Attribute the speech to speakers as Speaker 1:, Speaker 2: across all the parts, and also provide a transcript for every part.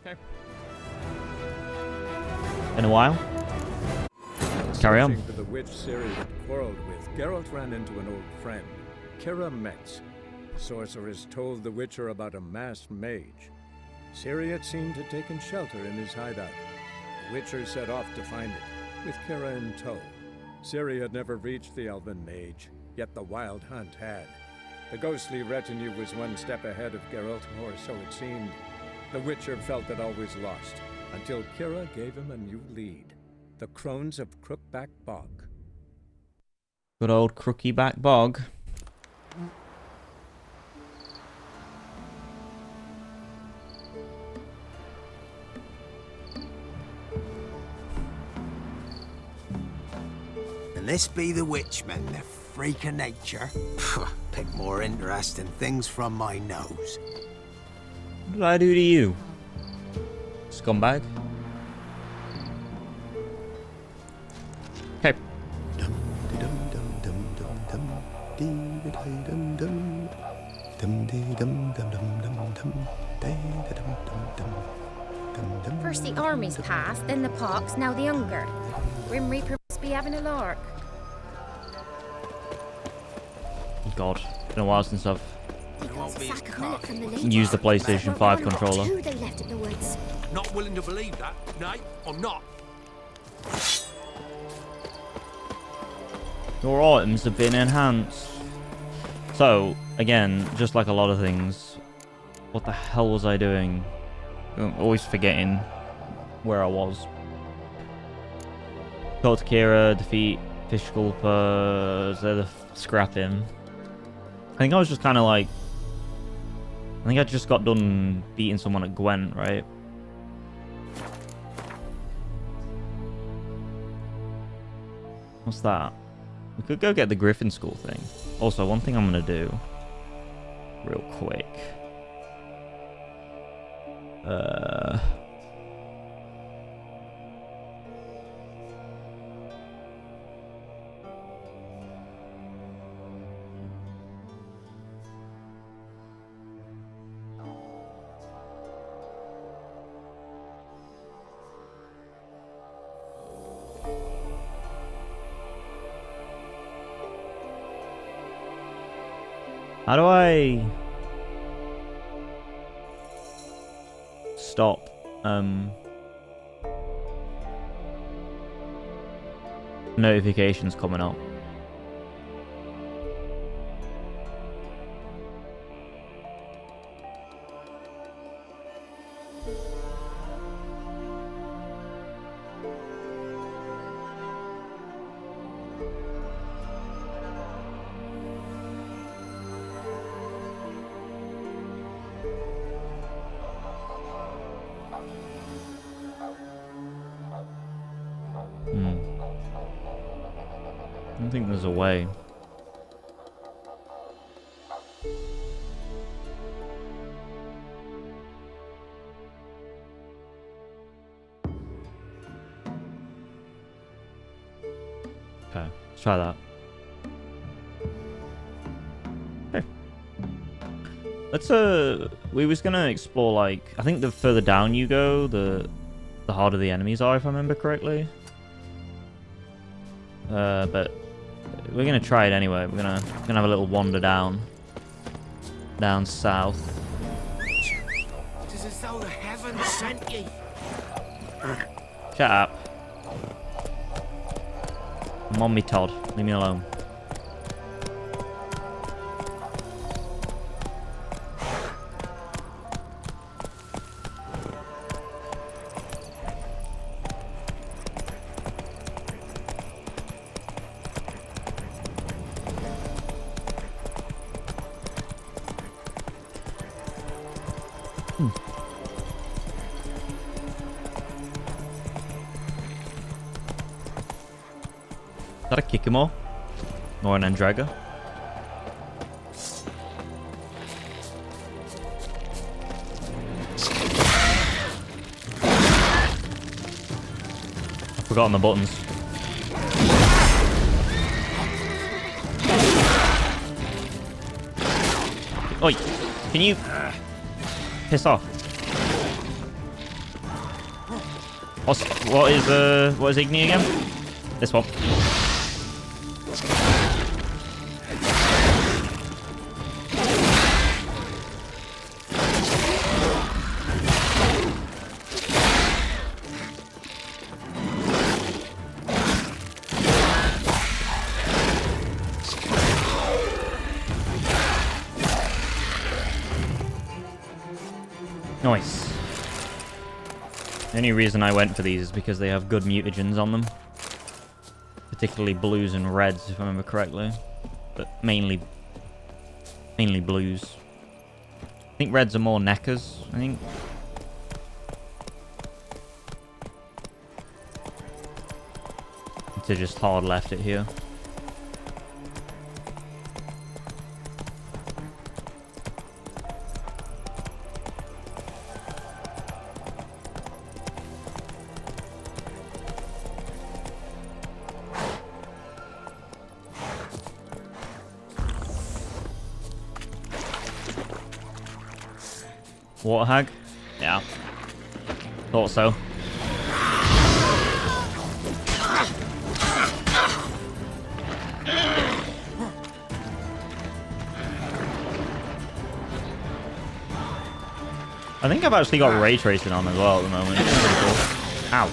Speaker 1: Okay. In a while. Let's carry on.
Speaker 2: For the witch Ciri had quarreled with, Geralt ran into an old friend, Ciri Metz. Sorceress told the Witcher about a masked mage. Ciri had seemed to have taken shelter in his hideout. The Witcher set off to find it, with Ciri in tow. Ciri had never reached the elven mage, yet the wild hunt had. The ghostly retinue was one step ahead of Geralt, or so it seemed. The Witcher felt that all was lost, until Ciri gave him a new lead. The Crones of Crookback Bog.
Speaker 1: Good old Crookback Bog.
Speaker 3: And this be the Witchman, the freak of nature. Pick more interesting things from my nose.
Speaker 1: What did I do to you? Scumbag? Okay.
Speaker 4: First the armies passed, then the pox, now the hunger. Grim Reaper must be having a lark.
Speaker 1: God, been a while since I've
Speaker 4: They got a sack of millet from the lake.
Speaker 1: used the PlayStation 5 controller.
Speaker 4: Two they left in the woods.
Speaker 5: Not willing to believe that. No, I'm not.
Speaker 1: Your items have been enhanced. So, again, just like a lot of things, what the hell was I doing? I'm always forgetting where I was. Talk to Kira, defeat Fish Sculpers, they're the scrapping. I think I was just kind of like... I think I just got done beating someone at Gwent, right? What's that? We could go get the Griffin School thing. Also, one thing I'm going to do real quick. How do I stop notifications coming up? I don't think there's a way. Okay, let's try that. Okay. Let's we was gonna explore, like, I think the further down you go, the harder the enemies are, if I remember correctly. But we're gonna try it anyway. We're gonna have a little wander down south.
Speaker 5: It is as though the heavens sent ye.
Speaker 1: Shut up. I'm on me, Todd. Leave me alone. Is that a Kikimo? Or an Andraga? I've forgotten the buttons. Oi! Can you piss off? What is Igni again? This one. Nice. The only reason I went for these is because they have good mutagens on them. Particularly blues and reds, if I remember correctly. But mainly blues. I think reds are more neckers, I think. To just hard left it here. Water hag? Yeah. Thought so. I think I've actually got ray tracing on as well at the moment. It's pretty cool. Ow.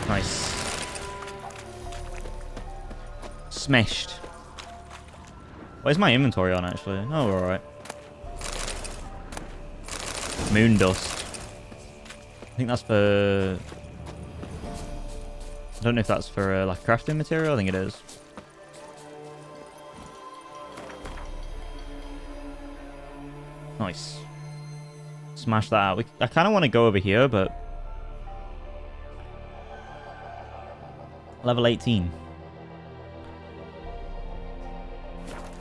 Speaker 1: Nice. Smashed. Where's my inventory on, actually? Oh, we're alright. Moon dust. I think that's for... I don't know if that's for, like, crafting material. I think it is. Nice. Smash that out. I kind of want to go over here, but... Level 18.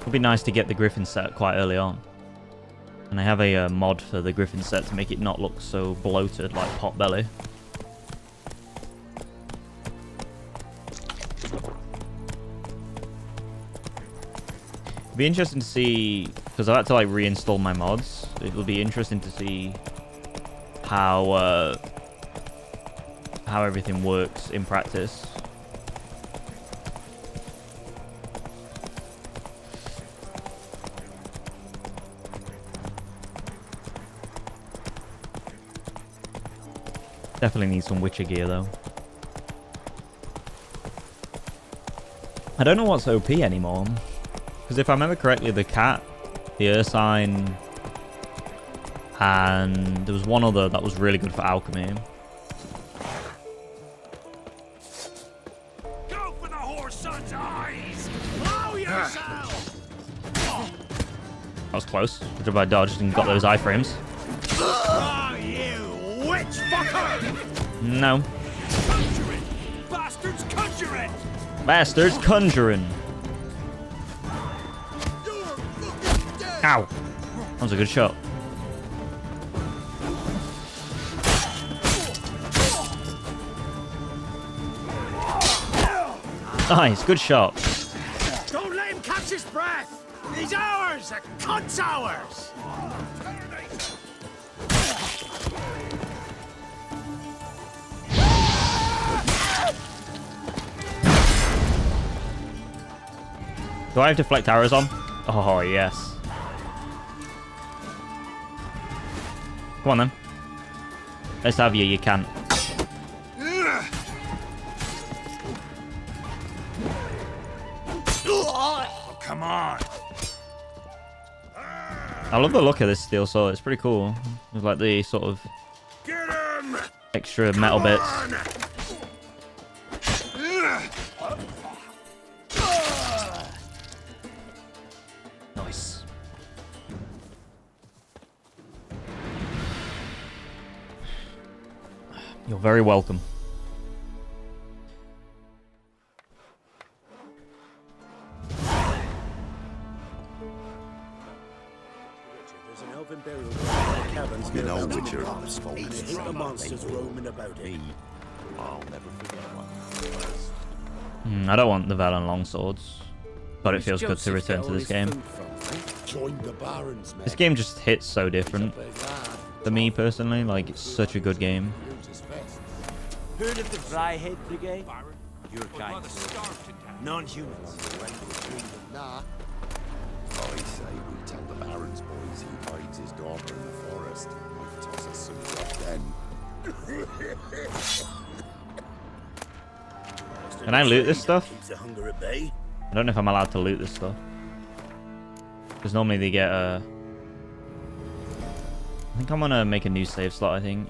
Speaker 1: Would be nice to get the Griffin set quite early on. And I have a mod for the Griffin set to make it not look so bloated like Potbelly. It'd be interesting to see, because I had to like reinstall my mods. It'll be interesting to see how everything works in practice. Definitely need some Witcher gear, though. I don't know what's OP anymore. Because if I remember correctly, the cat, the Ursine, and there was one other that was really good for alchemy.
Speaker 5: Go for the horse son's eyes! Blow yourself!
Speaker 1: That was close. Good job I dodged and got those iframes.
Speaker 5: Oh, you witch fucker!
Speaker 1: No.
Speaker 5: Conjure it! Bastards, conjure it!
Speaker 1: Bastards conjuring. Ow. That was a good shot. Nice, good shot.
Speaker 5: Don't let him catch his breath! He's ours! A cunt's ours!
Speaker 1: Do I have deflect arrows on? Oh, yes. Come on, then. Let's have you. You can't.
Speaker 5: Oh, come on!
Speaker 1: I love the look of this steel sword. It's pretty cool. With like the sort of
Speaker 5: Get him!
Speaker 1: extra metal bits. Nice. You're very welcome.
Speaker 5: been buried in the caverns
Speaker 6: You
Speaker 5: near
Speaker 6: know
Speaker 5: Vesemir.
Speaker 6: Witcher
Speaker 5: I hate the monsters roaming about it.
Speaker 6: I'll never forget one.
Speaker 1: I don't want the Velen longswords, but it feels good to return to this game.
Speaker 6: Join the barons, man.
Speaker 1: This game just hits so different for me personally. Like, it's such a good game.
Speaker 5: Heard of the Dryhead Brigade? Your kind, non-humans.
Speaker 6: Nah. I say we tell the Baron's boys he hides his daughter in the forest. Might toss us some grub then.
Speaker 1: Can I loot this stuff?
Speaker 5: Keeps the hunger at bay.
Speaker 1: I don't know if I'm allowed to loot this stuff. Because normally they get I think I'm gonna make a new save slot, I think.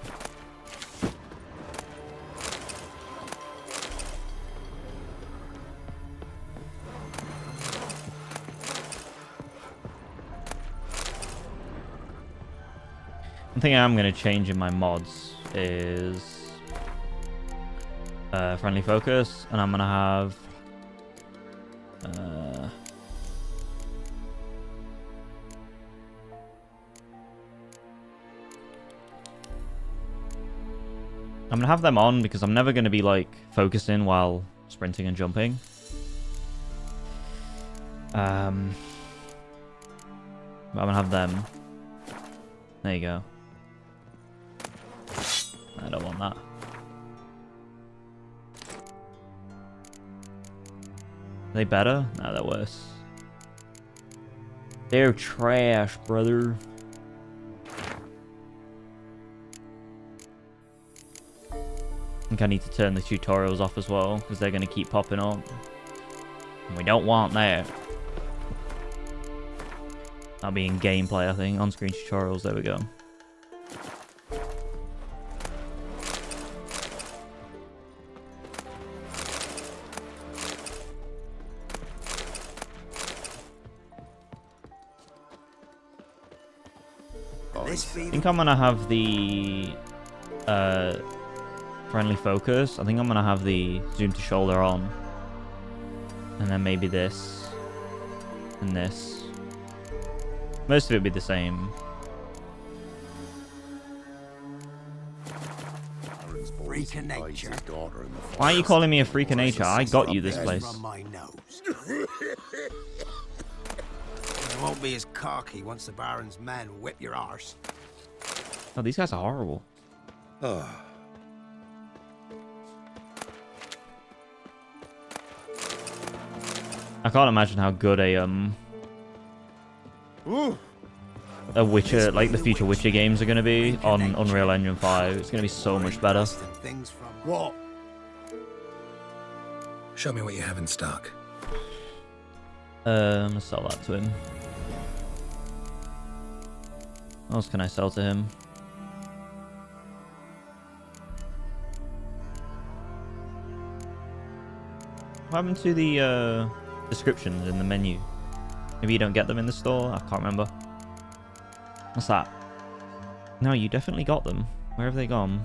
Speaker 1: One thing I'm going to change in my mods is friendly focus, and I'm going to have them on because I'm never going to be like focusing while sprinting and jumping. I'm going to have them. There you go. I don't want that. Are they better? No, they're worse. They're trash, brother. I think I need to turn the tutorials off as well, because they're going to keep popping up. And we don't want that. That'll be in gameplay, I think. On-screen tutorials, there we go. I think I'm gonna have the friendly focus. I think I'm gonna have the zoom to shoulder on, and then maybe this and this. Most of it will be the same.
Speaker 3: Freak of nature.
Speaker 1: Why are you calling me a freak of nature? I got you this place.
Speaker 3: It won't be as cocky once the Baron's men whip your arse.
Speaker 1: Oh, these guys are horrible.
Speaker 6: Oh.
Speaker 1: I can't imagine how good a Witcher, like the future Witcher games are going to be on Unreal Engine 5. It's going to be so much better.
Speaker 3: What?
Speaker 7: Show me what you have in stock.
Speaker 1: I'm gonna sell that to him. What else can I sell to him? What happened to the descriptions in the menu? Maybe you don't get them in the store? I can't remember. What's that? No, you definitely got them. Where have they gone?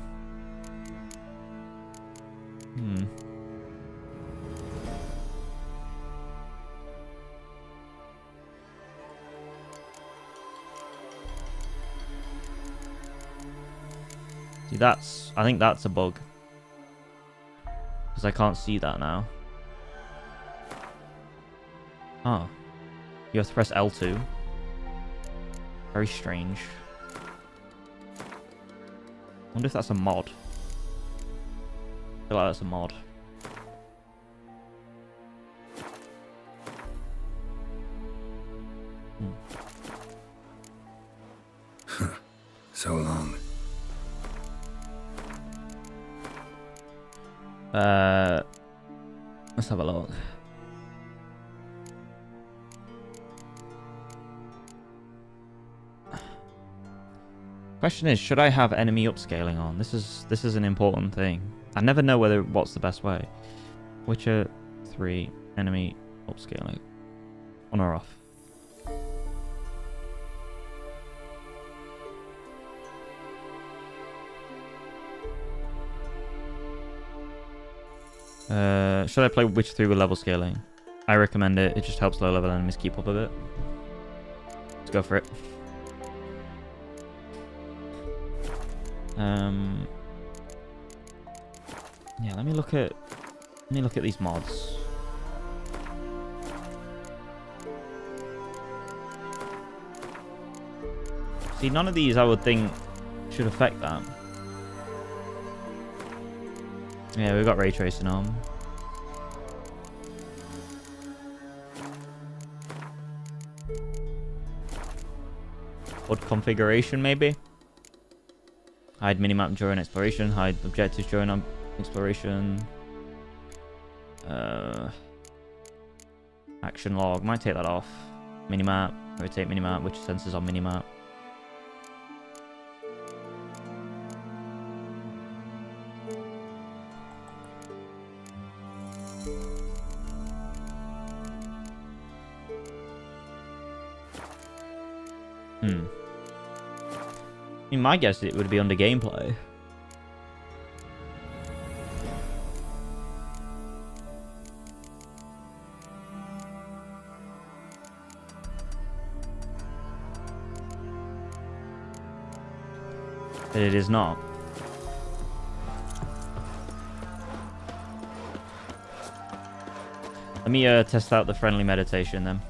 Speaker 1: See, I think that's a bug. Because I can't see that now. Oh. You have to press L2. Very strange. I wonder if that's a mod. I feel like that's a mod.
Speaker 7: So long.
Speaker 1: Let's have a look. Question is, should I have enemy upscaling on? This is an important thing. I never know what's the best way. Witcher 3 enemy upscaling. On or off? Should I play Witcher 3 with level scaling? I recommend it. It just helps low level enemies keep up a bit. Let's go for it. Yeah, let me look at these mods. See, none of these I would think should affect that. Yeah, we've got ray tracing on. What configuration, maybe? Hide minimap during exploration. Hide objectives during exploration. Action log. Might take that off. Minimap. Rotate minimap. Which sensors on minimap? I mean, my guess it would be under gameplay. But it is not. Let me test out the friendly meditation then.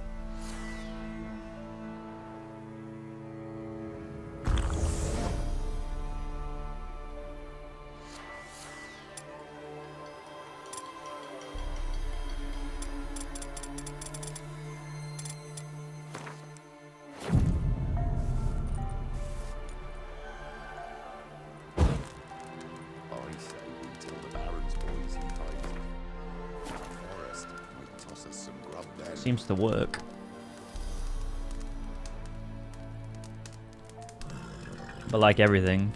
Speaker 1: Seems to work. But like everything,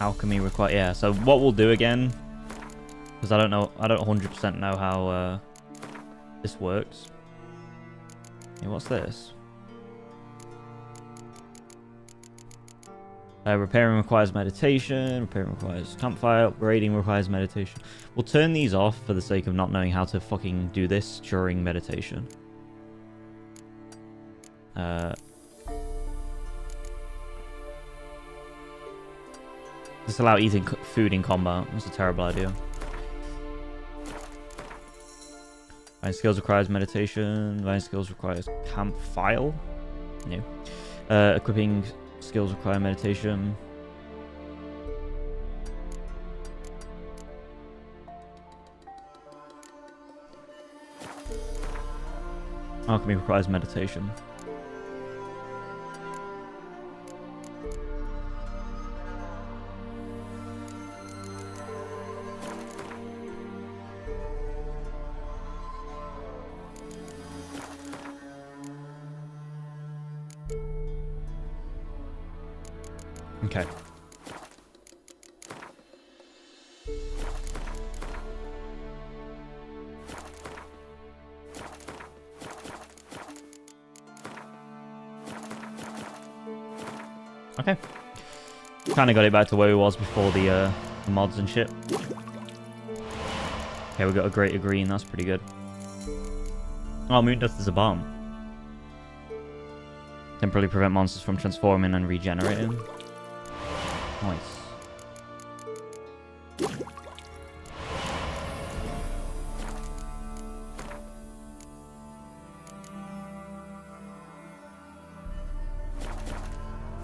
Speaker 1: alchemy require, yeah, so what we'll do again, because I don't 100% know how this works. Yeah, what's this? Repairing requires meditation. Repairing requires campfire. Upgrading requires meditation. We'll turn these off for the sake of not knowing how to fucking do this during meditation. Disallow eating food in combat. That's a terrible idea. Vine skills requires meditation. Vine skills requires campfile. No. Equipping skills require meditation. Alchemy requires meditation. Okay. Okay. Kind of got it back to where it was before the mods and shit. Okay, we got a greater green. That's pretty good. Oh, moon dust is a bomb. Temporarily prevent monsters from transforming and regenerating. Nice.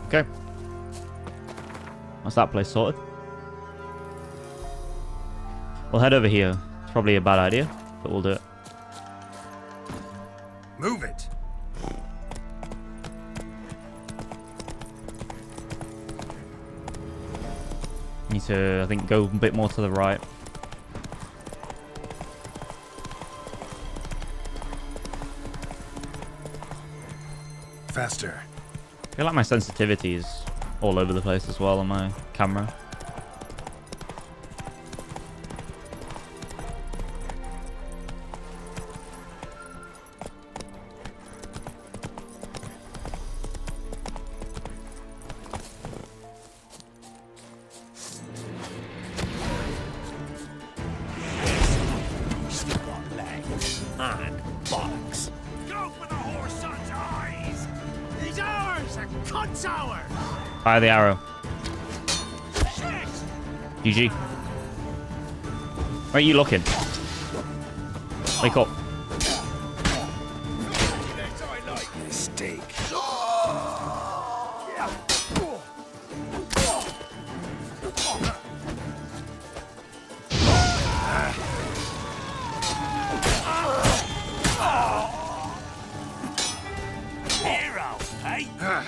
Speaker 1: Okay. That's that place sorted. We'll head over here. It's probably a bad idea, but we'll do it.
Speaker 5: Move it.
Speaker 1: Need to, I think, go a bit more to the right.
Speaker 5: Faster.
Speaker 1: I feel like my sensitivity is all over the place as well on my camera.
Speaker 5: And bollocks. Go for the cunt's ours!
Speaker 1: Fire the arrow.
Speaker 5: Shit!
Speaker 1: GG. Where are you looking? Wake up.
Speaker 5: This I like.
Speaker 7: Mistake.
Speaker 5: Hero, eh?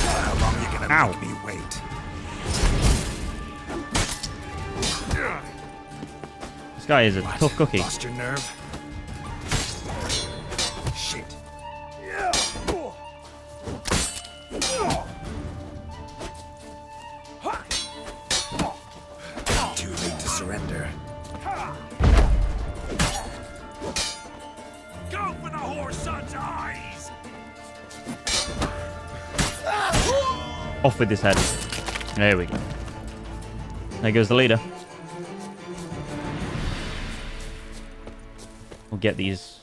Speaker 7: How long are you gonna
Speaker 1: Ow.
Speaker 7: make me wait?
Speaker 1: This guy is a tough cookie.
Speaker 7: Lost your nerve? Shit. Too late to surrender.
Speaker 5: Go for the whore son's eyes!
Speaker 1: Off with his head. There we go. There goes the leader. We'll get these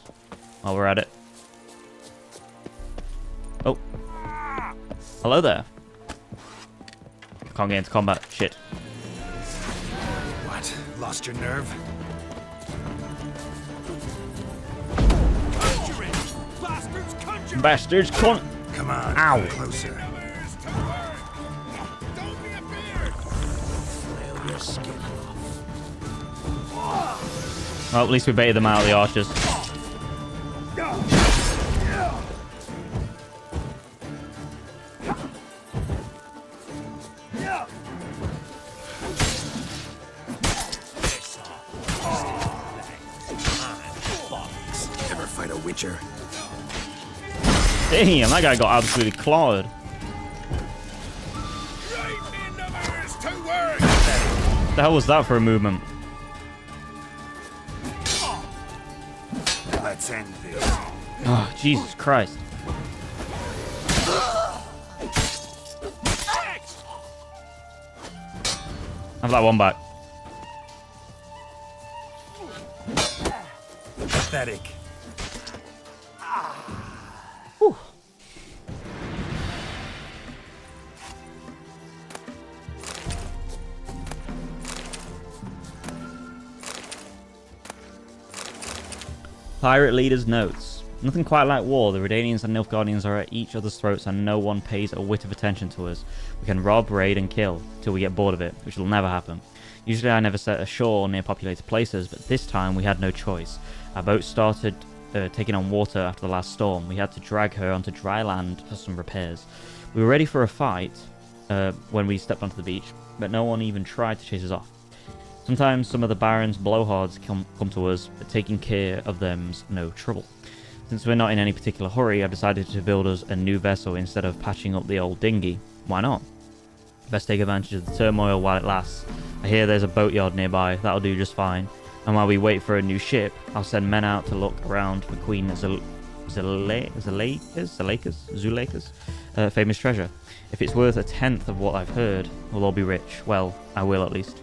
Speaker 1: while we're at it. Oh. Hello there. Can't get into combat. Shit.
Speaker 7: What? Lost your nerve?
Speaker 5: Conjure it! Bastards, conjure it!
Speaker 1: Bastards, cunt.
Speaker 7: Come on,
Speaker 1: Ow.
Speaker 7: come closer.
Speaker 5: Where's to work? Don't be a beard!
Speaker 3: Flail your skin off.
Speaker 1: Well, at least we baited them out of the archers.
Speaker 7: Ever fight a witcher?
Speaker 1: Damn, that guy got absolutely clawed.
Speaker 5: Right in the mirrors to work!
Speaker 1: The hell was that for a movement?
Speaker 7: Let's end this.
Speaker 1: Oh, Jesus Christ. Have that one back.
Speaker 7: Pathetic.
Speaker 1: Whew. Pirate leader's notes. Nothing quite like war. The Redanians and Nilfgaardians are at each other's throats and no one pays a whit of attention to us. We can rob, raid and kill till we get bored of it, which will never happen. Usually I never set ashore near populated places, but this time we had no choice. Our boat started taking on water after the last storm. We had to drag her onto dry land for some repairs. We were ready for a fight when we stepped onto the beach, but no one even tried to chase us off. Sometimes some of the Baron's blowhards come to us, but taking care of them's no trouble. Since we're not in any particular hurry, I've decided to build us a new vessel instead of patching up the old dinghy. Why not? Best take advantage of the turmoil while it lasts. I hear there's a boatyard nearby, that'll do just fine. And while we wait for a new ship, I'll send men out to look around for Queen Zuleika's famous treasure. If it's worth a tenth of what I've heard, we'll all be rich. Well, I will at least.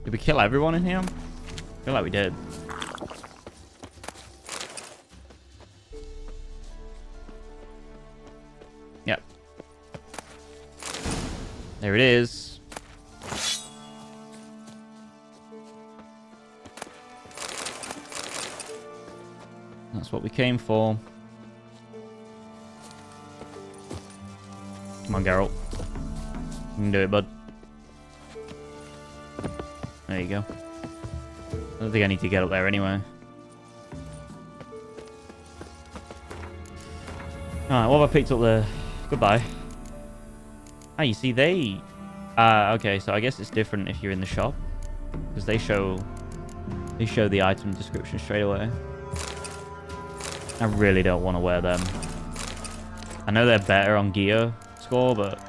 Speaker 1: Did we kill everyone in here? I feel like we did. Yep. There it is. That's what we came for. Come on, Geralt. You can do it, bud. There you go. I don't think I need to get up there anyway. Alright, what have I picked up there? Goodbye. Ah, you see, they... okay, so I guess it's different if you're in the shop. Because they show the item description straight away. I really don't want to wear them. I know they're better on gear score, but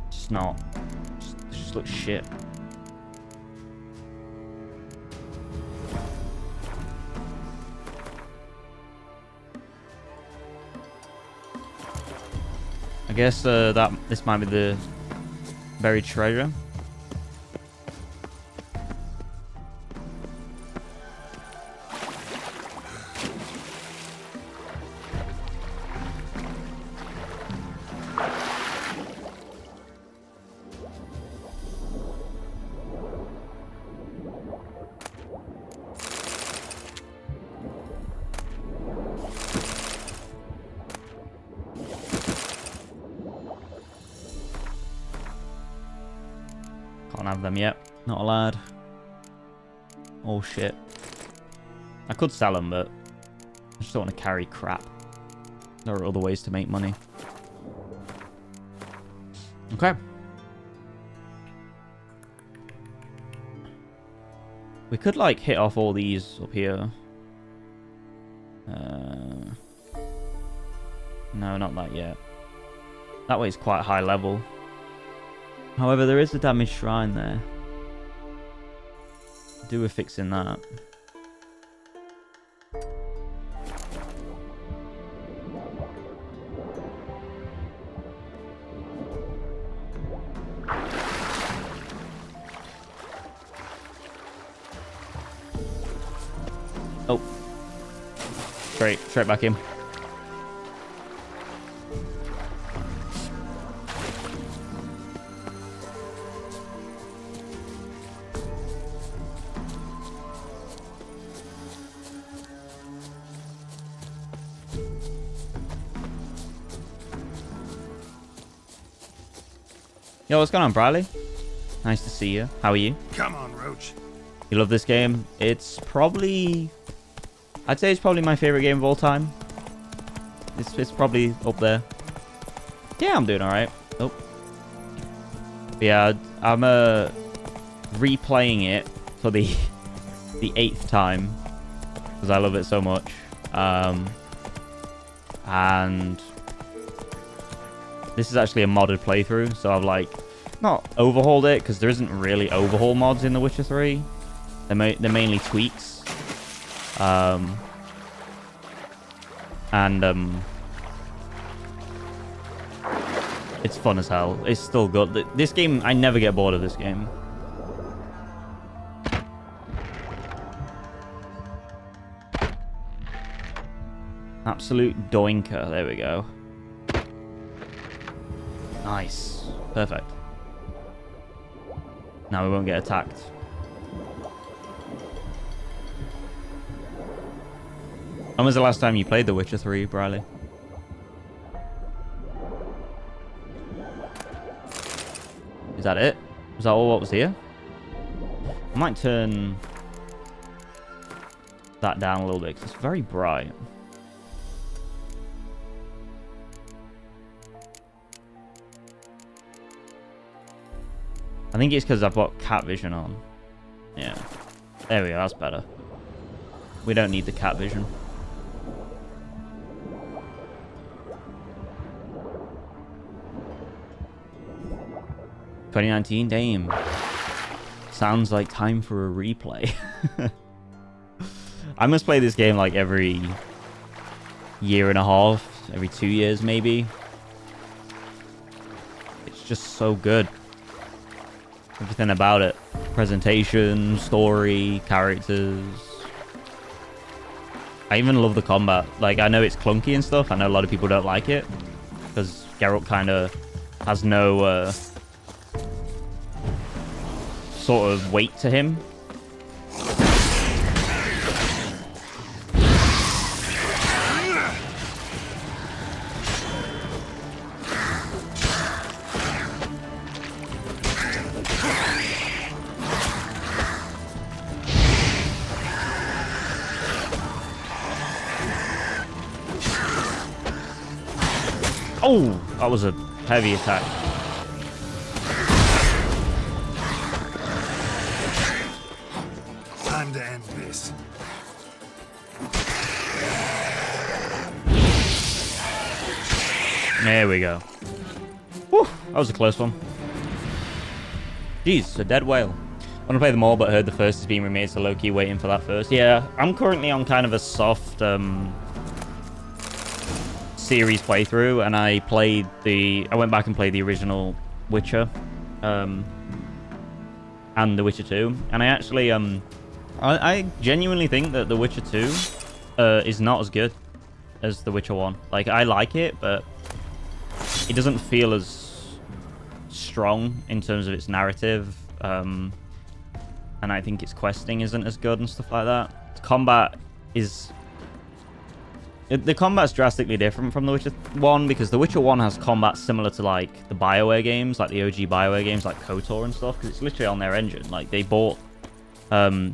Speaker 1: it's not. It just looks shit. I guess this might be the buried treasure. Can't have them yet. Not allowed. Oh shit. I could sell them, but I just don't want to carry crap. There are other ways to make money. Okay. We could like hit off all these up here. No, not that yet. That way is quite high level. However, there is a damaged shrine there. Do with fixing that. Oh. Straight back in. Yo, what's going on, Briley? Nice to see you. How are you?
Speaker 7: Come on, Roach.
Speaker 1: You love this game? It's probably... I'd say it's probably my favorite game of all time. It's probably up there. Yeah, I'm doing alright. Oh. But yeah, I'm replaying it for the 8th time. Because I love it so much. And... this is actually a modded playthrough, so I've like not overhauled it because there isn't really overhaul mods in The Witcher 3. They're mainly tweaks, it's fun as hell. It's still good. This game, I never get bored of this game. Absolute doinker. There we go. Nice. Perfect. Now we won't get attacked. When was the last time you played The Witcher 3, Briley? Is that it? Was that all what was here? I might turn that down a little bit because it's very bright. I think it's because I've got cat vision on. Yeah. There we go, that's better. We don't need the cat vision. $2019, damn. Sounds like time for a replay. I must play this game like every year and a half, every 2 years maybe. It's just so good. Everything about it. Presentation, story, characters. I even love the combat. Like, I know it's clunky and stuff. I know a lot of people don't like it. Because Geralt kind of has no sort of weight to him. Oh, that was a heavy attack.
Speaker 7: Time to end this.
Speaker 1: There we go. Whew, that was a close one. Jeez, a dead whale. I want to play them all, but heard the first is being remade, so low-key waiting for that first. Yeah, I'm currently on kind of a soft series playthrough, and I went back and played the original Witcher, and The Witcher 2, and I actually, I genuinely think that The Witcher 2 is not as good as The Witcher 1. Like, I like it, but it doesn't feel as strong in terms of its narrative, and I think its questing isn't as good and stuff like that. Combat is... The combat's drastically different from The Witcher 1, because The Witcher 1 has combat similar to, like, the BioWare games, like the OG BioWare games, like KOTOR and stuff, because it's literally on their engine. Like, they bought... they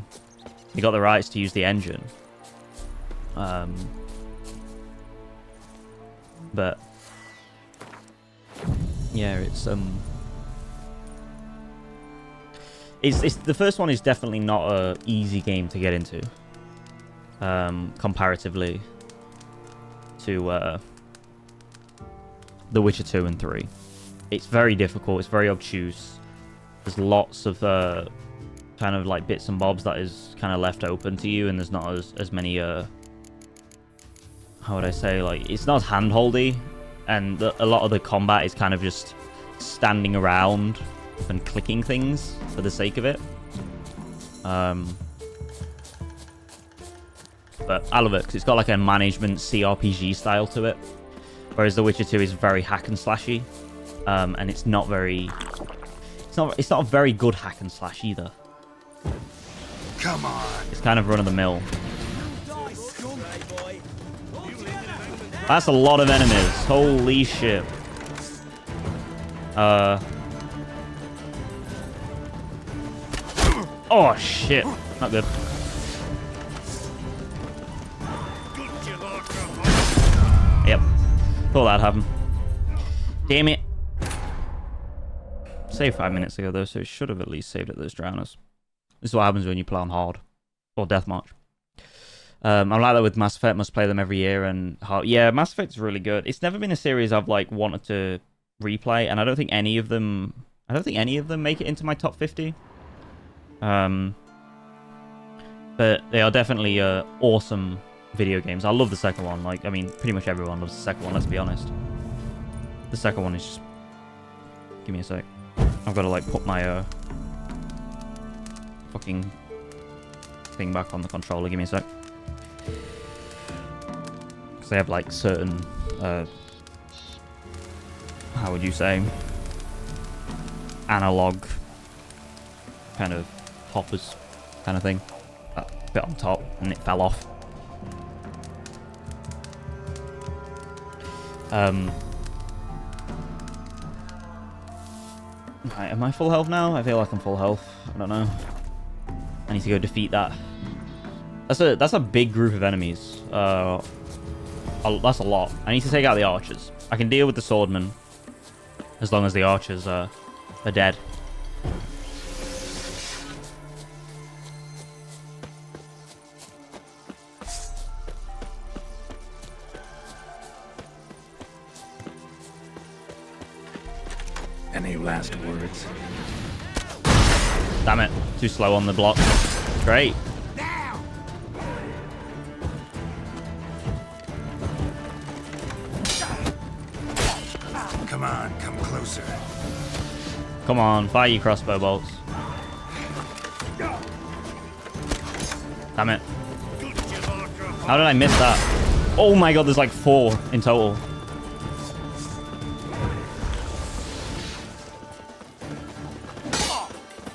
Speaker 1: got the rights to use the engine. But... yeah, it's the first one is definitely not a easy game to get into, comparatively to The Witcher 2 and 3. It's very difficult. It's very obtuse. There's lots of kind of like bits and bobs that is kind of left open to you, and there's not as many how would I say, like, it's not as handholdy, and a lot of the combat is kind of just standing around and clicking things for the sake of it. But I love it because it's got like a management CRPG style to it, whereas The Witcher 2 is very hack and slashy, and it's not it's not a very good hack and slash either.
Speaker 7: Come on.
Speaker 1: It's kind of run of the mill. That's a lot of enemies. Holy shit. Oh shit. Not good. Yep. Thought that'd happen. Damn it. Saved 5 minutes ago though, so it should have at least saved at those drowners. This is what happens when you play on hard. Or deathmatch. I'm like that with Mass Effect, must play them every year, and hard. Yeah, Mass Effect's really good. It's never been a series I've like wanted to replay, and I don't think any of them make it into my top 50. But they are definitely awesome video games. I love the second one. Like, I mean, pretty much everyone loves the second one, let's be honest. The second one is just... Give me a sec. I've got to like put my fucking thing back on the controller. Give me a sec. Because they have like certain how would you say, analog kind of hoppers kind of thing. That bit on top, and it fell off. Right, am I full health now? I feel like I'm full health. I don't know. I need to go defeat that. That's a big group of enemies. That's a lot. I need to take out the archers. I can deal with the swordmen as long as the archers are dead.
Speaker 7: Any last words?
Speaker 1: Damn it. Too slow on the block. Great.
Speaker 7: Come on, come closer.
Speaker 1: Come on, fire your crossbow bolts. Damn it. How did I miss that? Oh my god, there's like 4 in total.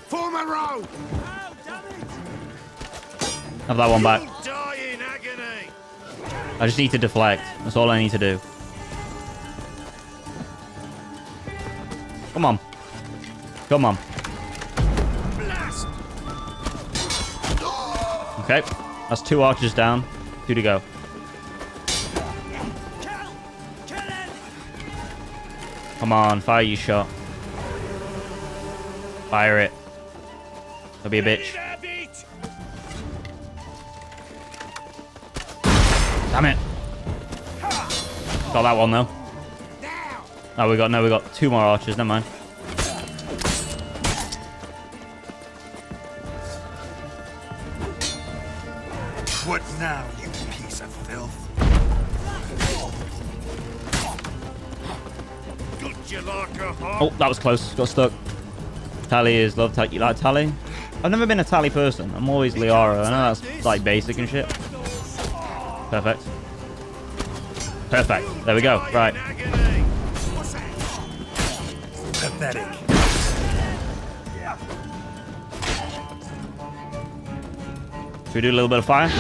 Speaker 7: Form a row!
Speaker 1: Have that one back.
Speaker 7: Die in agony!
Speaker 1: I just need to deflect. That's all I need to do. Come on. Come on.
Speaker 7: Blast!
Speaker 1: Okay. That's 2 archers down. 2 to go. Come on, fire your shot. Fire it. Don't be a bitch. Damn it. Got that one though. Oh, we got 2 more archers. Never mind.
Speaker 7: What now, you piece of filth? Good you like a hog?
Speaker 1: Oh, that was close. Got stuck. Tally is love. You like Tally? I've never been a Tally person. I'm always Liara. I know that's like basic and shit. Perfect. Perfect. There we go. Right.
Speaker 7: Pathetic.
Speaker 1: Should we do a little bit of fire?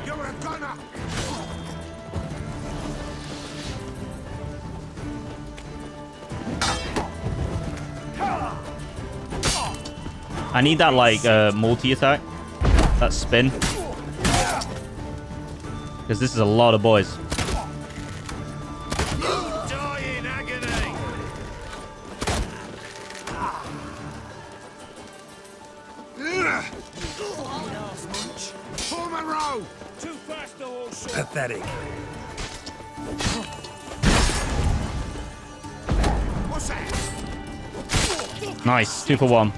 Speaker 7: You're a gunner.
Speaker 1: I need that like multi-attack. That spin. Because this is a lot of boys.
Speaker 7: Die in agony. Form a row. Too fast to hold short. Pathetic. What's that?
Speaker 1: Nice. 2 for 1.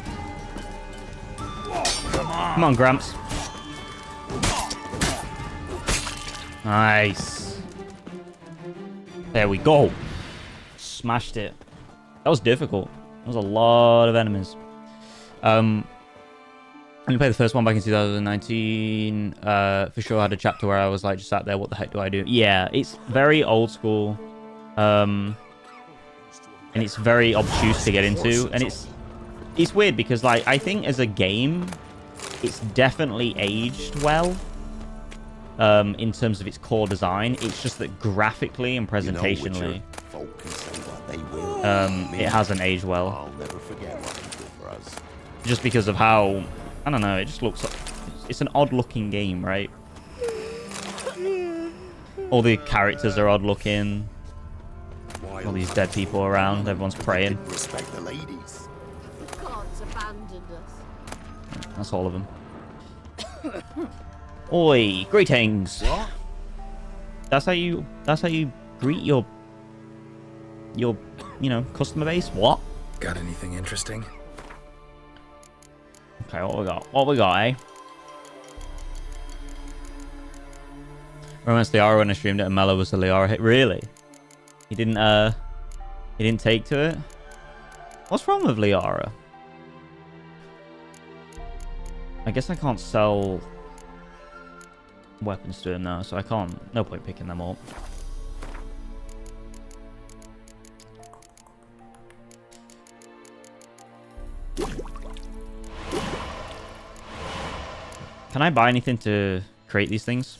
Speaker 1: Come on, Gramps. Nice. There we go. Smashed it. That was difficult. That was a lot of enemies. I only played the first one back in 2019. For sure, I had a chapter where I was like, just sat there, what the heck do I do? Yeah, it's very old school. And it's very obtuse to get into. And it's weird because, like, I think as a game, it's definitely aged well. In terms of its core design. It's just that graphically and presentationally, it hasn't aged well.
Speaker 6: I'll never forget what you did for us.
Speaker 1: Just because of how, I don't know, it just looks, it's an odd looking game, right? All the characters are odd looking. All these dead people around, everyone's praying.
Speaker 6: Respect the ladies.
Speaker 8: The gods abandoned us.
Speaker 1: That's all of them. Oi, greetings.
Speaker 6: What?
Speaker 1: That's how you greet your you know, customer base? What?
Speaker 7: Got anything interesting?
Speaker 1: Okay, what we got? What we got, eh? Romance Liara when I streamed it and Mello was the Liara hit. Really? He didn't take to it? What's wrong with Liara? I guess I can't sell weapons to him now, so I can't. No point picking them up. Can I buy anything to create these things?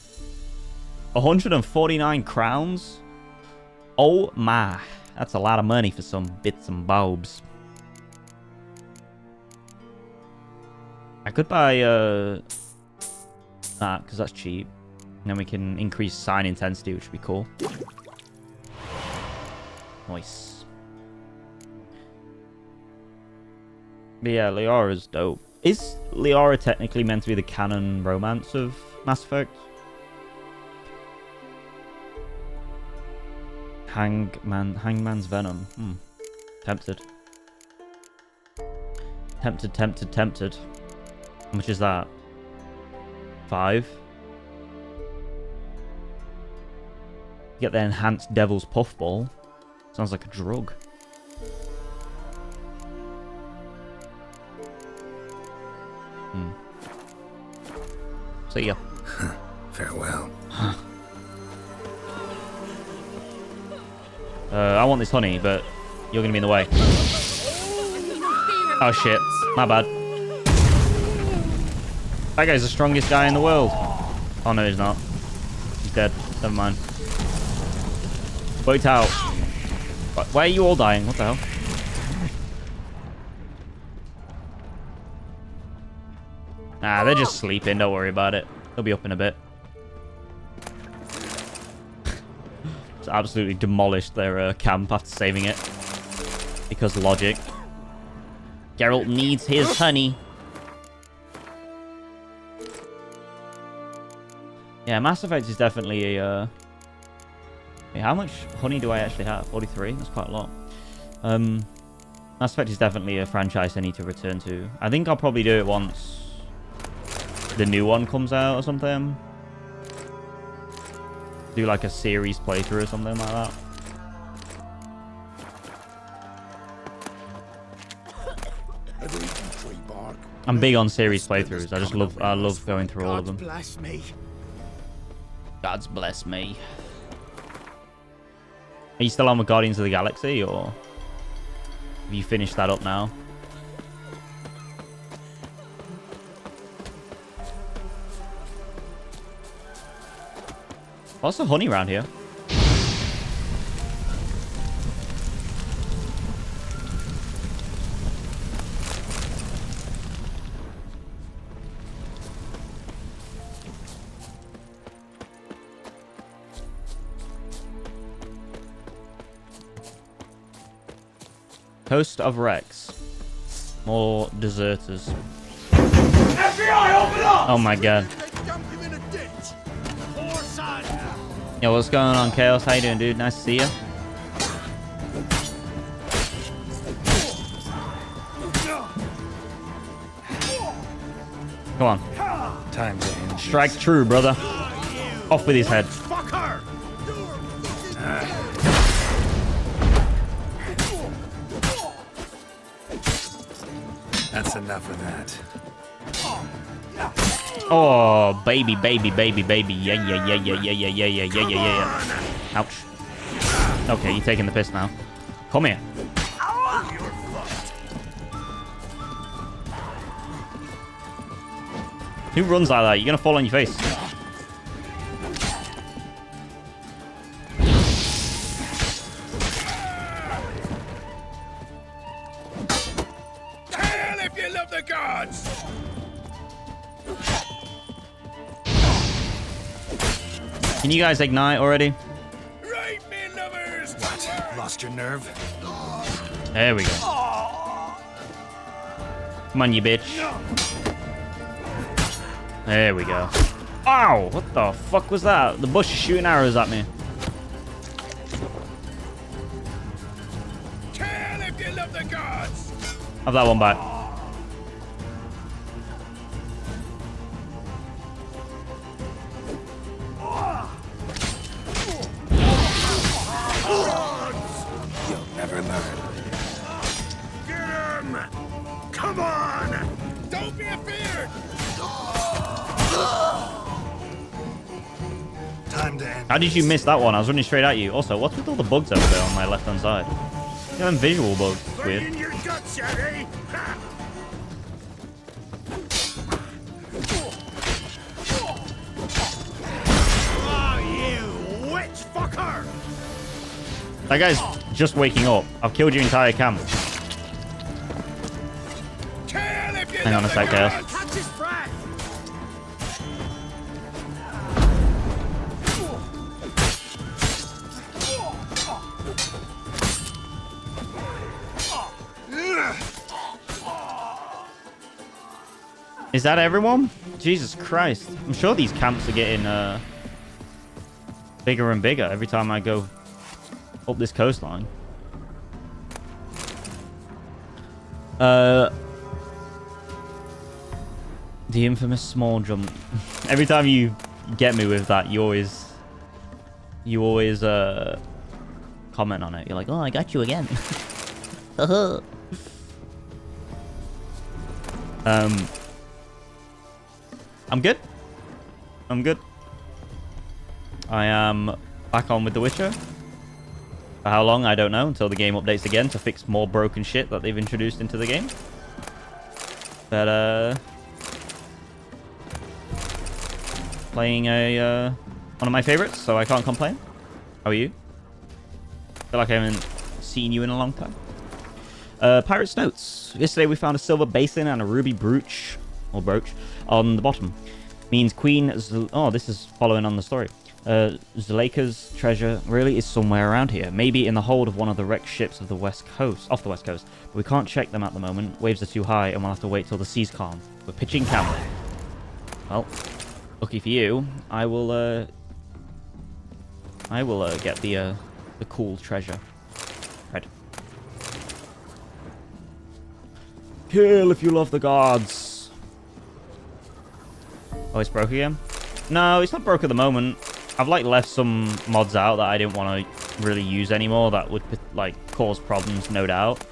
Speaker 1: 149 crowns? Oh my. That's a lot of money for some bits and bobs. I could buy that, because that's cheap. And then we can increase sign intensity, which would be cool. Nice. But yeah, Liara's dope. Is Liara technically meant to be the canon romance of Mass Effect? Hangman's Venom. Tempted. Tempted. How much is that? 5. Get the enhanced Devil's Puffball. Sounds like a drug. See ya.
Speaker 7: Farewell.
Speaker 1: I want this honey, but you're gonna be in the way. Oh shit. My bad. That guy's the strongest guy in the world. Oh no, he's not. He's dead. Never mind. Wait out. Why are you all dying? What the hell? Nah, they're just sleeping. Don't worry about it. They'll be up in a bit. absolutely demolished their camp after saving it. Because logic. Geralt needs his honey. Yeah, Mass Effect is definitely a... Wait, how much honey do I actually have? 43? That's quite a lot. Mass Effect is definitely a franchise I need to return to. I think I'll probably do it once the new one comes out or something. Do like a series playthrough or something like that. I'm big on series playthroughs. I love going through all of them.
Speaker 5: Bless me.
Speaker 1: God's bless me. Are you still on with Guardians of the Galaxy, or have you finished that up now? Lots of honey around here. Host of Rex. More deserters.
Speaker 5: FBI, open up!
Speaker 1: Oh my god. Yo, what's going on, Chaos? How you doing, dude? Nice to see you. Come on.
Speaker 7: Time to end.
Speaker 1: Strike true, brother. Off with his head.
Speaker 5: Fucker!
Speaker 7: That's enough of that.
Speaker 1: Oh, baby, baby, baby, baby. Yeah, yeah, yeah, yeah, yeah, yeah, yeah, yeah, yeah, yeah, yeah. Ouch. Okay, you're taking the piss now. Come here. Who runs like that? You're gonna fall on your face.
Speaker 5: Hell if you love the gods!
Speaker 1: Can you guys ignite already?
Speaker 5: Right, me lovers!
Speaker 7: What? Lost your nerve?
Speaker 1: There we go. Come on, you bitch. There we go. Ow! What the fuck was that? The bush is shooting arrows at me.
Speaker 5: Hell if you love the gods!
Speaker 1: Have that one back.
Speaker 7: You'll never learn.
Speaker 5: Get him! Come on! Don't be afeared!
Speaker 7: Time to end.
Speaker 1: How did you miss that one? I was running straight at you. Also, what's with all the bugs over there on my left-hand side? You know, visual bugs. It's
Speaker 5: Bring
Speaker 1: weird.
Speaker 5: in your guts, Ciri! Ha! Oh, you witch fucker!
Speaker 1: That guy's just waking up. I've killed your entire camp. Hang on a sec, Chaos.
Speaker 5: Catch his breath!
Speaker 1: Is that everyone? Jesus Christ. I'm sure these camps are getting bigger and bigger every time I go up this coastline. The infamous small jump. Every time you get me with that, you always comment on it. You're like, oh, I got you again. I'm good. I'm good. I am back on with The Witcher. For how long, I don't know, until the game updates again to fix more broken shit that they've introduced into the game. But, playing one of my favorites, so I can't complain. How are you? Feel like I haven't seen you in a long time. Pirate's Notes. Yesterday we found a silver basin and a ruby brooch, or brooch, on the bottom. Means Queen... Oh, this is following on the story. Zuleika's treasure really is somewhere around here. Maybe in the hold of one of the wrecked ships of the west coast, off the west coast. But we can't check them at the moment. Waves are too high, and we'll have to wait till the sea's calm. We're pitching camp. Well, lucky for you, I will get the cool treasure. Right. Kill if you love the gods. Oh, it's broke again? No, it's not broke at the moment. I've like left some mods out that I didn't want to really use anymore that would like cause problems, no doubt,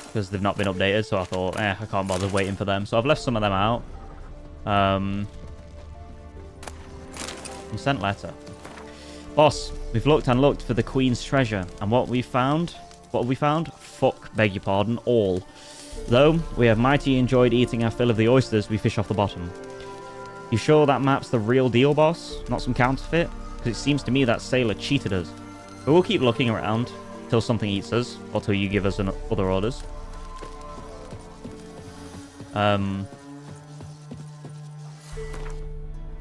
Speaker 1: because they've not been updated. So I thought, I can't bother waiting for them. So I've left some of them out. Sent letter. Boss, we've looked and looked for the Queen's treasure, and what have we found? Fuck, beg your pardon, all. Though we have mighty enjoyed eating our fill of the oysters we fish off the bottom. You sure that map's the real deal, boss? Not some counterfeit? Because it seems to me that sailor cheated us. But we'll keep looking around till something eats us, or till you give us other orders.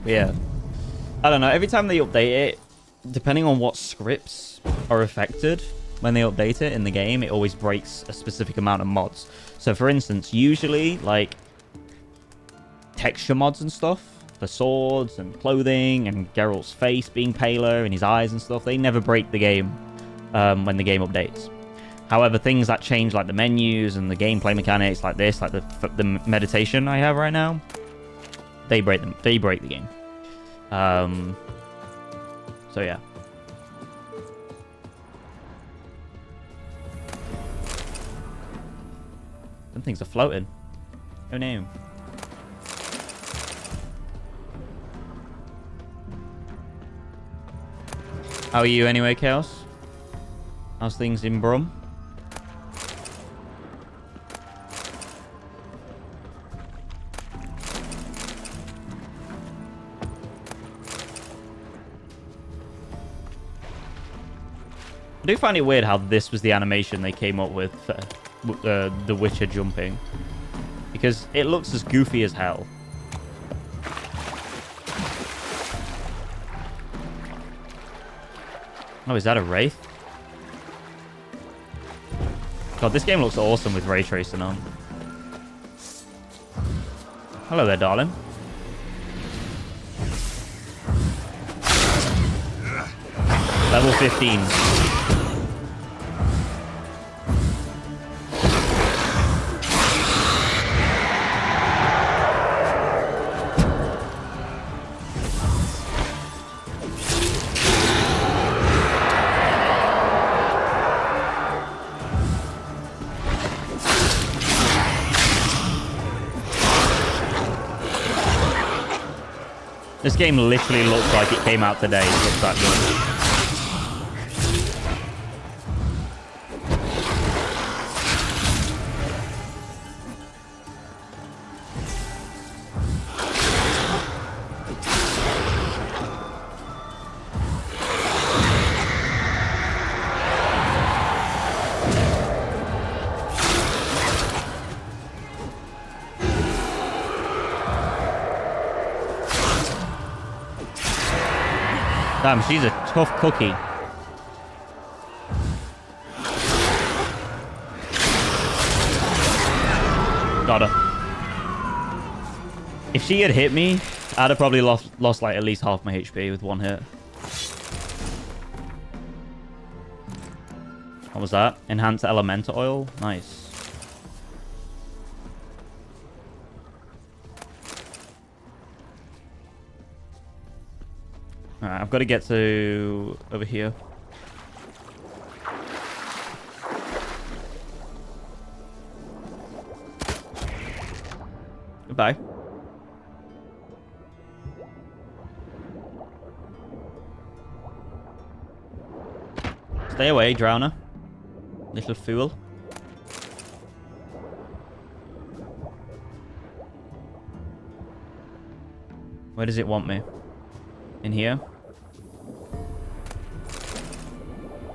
Speaker 1: Yeah. I don't know, every time they update it, depending on what scripts are affected when they update it in the game, it always breaks a specific amount of mods. So for instance, usually like texture mods and stuff, for swords and clothing and Geralt's face being paler and his eyes and stuff, they never break the game when the game updates. However, things that change like the menus and the gameplay mechanics like this, like the meditation I have right now, they break them. They break the game. So yeah. Some things are floating. Oh no. How are you anyway, Chaos? How's things in Brum? I do find it weird how this was the animation they came up with for the Witcher jumping. Because it looks as goofy as hell. Oh, is that a Wraith? God, this game looks awesome with ray tracing on. Hello there, darling. Level 15. This game literally looks like it came out today. It looks that good. Damn, she's a tough cookie. Got her. If she had hit me, I'd have probably lost like at least half my HP with one hit. What was that? Enhanced elemental oil? Nice. Alright, I've got to get to over here. Goodbye. Stay away, drowner. Little fool. Where does it want me? In here.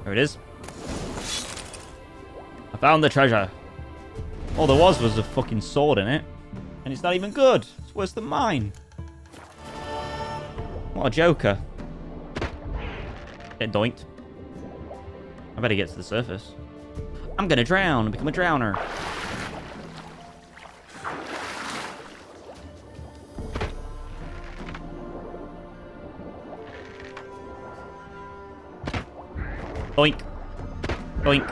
Speaker 1: There it is. I found the treasure. All there was a fucking sword in it. And it's not even good. It's worse than mine. What a joker. Get doinked. I better get to the surface. I'm gonna drown and become a drowner. Doink. Doink.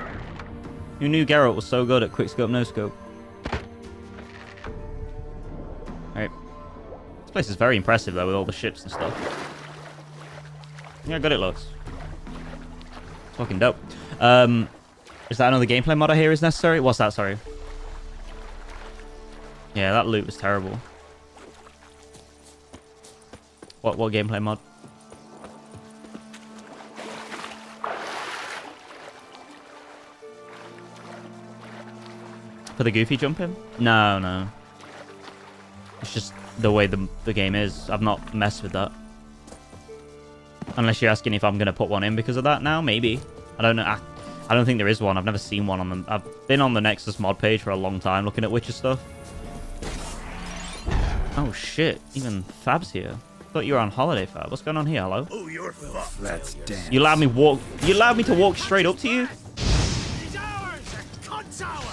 Speaker 1: Who knew Geralt was so good at quickscope, no-scope? Alright. This place is very impressive, though, with all the ships and stuff. Yeah, good it looks. It's fucking dope. Is that another gameplay mod I hear is necessary? What's that, sorry? Yeah, that loot was terrible. What gameplay mod? For the goofy jumping? No, no. It's just the way the game is. I've not messed with that. Unless you're asking if I'm going to put one in because of that now, maybe. I don't know. I don't think there is one. I've never seen one on them. I've been on the Nexus mod page for a long time looking at Witcher stuff. Oh shit, even Fab's here. I thought you were on holiday, Fab. What's going on here? Hello?
Speaker 7: Oh, you're fucked. Let's dance.
Speaker 1: You allowed me to walk straight up to you?
Speaker 5: He's ours! A cunt's ours!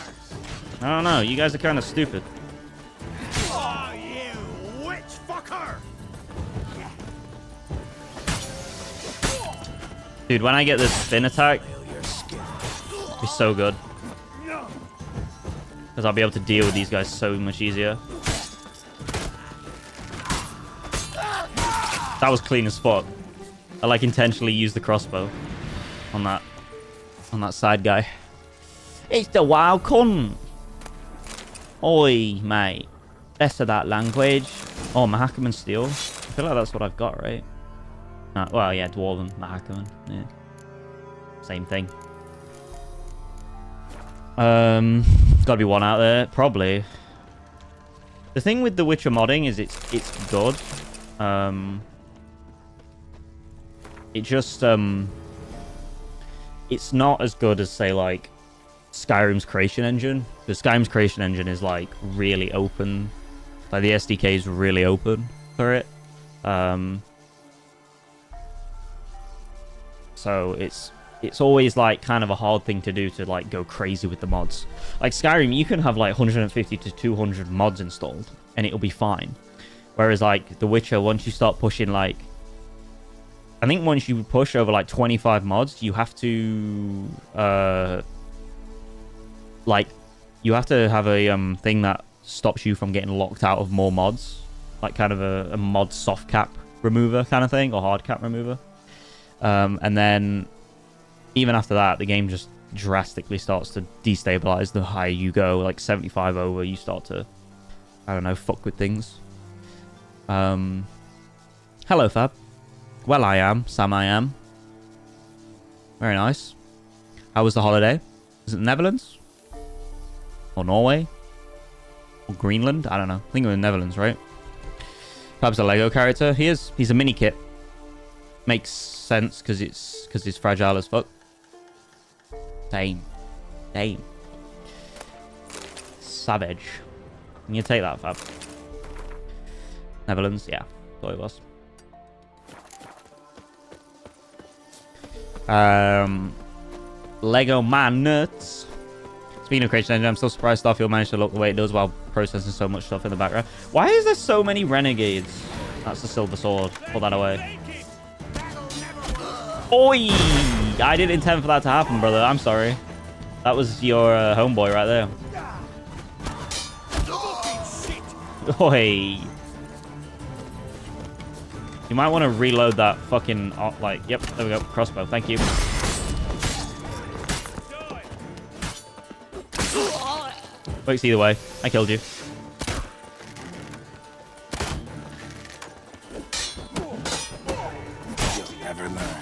Speaker 1: I don't know. You guys are kind of stupid.
Speaker 5: Oh, you witch fucker!
Speaker 1: Dude, when I get this spin attack, it'll be so good. Because I'll be able to deal with these guys so much easier. That was clean as fuck. I like intentionally used the crossbow on that side guy. It's the wild cunt. Oi, mate. Best of that language. Oh, Mahakaman Steel. I feel like that's what I've got, right? Well, yeah, Dwarven, Mahakaman. Yeah. Same thing. Gotta be one out there. Probably. The thing with the Witcher modding is it's good. It just, it's not as good as, say, like, Skyrim's creation engine. Because Skyrim's creation engine is, like, really open. Like, the SDK is really open for it. So it's always, like, kind of a hard thing to do to, like, go crazy with the mods. Like, Skyrim, you can have, like, 150 to 200 mods installed, and it'll be fine. Whereas, like, The Witcher, once you start pushing, like... I think once you push over, like, 25 mods, you have to... like, you have to have a thing that stops you from getting locked out of more mods. Like, kind of a mod soft cap remover kind of thing, or hard cap remover. And then... even after that, the game just drastically starts to destabilize the higher you go. Like 75 over, you start to, I don't know, fuck with things. Hello, Fab. Well, I am. Sam, I am. Very nice. How was the holiday? Is it the Netherlands? Or Norway? Or Greenland? I don't know. I think it was the Netherlands, right? Fab's a Lego character. He is. He's a mini kit. Makes sense because he's fragile as fuck. Dame. Savage. Can you take that, Fab? Netherlands? Yeah. Thought it was. Lego man nuts. Speaking of creation engine, I'm still surprised Starfield managed to look the way it does while processing so much stuff in the background. Why is there so many renegades? That's the silver sword. Put that away. Oi! I didn't intend for that to happen, brother. I'm sorry. That was your homeboy right there. Oi! You might want to reload that fucking... like, yep, there we go. Crossbow. Thank you. Works either way. I killed you.
Speaker 7: You'll never learn.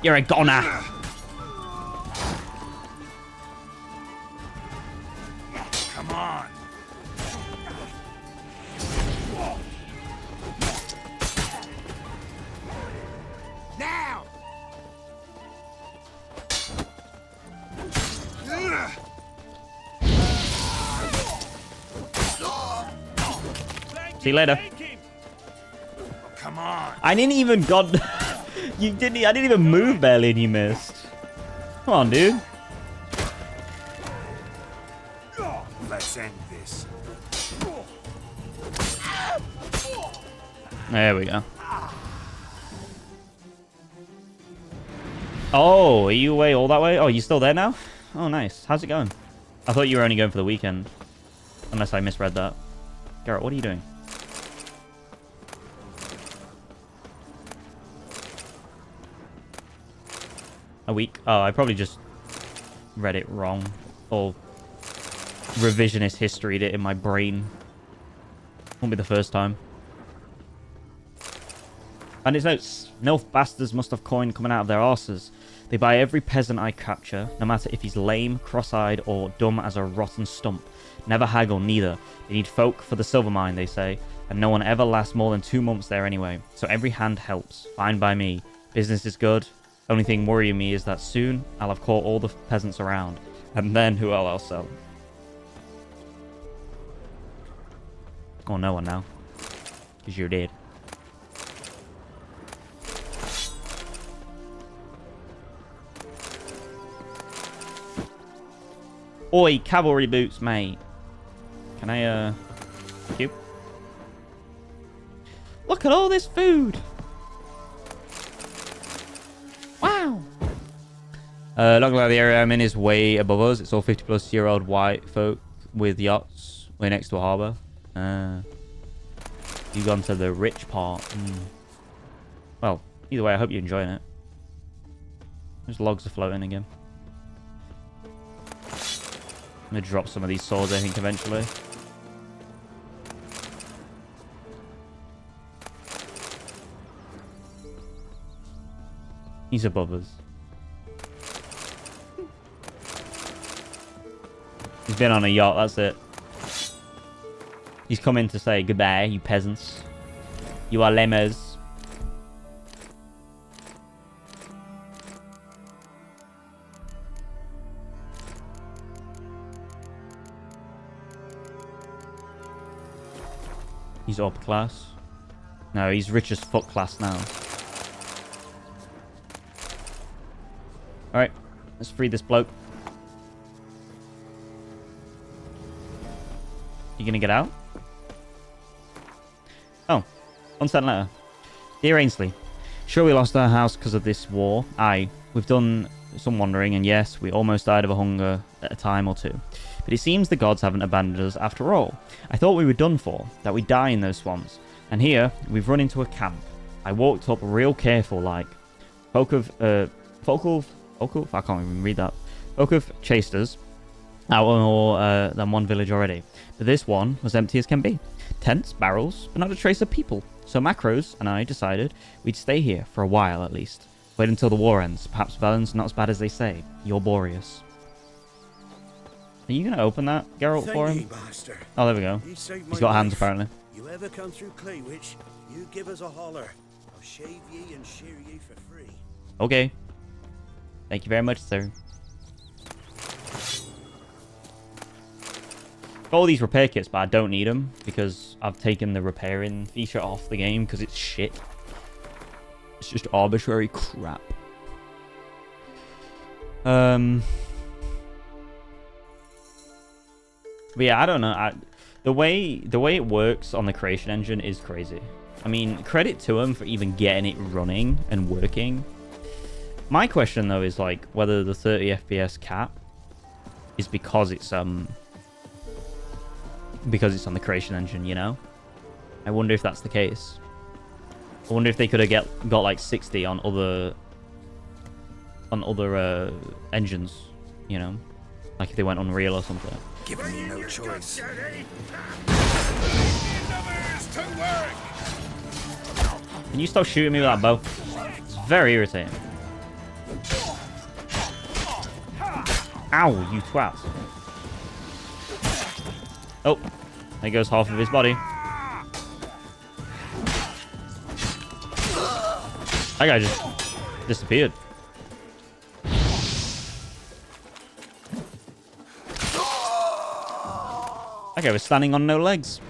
Speaker 1: You're a goner.
Speaker 7: Come on.
Speaker 3: Now!
Speaker 1: See you later.
Speaker 7: Oh, come on.
Speaker 1: I didn't even got. You didn't. I didn't even move barely, and you missed. Come on, dude.
Speaker 7: Let's end this.
Speaker 1: There we go. Oh, are you away all that way? Oh, you still there now? Oh, nice. How's it going? I thought you were only going for the weekend. Unless I misread that. Geralt, what are you doing? A week? Oh, I probably just read it wrong. Or revisionist historied it in my brain. Won't be the first time. And its notes. Nilf bastards must have coin coming out of their arses. They buy every peasant I capture, no matter if he's lame, cross-eyed, or dumb as a rotten stump. Never haggle, neither. They need folk for the silver mine, they say, and no one ever lasts more than 2 months there anyway, so every hand helps. Fine by me. Business is good. Only thing worrying me is that soon I'll have caught all the peasants around, and then who else I'll sell. Oh, no one now. Because you're dead. Oi, cavalry boots, mate. Can I, thank you. Look at all this food. Wow. Not like the area I'm in is way above us. It's all 50-plus-year-old white folk with yachts way next to a harbour. You've gone to the rich part. Well, either way, I hope you're enjoying it. Those logs are floating again. I'm gonna drop some of these swords, I think, eventually. He's above us. He's been on a yacht, that's it. He's come in to say goodbye, you peasants. You are lemurs. He's upper class. No, he's rich as fuck class now. Alright, let's free this bloke. You gonna get out? Oh, unsent letter. Dear Ainsley, sure we lost our house because of this war. Aye, we've done some wandering, and yes, we almost died of a hunger at a time or two. But it seems the gods haven't abandoned us after all. I thought we were done for, that we'd die in those swamps. And here, we've run into a camp. I walked up real careful like. I can't even read that. Folk have chased us out on more than one village already. But this one was empty as can be. Tents, barrels, but not a trace of people. So Macros and I decided we'd stay here for a while at least. Wait until the war ends. Perhaps Velen's not as bad as they say. You're Boreas. Are you going to open that, Geralt, for him?
Speaker 5: Master.
Speaker 1: Oh, there we go. He's got hands, apparently.
Speaker 5: You ever come through Claywitch, you give us a holler. I'll shave ye and shear ye for free.
Speaker 1: Okay. Thank you very much, sir. Got all these repair kits, but I don't need them because I've taken the repairing feature off the game because it's shit. It's just arbitrary crap. But yeah, I don't know. The way it works on the creation engine is crazy. I mean, credit to them for even getting it running and working. My question though is like whether the 30 FPS cap is because it's on the creation engine, you know? I wonder if that's the case. I wonder if they could have got like 60 on other engines, you know? Like if they went Unreal or something.
Speaker 7: Giving me no choice.
Speaker 1: Can you stop shooting me with that bow? It's very irritating. Ow, you twat. Oh, there goes half of his body. That guy just disappeared. That guy was standing on no legs.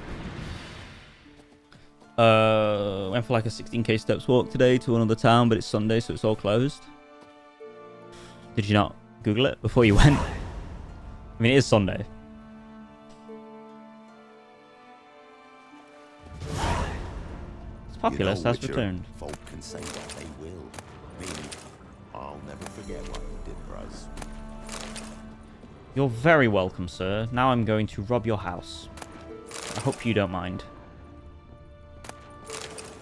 Speaker 1: Went for like a 16k steps walk today to another town, but it's Sunday, so it's all closed. Did you not Google it before you went? I mean, it is Sunday. It's populous,
Speaker 6: You know,
Speaker 1: has
Speaker 6: Witcher,
Speaker 1: returned.
Speaker 6: folk can say what they will. Me, I'll never forget what you did for us.
Speaker 1: You're very welcome, sir. Now I'm going to rob your house. I hope you don't mind.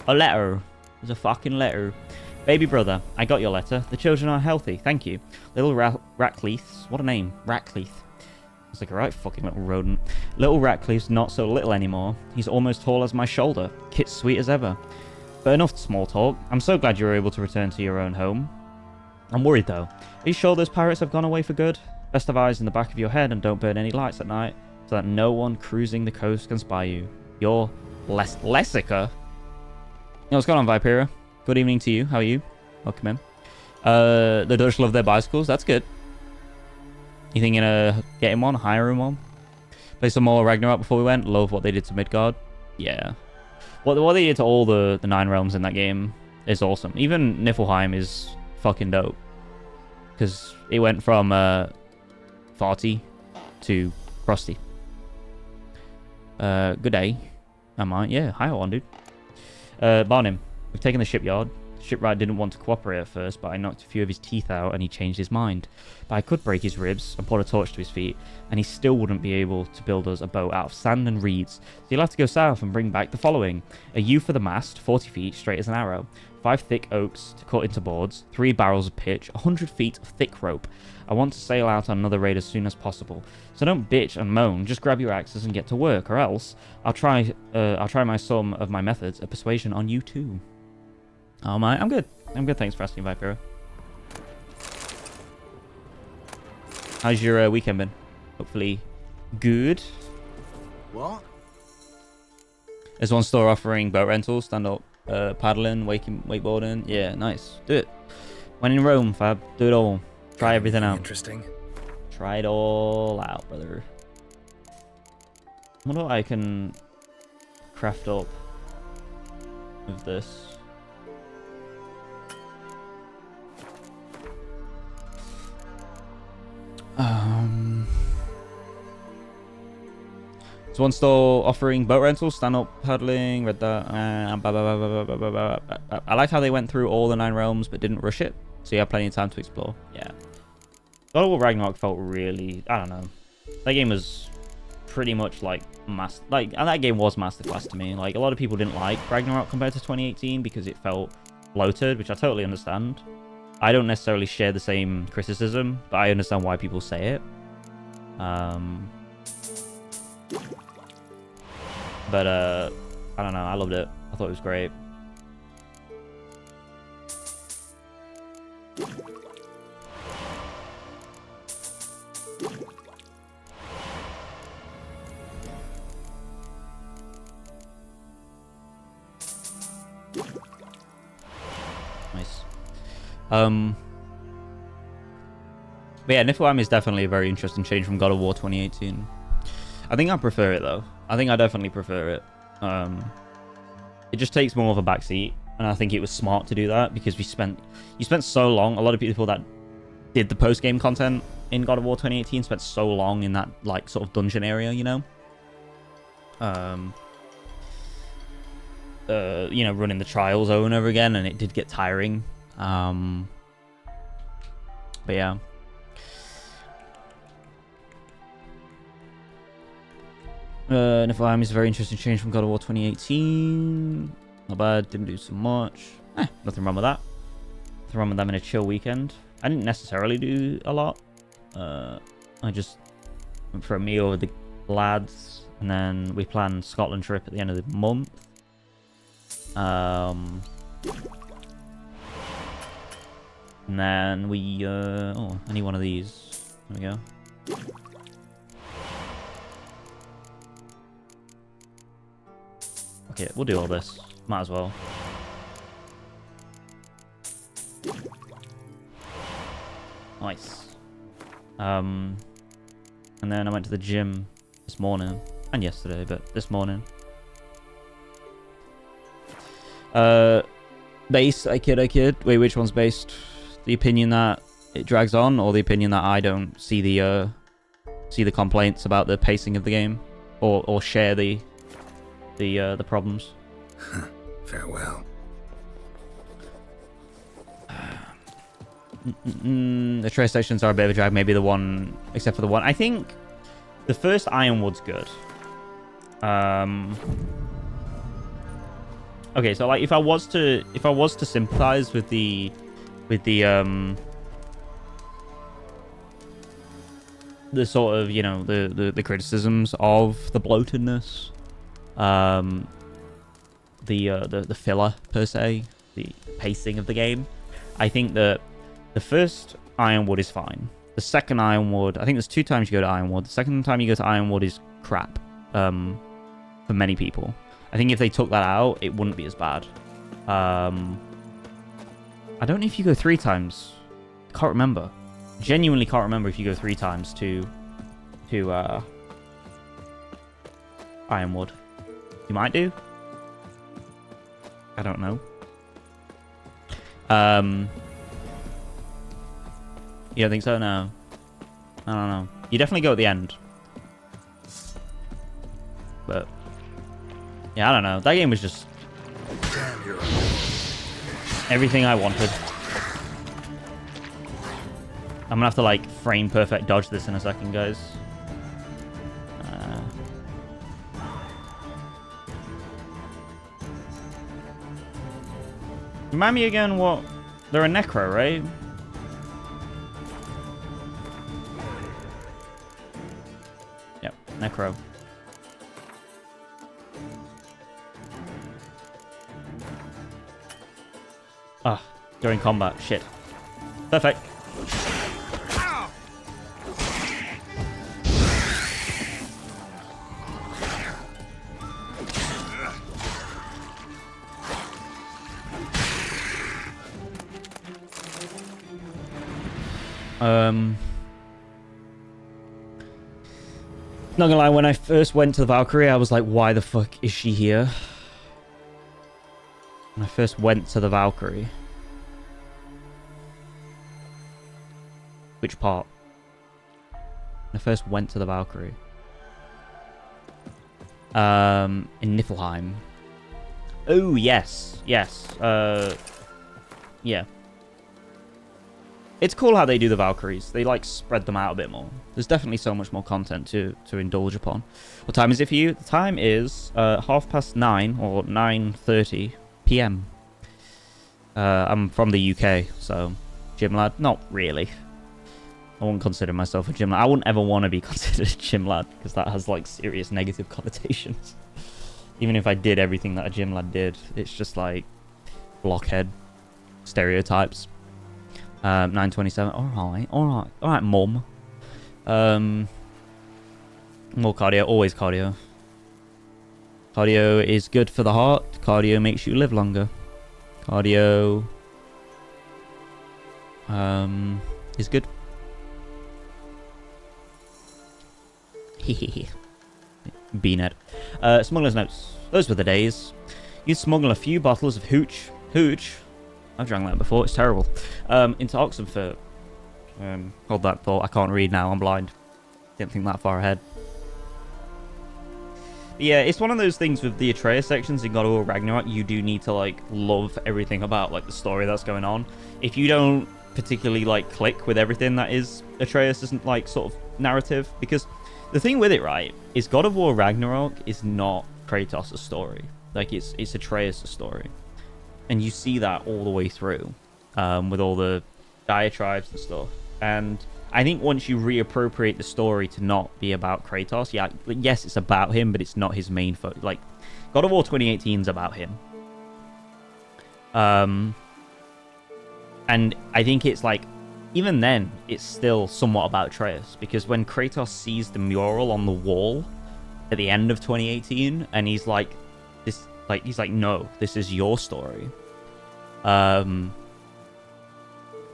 Speaker 1: A letter. There's a fucking letter. Baby brother, I got your letter. The children are healthy, thank you. Little Ratcleith's, what a name, Ratcleith. It's like a right fucking little rodent. Little Ratcliffe's not so little anymore. He's almost tall as my shoulder. Kit's sweet as ever. But enough small talk. I'm so glad you were able to return to your own home. I'm worried though. Are you sure those pirates have gone away for good? Best have eyes in the back of your head and don't burn any lights at night, so that no one cruising the coast can spy you. You're Lessica. Yo, what's going on, Vipera? Good evening to you. How are you? Welcome in. The Dutch love their bicycles. That's good. You thinking of getting one? Hiring one? Play some more Ragnarok before we went. Love what they did to Midgard. Yeah. What they did to all the 9 realms in that game is awesome. Even Niflheim is fucking dope. Because it went from farty to crusty. Good day. Am I? Yeah, hi on, dude. Barnim, we've taken the shipyard. Shipwright didn't want to cooperate at first, but I knocked a few of his teeth out and he changed his mind. But I could break his ribs and put a torch to his feet, and he still wouldn't be able to build us a boat out of sand and reeds. So you'll have to go south and bring back the following. A yew for the mast, 40 feet, straight as an arrow. 5 thick oaks to cut into boards. 3 barrels of pitch. 100 feet of thick rope. I want to sail out on another raid as soon as possible. So don't bitch and moan, just grab your axes and get to work, or else I'll try some of my methods of persuasion on you too. Oh my, I'm good. I'm good, thanks for asking, Vipera. How's your weekend been? Hopefully good.
Speaker 3: What?
Speaker 1: There's one store offering boat rentals, stand up, paddling, wakeboarding. Yeah, nice. Do it. When in Rome, Fab, do it all. Try everything out.
Speaker 7: Interesting.
Speaker 1: Try it all out, brother. I wonder what I can craft up with this. There's one store offering boat rentals, stand up, paddling, read that. I like how they went through all the 9 realms but didn't rush it, so you have plenty of time to explore. Yeah. God of War Ragnarok felt really, I don't know. That game was pretty much like and that game was masterclass to me. Like, a lot of people didn't like Ragnarok compared to 2018 because it felt bloated, which I totally understand. I don't necessarily share the same criticism, but I understand why people say it. But I don't know, I loved it. I thought it was great. Nice. But yeah, Niflheim is definitely a very interesting change from God of War 2018. I think I prefer it though. I think I definitely prefer it. It just takes more of a backseat, and I think it was smart to do that because you spent so long. A lot of people that did the post game content in God of War 2018 spent so long in that like sort of dungeon area, you know. You know, running the trials over and over again, and it did get tiring. But yeah. Niflheim is a very interesting change from God of War 2018. Not bad, didn't do so much. Nothing wrong with that. Nothing wrong with having a chill weekend. I didn't necessarily do a lot. I just went for a meal with the lads, and then we planned Scotland trip at the end of the month. And then we oh, I need one of these. There we go. Okay, we'll do all this. Might as well. Nice. And then I went to the gym this morning and yesterday, but this morning. Based, I kid. Wait, which one's based? The opinion that it drags on, or the opinion that I don't see the complaints about the pacing of the game, or share the problems.
Speaker 3: Farewell.
Speaker 1: The trace sections are a bit of a drag. Maybe the one, except for the one. I think the first Ironwood's good. Okay, so like if I was to sympathize with the sort of, you know, the criticisms of the bloatedness, the filler per se, the pacing of the game, I think that the first Ironwood is fine. The second Ironwood, I think there's 2 times you go to Ironwood. The second time you go to Ironwood is crap, for many people. I think if they took that out, it wouldn't be as bad. I don't know if you go 3 times. Can't remember. Genuinely can't remember if you go 3 times to Ironwood. You might do. I don't know. You don't think so? No. I don't know. You definitely go at the end. But yeah, I don't know. That game was just everything I wanted. I'm gonna have to like frame perfect dodge this in a second, guys. Remind me again what... They're a necro, right? Yep, necro. Ah, during combat. Shit. Perfect. Not gonna lie, when I first went to the Valkyrie, I was like, why the fuck is she here? When I first went to the Valkyrie. Which part? When I first went to the Valkyrie. In Niflheim. Oh, yes. Yes. Yeah. It's cool how they do the Valkyries. They, like, spread them out a bit more. There's definitely so much more content to indulge upon. What time is it for you? The time is 9:30 or 9:30 p.m. I'm from the UK, so gym lad? Not really. I wouldn't consider myself a gym lad. I wouldn't ever want to be considered a gym lad, because that has, like, serious negative connotations. Even if I did everything that a gym lad did, it's just, like, blockhead stereotypes. 9:27. All right, mum. More cardio, always cardio. Cardio is good for the heart. Cardio makes you live longer. Cardio is good. Hehehe. Beanhead. Smuggler's notes. Those were the days. You'd smuggle a few bottles of hooch. I've drank that before, it's terrible. Into Oxenfurt. Hold that thought, I can't read now, I'm blind. Didn't think that far ahead. But yeah, it's one of those things with the Atreus sections in God of War Ragnarok, you do need to, like, love everything about, like, the story that's going on. If you don't particularly, like, click with everything that is Atreus' isn't, like, sort of narrative, because the thing with it, right, is God of War Ragnarok is not Kratos' story. Like, it's Atreus' story. And you see that all the way through, with all the diatribes and stuff. And I think once you reappropriate the story to not be about Kratos, yeah, yes, it's about him, but it's not his main focus. Like, God of War 2018 is about him. And I think it's like, even then, it's still somewhat about Atreus, because when Kratos sees the mural on the wall at the end of 2018, and he's like, no, this is your story.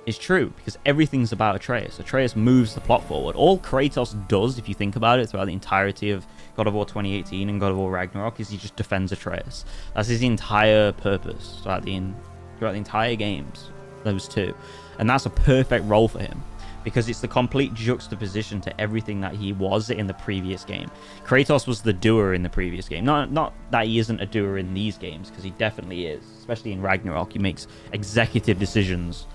Speaker 1: is true, because everything's about Atreus. Atreus moves the plot forward. All Kratos does, if you think about it, throughout the entirety of God of War 2018 and God of War Ragnarok, is he just defends Atreus. That's his entire purpose throughout the entire games, those two. And that's a perfect role for him, because it's the complete juxtaposition to everything that he was in the previous game. Kratos was the doer in the previous game. Not that he isn't a doer in these games, because he definitely is. Especially in Ragnarok, he makes executive decisions,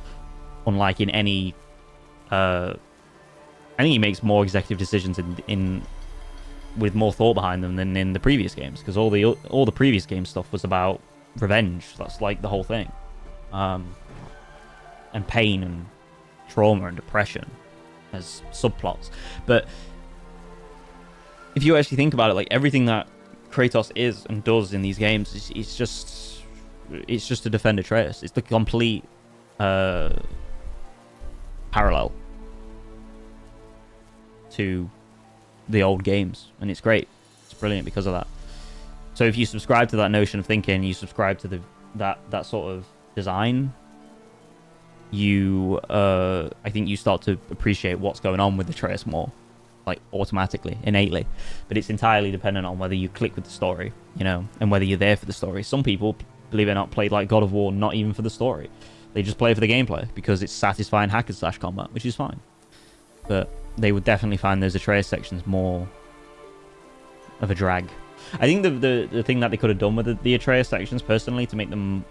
Speaker 1: unlike in any... I think he makes more executive decisions in with more thought behind them than in the previous games, because all the previous game stuff was about revenge. That's like the whole thing. And pain and trauma and depression as subplots. But if you actually think about it, like everything that Kratos is and does in these games, it's just to defend Atreus. It's the complete parallel to the old games, and it's great. It's brilliant because of that. So if you subscribe to that notion of thinking, you subscribe to that sort of design, you I think you start to appreciate what's going on with Atreus more, like automatically, innately. But it's entirely dependent on whether you click with the story, you know, and whether you're there for the story. Some people, believe it or not, played like God of War not even for the story. They just play for the gameplay because it's satisfying hack and slash combat, which is fine. But they would definitely find those Atreus sections more of a drag. I think the thing that they could have done with the Atreus sections, personally, to make them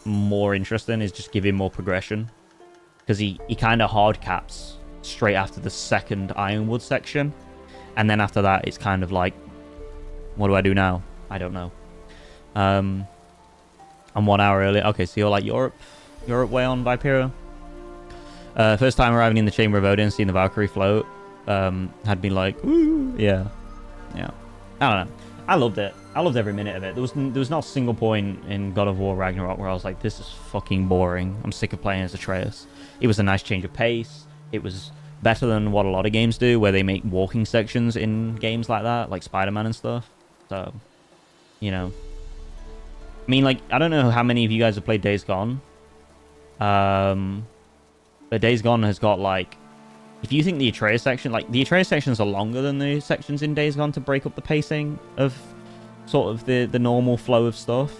Speaker 1: more interesting, is just give him more progression. Because he kind of hard caps straight after the second Ironwood section. And then after that, it's kind of like, what do I do now? I don't know. I'm 1 hour early. Okay, so you're like Europe way on Vipera. First time arriving in the Chamber of Odin, seeing the Valkyrie float, had been like, ooh, yeah. I don't know. I loved it. I loved every minute of it. There was not a single point in God of War Ragnarok where I was like, this is fucking boring. I'm sick of playing as Atreus. It was a nice change of pace. It was better than what a lot of games do, where they make walking sections in games like that, like Spider-Man and stuff. So, you know. I mean, like, I don't know how many of you guys have played Days Gone. But Days Gone has got, like, if you think the Atreus section, like, the Atreus sections are longer than the sections in Days Gone to break up the pacing of sort of the normal flow of stuff.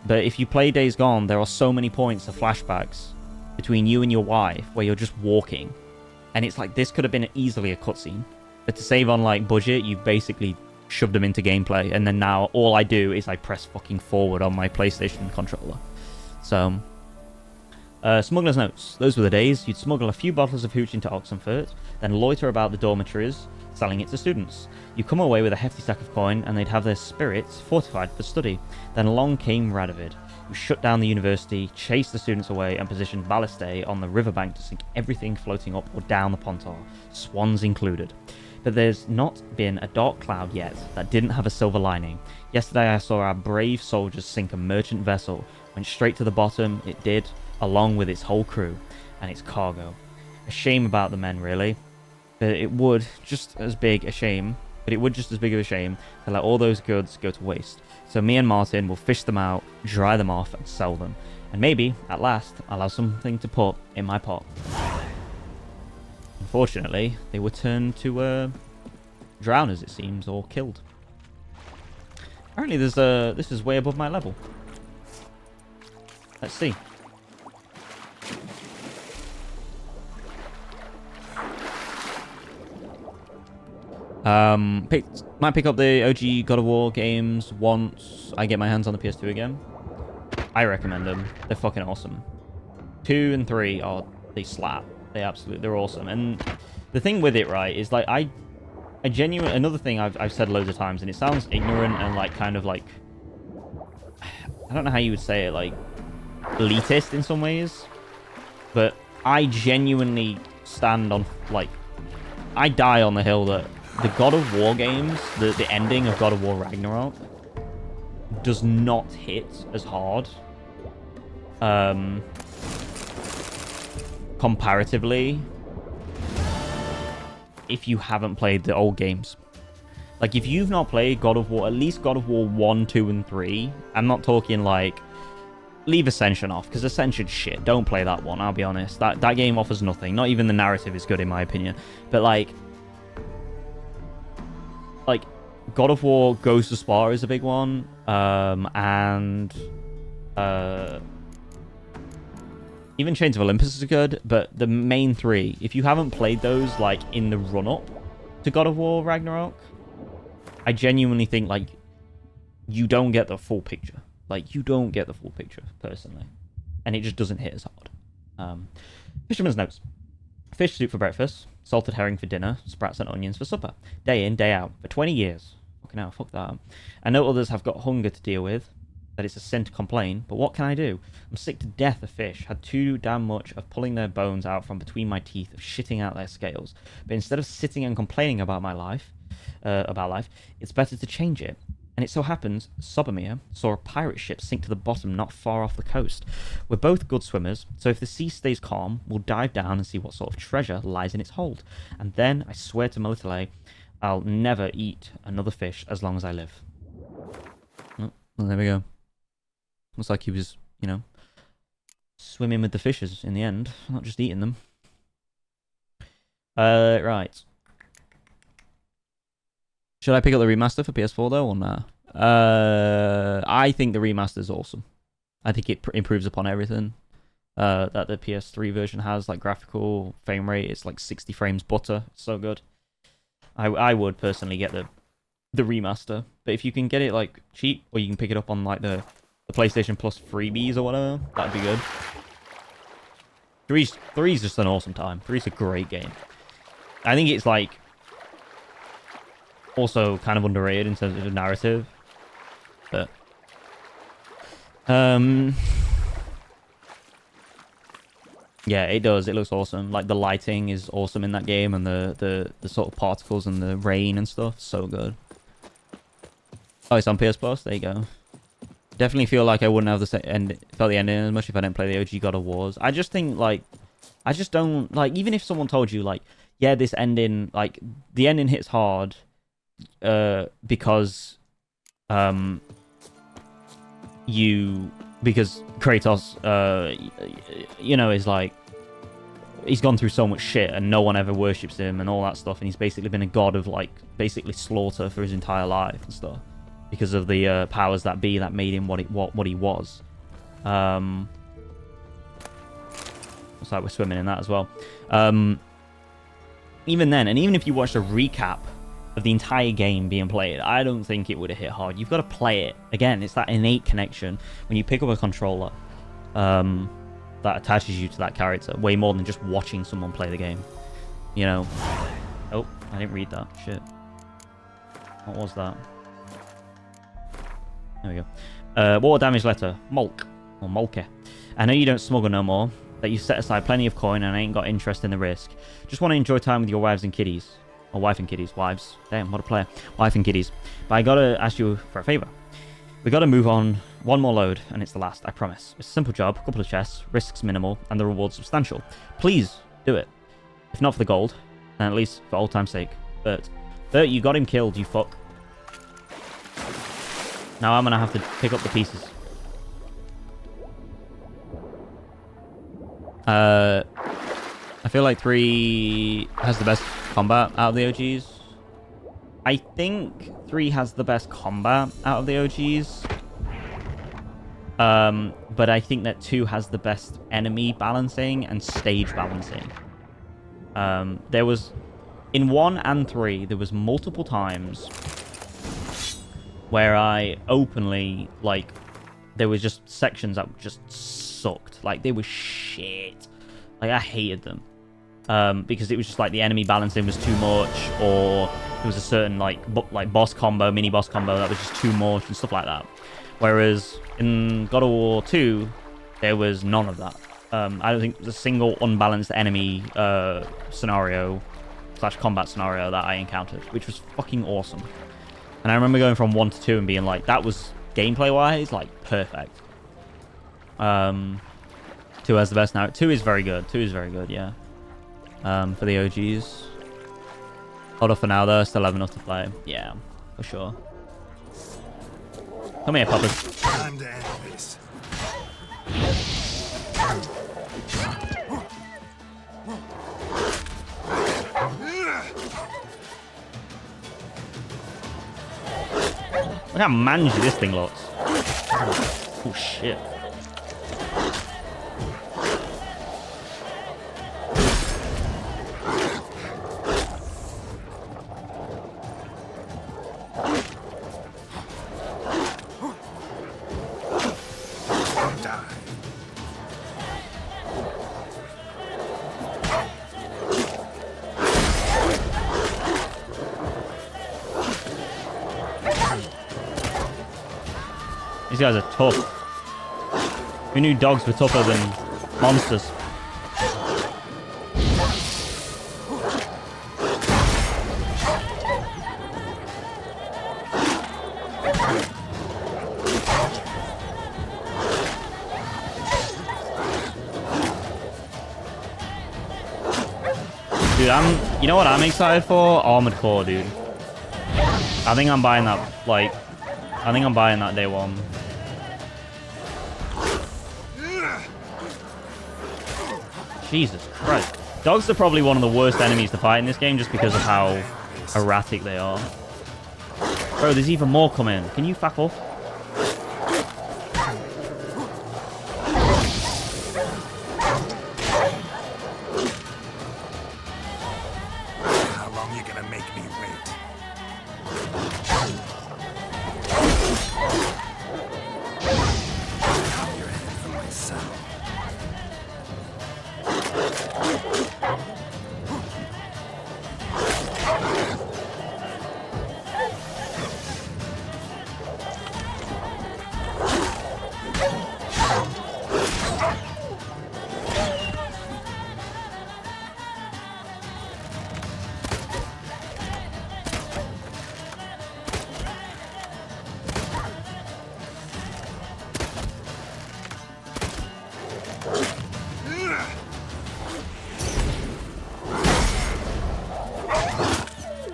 Speaker 1: But if you play Days Gone, there are so many points of flashbacks between you and your wife where you're just walking. And it's like, this could have been easily a cutscene. But to save on, like, budget, you've basically shoved them into gameplay. And then now all I do is I press fucking forward on my PlayStation controller. So... smuggler's notes. Those were the days. You'd smuggle a few bottles of hooch into Oxenfurt, then loiter about the dormitories, selling it to students. You come away with a hefty stack of coin, and they'd have their spirits fortified for study. Then along came Radovid, who shut down the university, chased the students away, and positioned ballistae on the riverbank to sink everything floating up or down the Pontar, swans included. But there's not been a dark cloud yet that didn't have a silver lining. Yesterday I saw our brave soldiers sink a merchant vessel. Went straight to the bottom, it did, along with its whole crew and its cargo. A shame about the men, really. But it would just as big of a shame to let all those goods go to waste. So me and Martin will fish them out, dry them off, and sell them. And maybe, at last, I'll have something to put in my pot. Unfortunately, they were turned to drowners, it seems, or killed. Apparently this is way above my level. Let's see. Might pick up the OG God of War games once I get my hands on the PS2 again. I recommend them. They're fucking awesome. 2 and 3 they slap. They're awesome. And the thing with it, right, is like I genuinely, another thing I've said loads of times, and it sounds ignorant and like kind of like, I don't know how you would say it, like elitist in some ways, but I genuinely stand on, like, I die on the hill that the God of War games, the ending of God of War Ragnarok, does not hit as hard comparatively if you haven't played the old games. Like, if you've not played God of War, at least God of War 1, 2, and 3, I'm not talking like leave Ascension off, because Ascension's shit. Don't play that one, I'll be honest. That game offers nothing. Not even the narrative is good, in my opinion. But, like God of War Ghost of Sparta is a big one. Even Chains of Olympus is good, but the main three, if you haven't played those, like, in the run-up to God of War Ragnarok, I genuinely think, like, you don't get the full picture. Like, you don't get the full picture, personally. And it just doesn't hit as hard. Fisherman's notes. Fish soup for breakfast, salted herring for dinner, sprats and onions for supper. Day in, day out. For 20 years. Fucking hell, fuck that. I know others have got hunger to deal with, that it's a sin to complain, but what can I do? I'm sick to death of fish. Had too damn much of pulling their bones out from between my teeth, of shitting out their scales. But instead of sitting and complaining about my life, it's better to change it. And it so happens, Vesemir saw a pirate ship sink to the bottom not far off the coast. We're both good swimmers, so if the sea stays calm, we'll dive down and see what sort of treasure lies in its hold. And then, I swear to Melitele, I'll never eat another fish as long as I live. Oh, well, there we go. Looks like he was, you know, swimming with the fishes in the end, not just eating them. Right. Should I pick up the remaster for PS4 though, or nah? I think the remaster is awesome. I think it improves upon everything that the PS3 version has, like graphical frame rate. It's like 60 frames butter. It's so good. I would personally get the remaster, but if you can get it like cheap, or you can pick it up on like the PlayStation Plus freebies or whatever, that'd be good. 3's just an awesome time. 3's a great game. I think it's like also kind of underrated in terms of the narrative, but yeah, it does. It looks awesome. Like the lighting is awesome in that game, and the sort of particles and the rain and stuff, so good. Oh, it's on PS Plus. There you go. Definitely feel like I wouldn't have felt the ending as much if I didn't play the OG God of Wars. I just think, like, I just don't, like, even if someone told you, like, yeah, this ending, like, the ending hits hard, because Kratos, you know, is like, he's gone through so much shit and no one ever worships him and all that stuff, and he's basically been a god of, like, basically slaughter for his entire life and stuff, because of the powers that be that made him what he was. Looks like we're swimming in that as well. Even then, and even if you watched a recap of the entire game being played, I don't think it would have hit hard. You've got to play it. Again, it's that innate connection when you pick up a controller that attaches you to that character way more than just watching someone play the game. You know? Oh, I didn't read that. Shit. What was that? There we go. Water damage letter. Mulk. Or Mulke. I know you don't smuggle no more, that you set aside plenty of coin and ain't got interest in the risk. Just want to enjoy time with your wives and kiddies. Or wife and kiddies. Wives. Damn, what a player. Wife and kiddies. But I gotta ask you for a favour. We gotta move on. One more load, and it's the last, I promise. It's a simple job, couple of chests, risks minimal, and the reward substantial. Please, do it. If not for the gold, then at least for old time's sake. Bert, you got him killed, you fuck. Now I'm gonna have to pick up the pieces. I feel like 3 has the best combat out of the OGs. I think 3 has the best combat out of the OGs. But I think that 2 has the best enemy balancing and stage balancing. There was, in 1 and 3, there was multiple times where I openly, like, there was just sections that just sucked. Like, they were shit. Like, I hated them. Because it was just like the enemy balancing was too much, or there was a certain like boss combo, mini boss combo that was just too much and stuff like that. Whereas in God of War 2, there was none of that. I don't think there's a single unbalanced enemy scenario / combat scenario that I encountered, which was fucking awesome. And I remember going from 1 to 2 and being like, that was gameplay wise like perfect. 2 has the best now. 2 is very good. 2 is very good, yeah. For the OGs. Hold off for now though, still have enough to play. Yeah, for sure. Come here, puppet.
Speaker 7: Time to end this.
Speaker 1: Look how mangy this thing looks. Oh shit. These guys are tough. Who knew dogs were tougher than monsters? Dude, you know what I'm excited for? Armored Core, dude. I think I'm buying that, like, I think I'm buying that day one. Jesus Christ. Dogs are probably one of the worst enemies to fight in this game just because of how erratic they are. Bro, there's even more coming. Can you fuck off?
Speaker 7: How long you gonna make me wait? Cut your head from my saddle.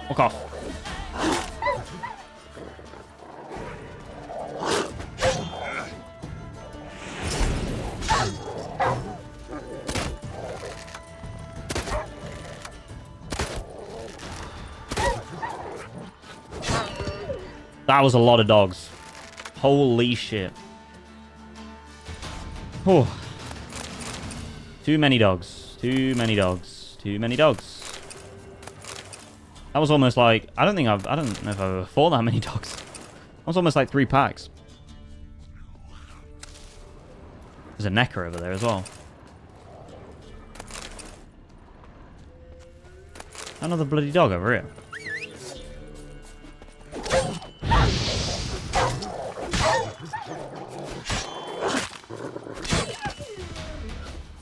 Speaker 1: Fuck off. That was a lot of dogs. Holy shit. Oh. Too many dogs. Too many dogs. Too many dogs. That was almost like, I don't know if I've ever fought that many dogs. That was almost like 3 packs. There's a necker over there as well. Another bloody dog over here.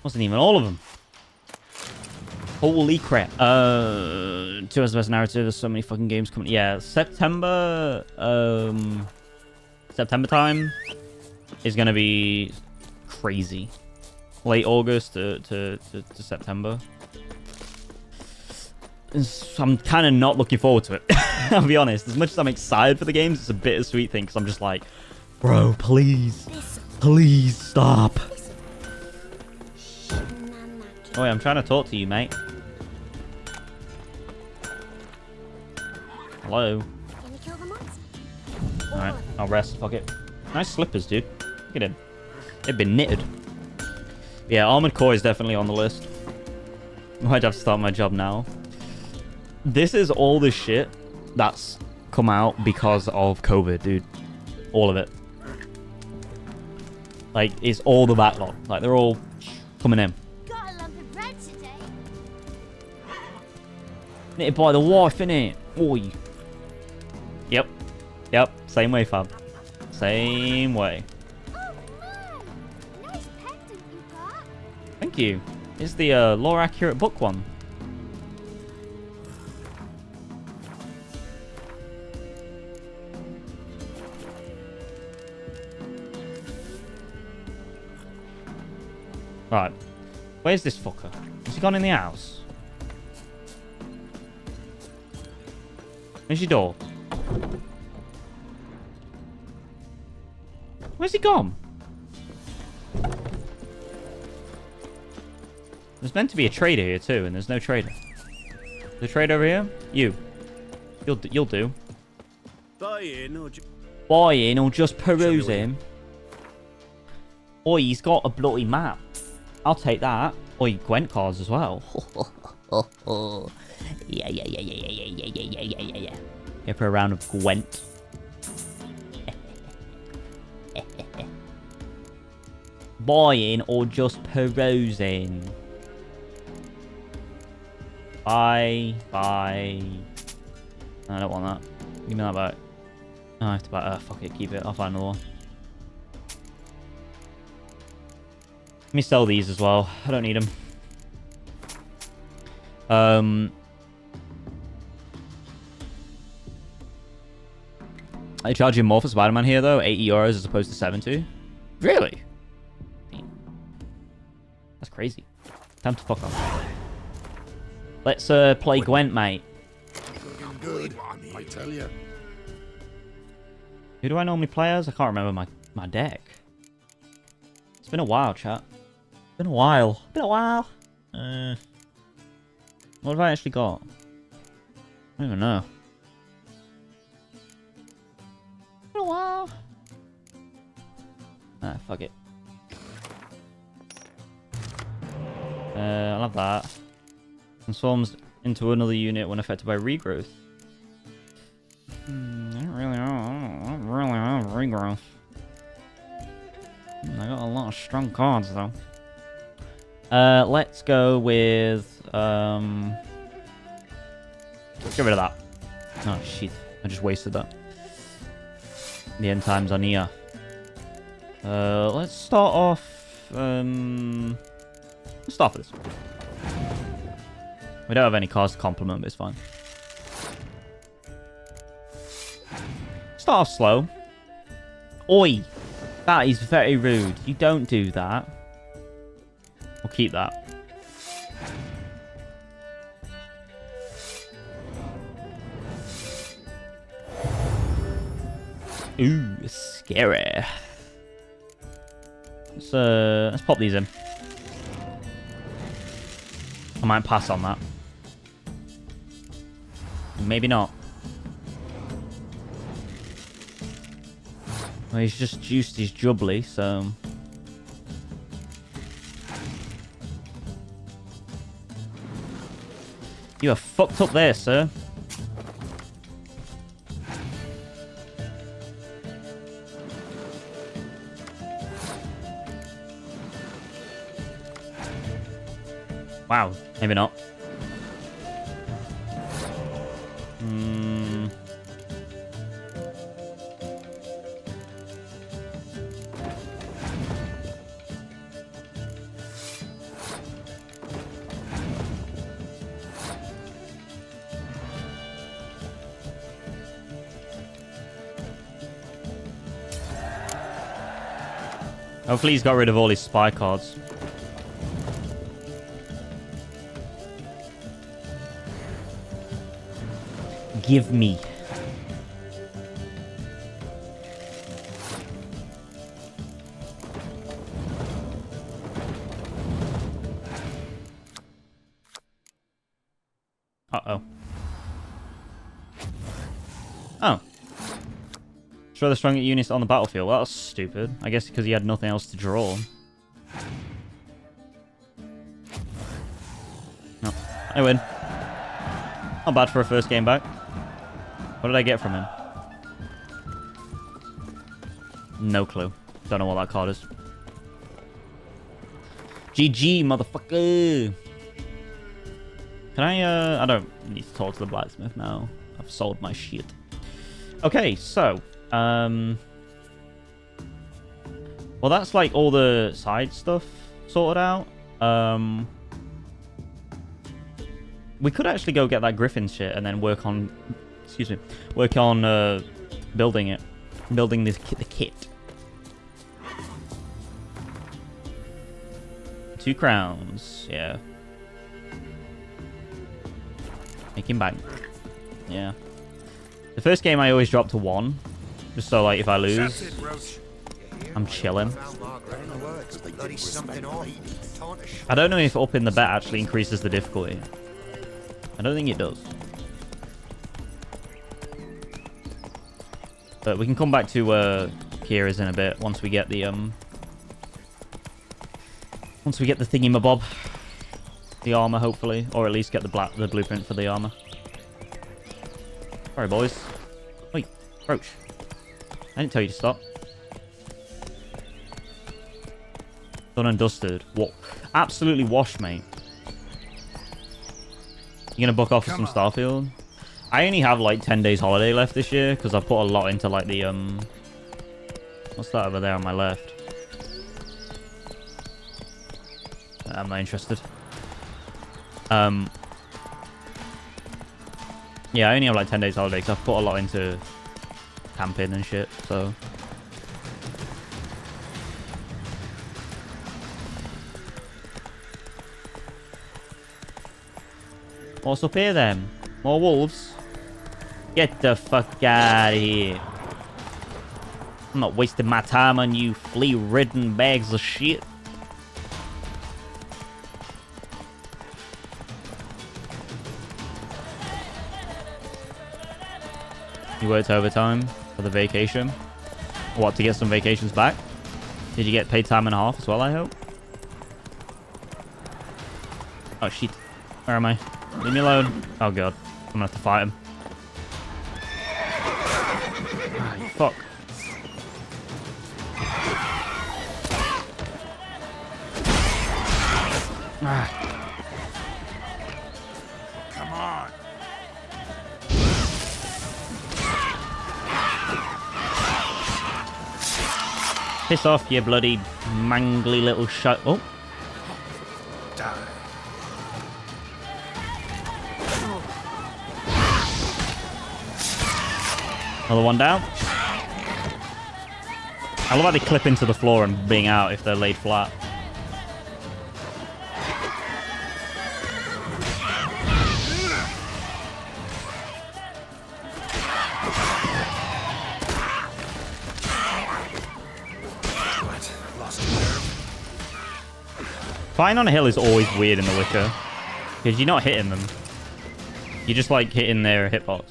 Speaker 1: Wasn't even all of them. Holy crap. 2 has the best narrative. There's so many fucking games coming. Yeah, September time is going to be crazy. Late August to September. I'm kind of not looking forward to it. I'll be honest. As much as I'm excited for the games, it's a bittersweet thing because I'm just like, bro, please. Please stop. Oh, wait, I'm trying to talk to you, mate. Hello. Alright, I'll rest. Fuck it. Nice slippers, dude. Look at him. They've been knitted. Yeah, Armored Core is definitely on the list. Might have to start my job now. This is all the shit that's come out because of COVID, dude. All of it. Like, it's all the backlog. Like, they're all coming in.
Speaker 8: Got a lump of bread today.
Speaker 1: Knitted by the wife, innit? Oi. Yep. Yep. Same way, fam. Same way.
Speaker 8: Oh my! Nice pendant you got.
Speaker 1: Thank you. It's the lore accurate book one. Right. Where's this fucker? Has he gone in the house? Where's your door? Where's he gone? There's meant to be a trader here too, and there's no trader. The trader over here? You. You'll do.
Speaker 5: Buy in or
Speaker 1: Buy in or just peruse him. Oi, he's got a bloody map. I'll take that. Oi, Gwent cards as well. Yeah. Here for a round of Gwent. Buying or just perusing? Buy. I don't want that. Give me that back. Oh, I have to buy. Fuck it, keep it. I'll find another one. Let me sell these as well. I don't need them. I charge you more for Spider-Man here though, 80 euros as opposed to 70. Really? That's crazy. Time to fuck off. Let's play Gwent, mate.
Speaker 6: Good, I tell you.
Speaker 1: Who do I normally play as? I can't remember my deck. It's been a while, chat. Been a while. What have I actually got? I don't even know. Been a while. Ah, fuck it. I'll have that. Transforms into another unit when affected by regrowth. I don't really have regrowth. I got a lot of strong cards though. Let's go with let's get rid of that. Oh shit! I just wasted that. The end times are near. Let's start off. Let's start with this. We don't have any cards to complement, but it's fine. Start off slow. Oi! That is very rude. You don't do that. We'll keep that. Ooh, scary. Let's pop these in. I might pass on that. Maybe not. Well, he's just juiced his jubbly, so... You are fucked up there, sir. Wow, maybe not. Hopefully he's got rid of all his spy cards. Give me. Uh-oh. Oh. Show the stronger units on the battlefield. Well, that was stupid. I guess because he had nothing else to draw. No. I win. Not bad for a first game back. What did I get from him? No clue. Don't know what that card is. GG, motherfucker! Can I don't need to talk to the blacksmith now. I've sold my shit. Okay, so... well, that's like all the side stuff sorted out. We could actually go get that griffin shit and then work on... Excuse me. Work on building it. Building the kit. 2 crowns. Yeah. Making bank. Yeah. The first game I always drop to 1. Just so, like, if I lose, I'm chilling. I don't know if upping the bet actually increases the difficulty. I don't think it does. But we can come back to Kira's in a bit once we get the thingy-mabob. The armor, hopefully. Or at least get the blueprint for the armor. Sorry, boys. Wait, approach. I didn't tell you to stop. Done and dusted. What? Absolutely washed, mate. You gonna book off for some Starfield? I only have like 10 days holiday left this year because I put a lot into like the what's that over there on my left? I'm not interested. Yeah, I only have like 10 days holiday because I've put a lot into camping and shit, so. What's up here then? More wolves? Get the fuck out of here. I'm not wasting my time on you flea-ridden bags of shit. You worked overtime for the vacation? What, to get some vacations back? Did you get paid time and a half as well, I hope? Oh, shit. Where am I? Leave me alone. Oh, God. I'm gonna have to fight him. Ah, you fuck. Ah.
Speaker 7: Come on.
Speaker 1: Piss off, you bloody mangly little shut. Oh.
Speaker 7: Die.
Speaker 1: Another one down. I love how they clip into the floor and bing out if they're laid flat. Fighting on a hill is always weird in The Witcher. Because you're not hitting them. You're just like hitting their hitbox.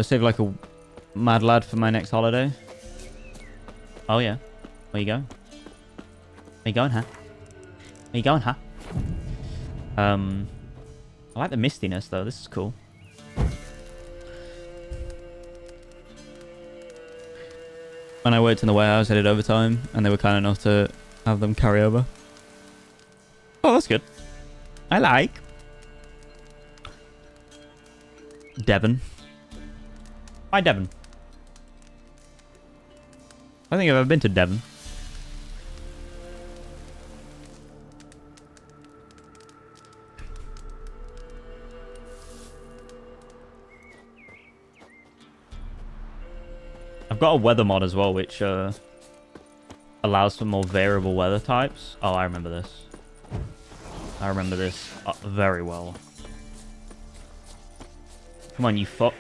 Speaker 1: Save like a mad lad for my next holiday. Oh yeah. Where you going? Where you going, huh? Where you going, huh? I like the mistiness though. This is cool. When I worked in the warehouse, I did overtime, and they were kind enough to have them carry over. Oh, that's good. I like. Devon. Hi, Devon. I don't think I've ever been to Devon. I've got a weather mod as well, which allows for more variable weather types. Oh, I remember this. I remember this very well. Come on, you fuck.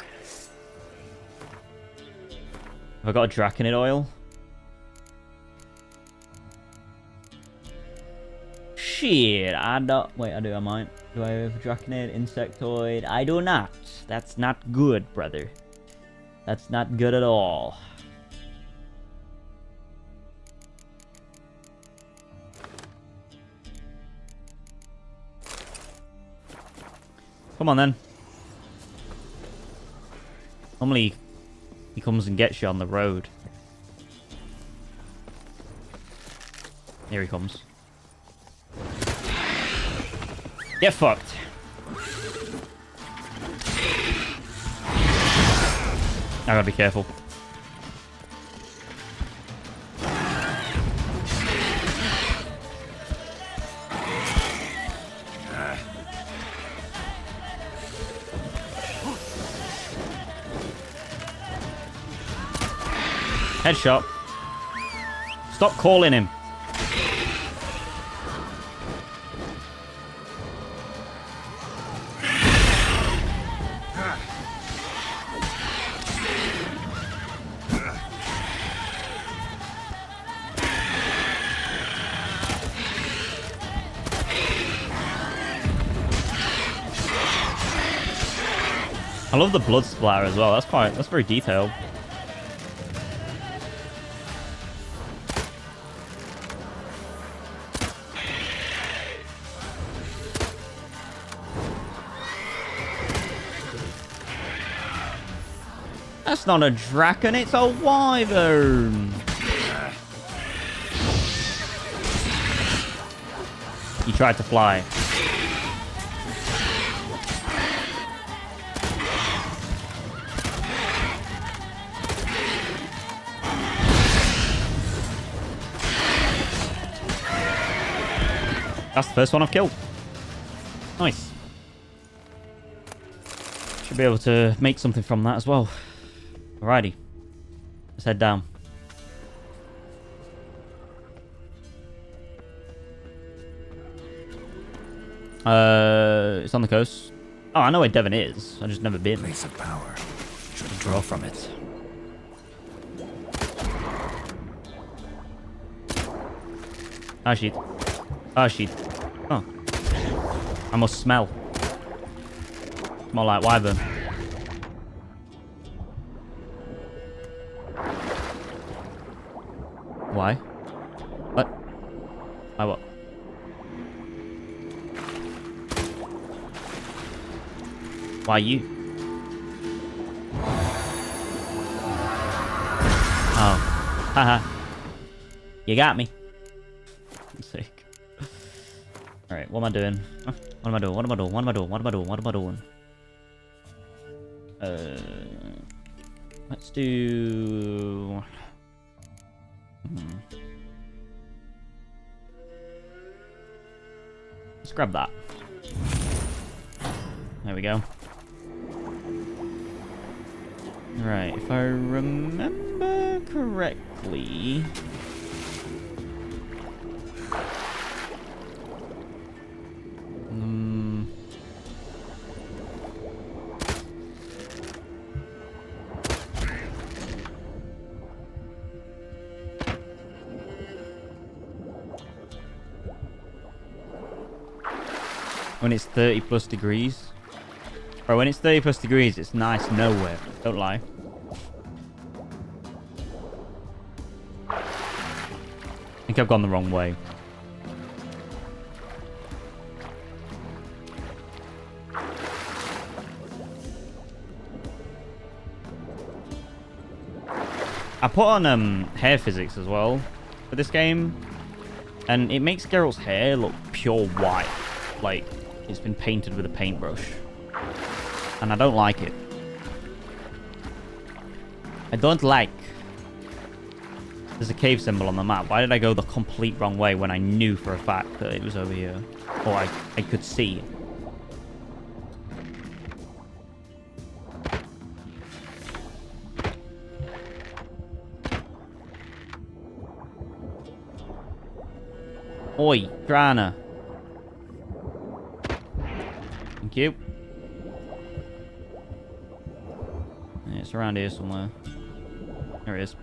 Speaker 1: Have I got a Draconid oil? Shit, I don't... Wait, I do, I might. Do I have a Draconid, Insectoid? I do not. That's not good, brother. That's not good at all. Come on, then. Normally, he comes and gets you on the road. Here he comes. Get fucked. I gotta be careful. Headshot. Stop calling him. I love the blood splatter as well. That's very detailed. That's not a draken, it's a wyvern. He tried to fly. That's the first one I've killed. Nice. Should be able to make something from that as well. Alrighty. Let's head down. It's on the coast. Oh, I know where Devon is. I've just never been.
Speaker 7: Place of power.
Speaker 1: Should draw from it. Ah, shit. Ah, shit. Oh. I must smell. More like wyvern. Why? What? Why what? Why you? Oh. Haha. You got me. I'm sick. Alright, what am I doing? Huh? What am I doing? What am I doing? What am I doing? What am I doing? What am I doing? Let's do... Let's grab that. There we go. Right, if I remember correctly... When it's 30 plus degrees. Or when it's 30 plus degrees, it's nice nowhere. Don't lie. I think I've gone the wrong way. I put on hair physics as well for this game. And it makes Geralt's hair look pure white. Like... it's been painted with a paintbrush. And I don't like it. I don't like. There's a cave symbol on the map. Why did I go the complete wrong way when I knew for a fact that it was over here? Or I could see. Oi, Drana. Thank you. Yeah, it's around here somewhere. There it is.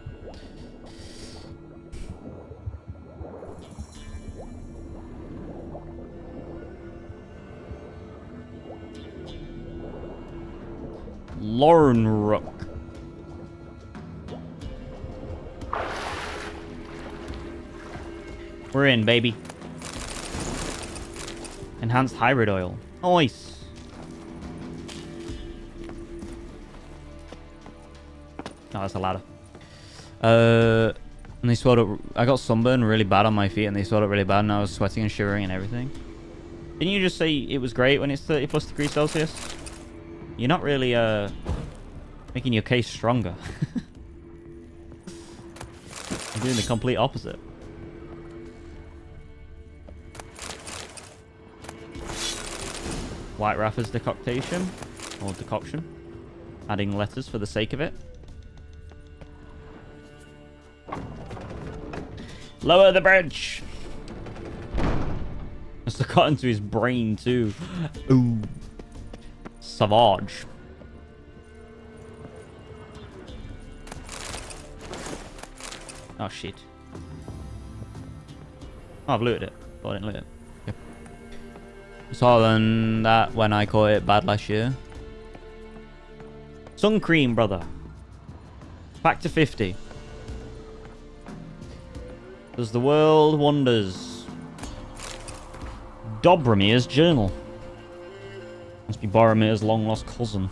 Speaker 1: Lornrook. We're in, baby. Enhanced hybrid oil. Nice. Oh, that's a ladder. And they swelled up. I got sunburn really bad on my feet, and they swelled up really bad, and I was sweating and shivering and everything. Didn't you just say it was great when it's 30 plus degrees Celsius? You're not really making your case stronger. You're doing the complete opposite. White Raffer's decoction, or decoction. Adding letters for the sake of it. Lower the bridge. Must have got into his brain too. Ooh. Savage. Oh shit. Oh, I've looted it. Oh, I didn't loot it. Okay. Saw than that when I caught it bad last year. Sun cream, brother. Back to 50. As the world wonders. Dobromir's journal. Must be Boromir's long-lost cousin.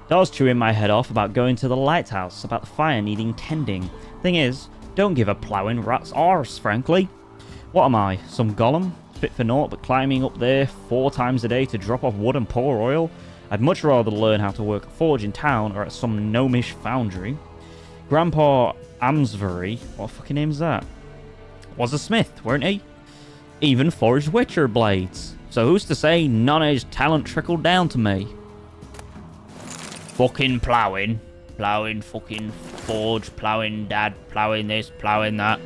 Speaker 1: I was chewing my head off about going to the lighthouse, about the fire needing tending. Thing is, don't give a ploughing rat's arse, frankly. What am I, some golem? Fit for naught but climbing up there 4 times a day to drop off wood and pour oil? I'd much rather learn how to work a forge in town or at some gnomish foundry. Grandpa Amsbury, what fucking name's that? Was a smith, weren't he? Even forged witcher blades. So who's to say none of his talent trickled down to me? Fucking ploughing. Ploughing, fucking forge, ploughing dad, ploughing this, ploughing that.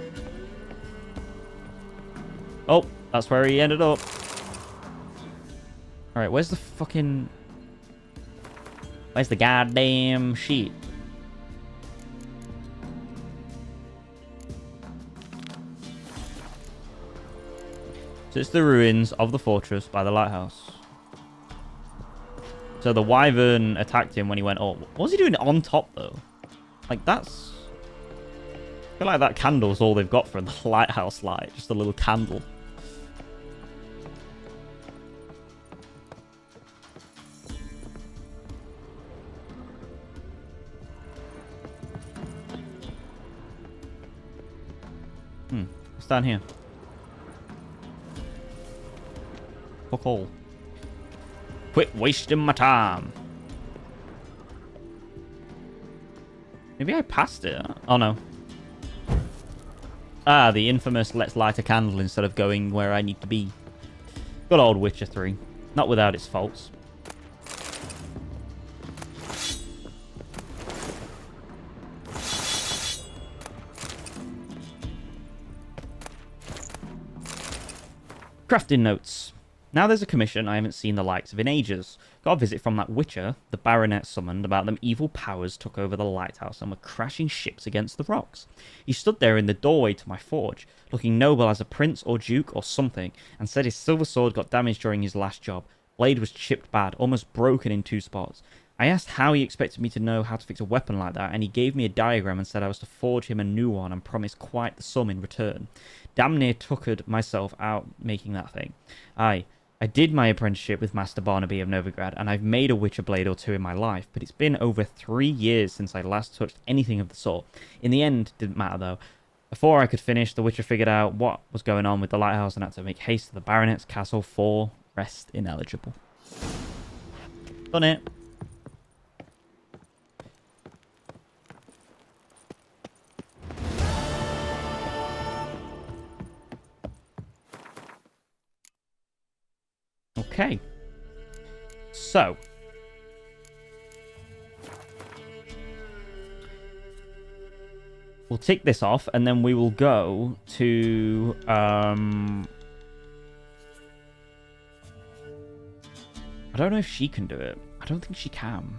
Speaker 1: Oh, that's where he ended up. Alright, where's the fucking... Where's the goddamn sheet? So it's the ruins of the fortress by the lighthouse. So the wyvern attacked him when he went up. What was he doing on top, though? Like, that's... I feel like that candle's all they've got for the lighthouse light. Just a little candle. What's down here? Fuck all. Quit wasting my time. Maybe I passed it. Oh no. Ah, the infamous let's light a candle instead of going where I need to be. Good old Witcher 3. Not without its faults. Crafting notes. Now there's a commission I haven't seen the likes of in ages. Got a visit from that witcher the baronet summoned about them evil powers took over the lighthouse and were crashing ships against the rocks. He stood there in the doorway to my forge, looking noble as a prince or duke or something, and said his silver sword got damaged during his last job. Blade was chipped bad, almost broken in 2 spots. I asked how he expected me to know how to fix a weapon like that, and he gave me a diagram and said I was to forge him a new one and promised quite the sum in return. Damn near tuckered myself out making that thing. I did my apprenticeship with Master Barnaby of Novigrad, and I've made a witcher blade or 2 in my life, but it's been over 3 years since I last touched anything of the sort. In the end, didn't matter though. Before I could finish, the witcher figured out what was going on with the lighthouse and had to make haste to the baronet's castle for rest ineligible. Done it. Okay, so we'll tick this off and then we will go to I don't know if she can do it. I don't think she can.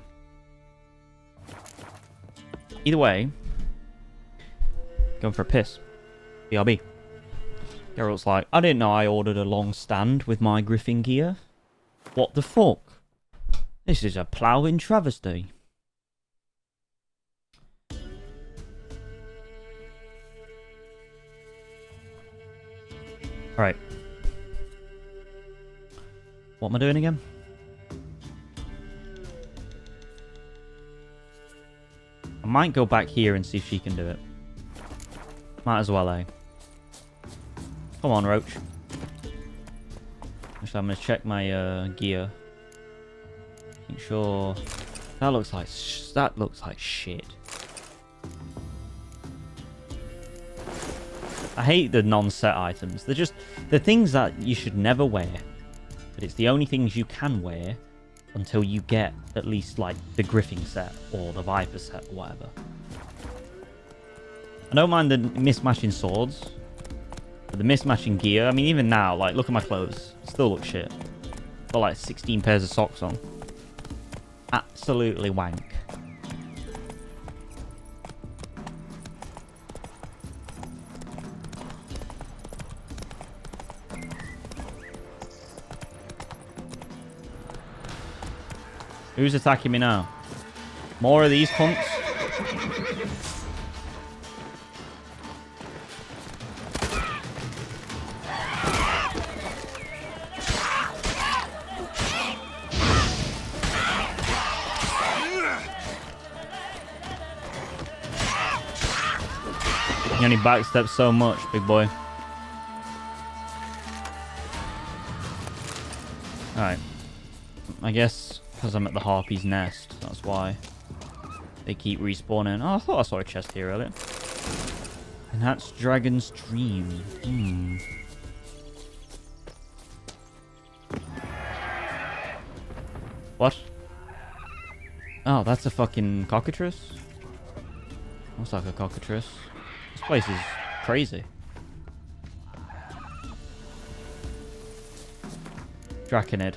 Speaker 1: Either way, going for a piss. BRB. Geralt's like, I didn't know I ordered a long stand with my griffin gear. What the fuck? This is a ploughing travesty. Alright. What am I doing again? I might go back here and see if she can do it. Might as well, eh? Come on, Roach. Actually, I'm going to check my gear. Make sure... That looks like shit. I hate the non-set items. They're just... They're things that you should never wear. But it's the only things you can wear until you get at least, like, the Griffin set or the Viper set or whatever. I don't mind the mismatching swords. But the mismatching gear, I mean, even now, like, look at my clothes. Still look shit. Got like 16 pairs of socks on. Absolutely wank. Who's attacking me now? More of these cunts? You only backstep so much, big boy. Alright. I guess because I'm at the Harpy's nest, that's why they keep respawning. Oh, I thought I saw a chest here earlier. And that's Dragon's Dream. What? Oh, that's a fucking cockatrice? Looks like a cockatrice. This place is crazy. Draconid.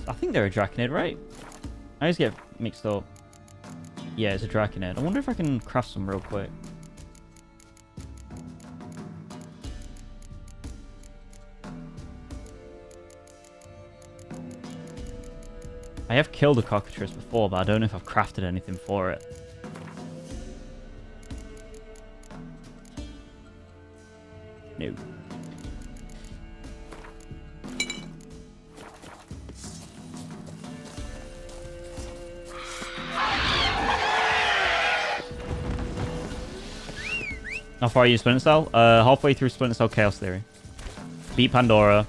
Speaker 1: I think they're a Draconid, right? I always get mixed up. Yeah, it's a Draconid. I wonder if I can craft some real quick. I have killed a cockatrice before, but I don't know if I've crafted anything for it. No. How far are you, Splinter Cell? Halfway through Splinter Cell Chaos Theory. Beat Pandora.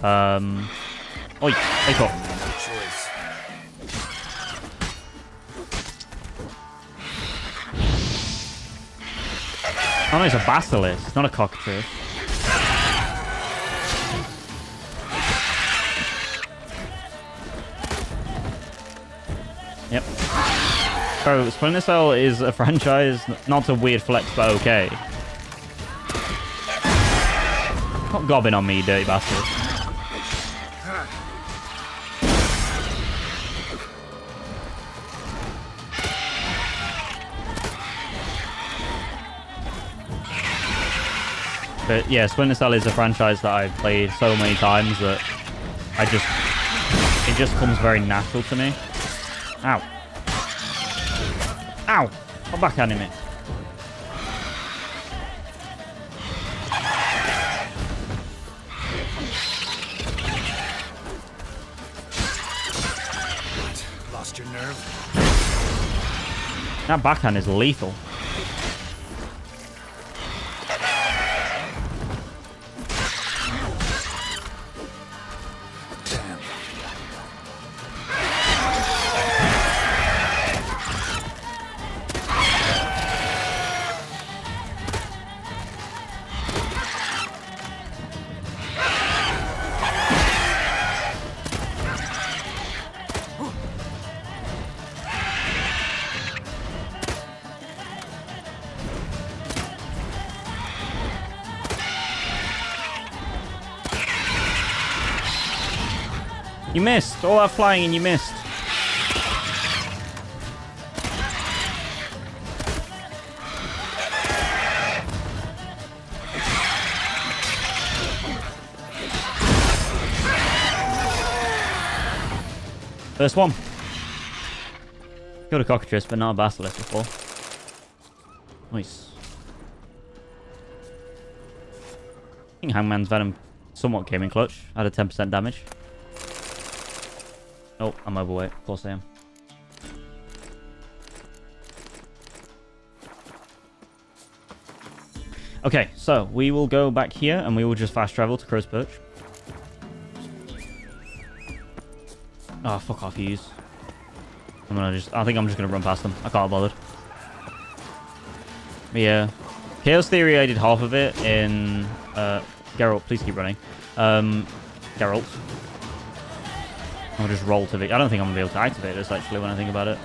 Speaker 1: Oi, wake up. Oh no, it's a basilisk. It's not a cockatrice. Yep. So, Splinter Cell is a franchise, not a weird flex, but okay. Not gobbing on me, dirty bastard. But yeah, Splinter Cell is a franchise that I've played so many times that it just comes very natural to me. Ow. Ow! Stop backhanding me.
Speaker 7: Lost your nerve?
Speaker 1: That backhand is lethal. You missed. All that flying and you missed. First one. Killed a cockatrice, but not a basilisk before. Nice. I think Hangman's Venom somewhat came in clutch. Added 10% damage. Oh, I'm overweight. Of course I am. Okay, so we will go back here and we will just fast travel to Crow's Perch. Oh, fuck off, yous. I think I'm just gonna run past them. I can't be bothered. But yeah. Chaos Theory, I did half of it in Geralt, please keep running. Geralt. I'll just roll to the... I don't think I'm going to be able to activate this, actually, when I think about it.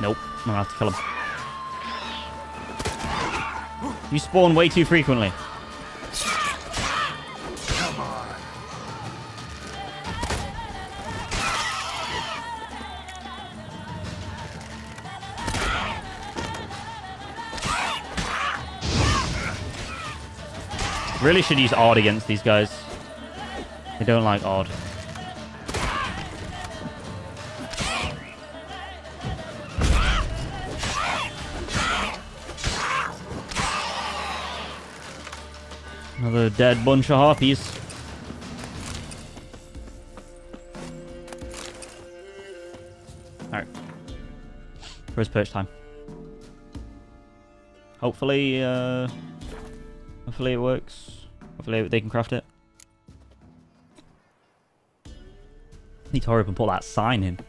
Speaker 1: Nope. I'm going to have to kill him. You spawn way too frequently.
Speaker 7: Come on.
Speaker 1: Really should use odd against these guys. They don't like odd. Another dead bunch of harpies. Alright. First perch time. Hopefully, hopefully it works. Hopefully they can craft it. Need to hurry up and put that sign in.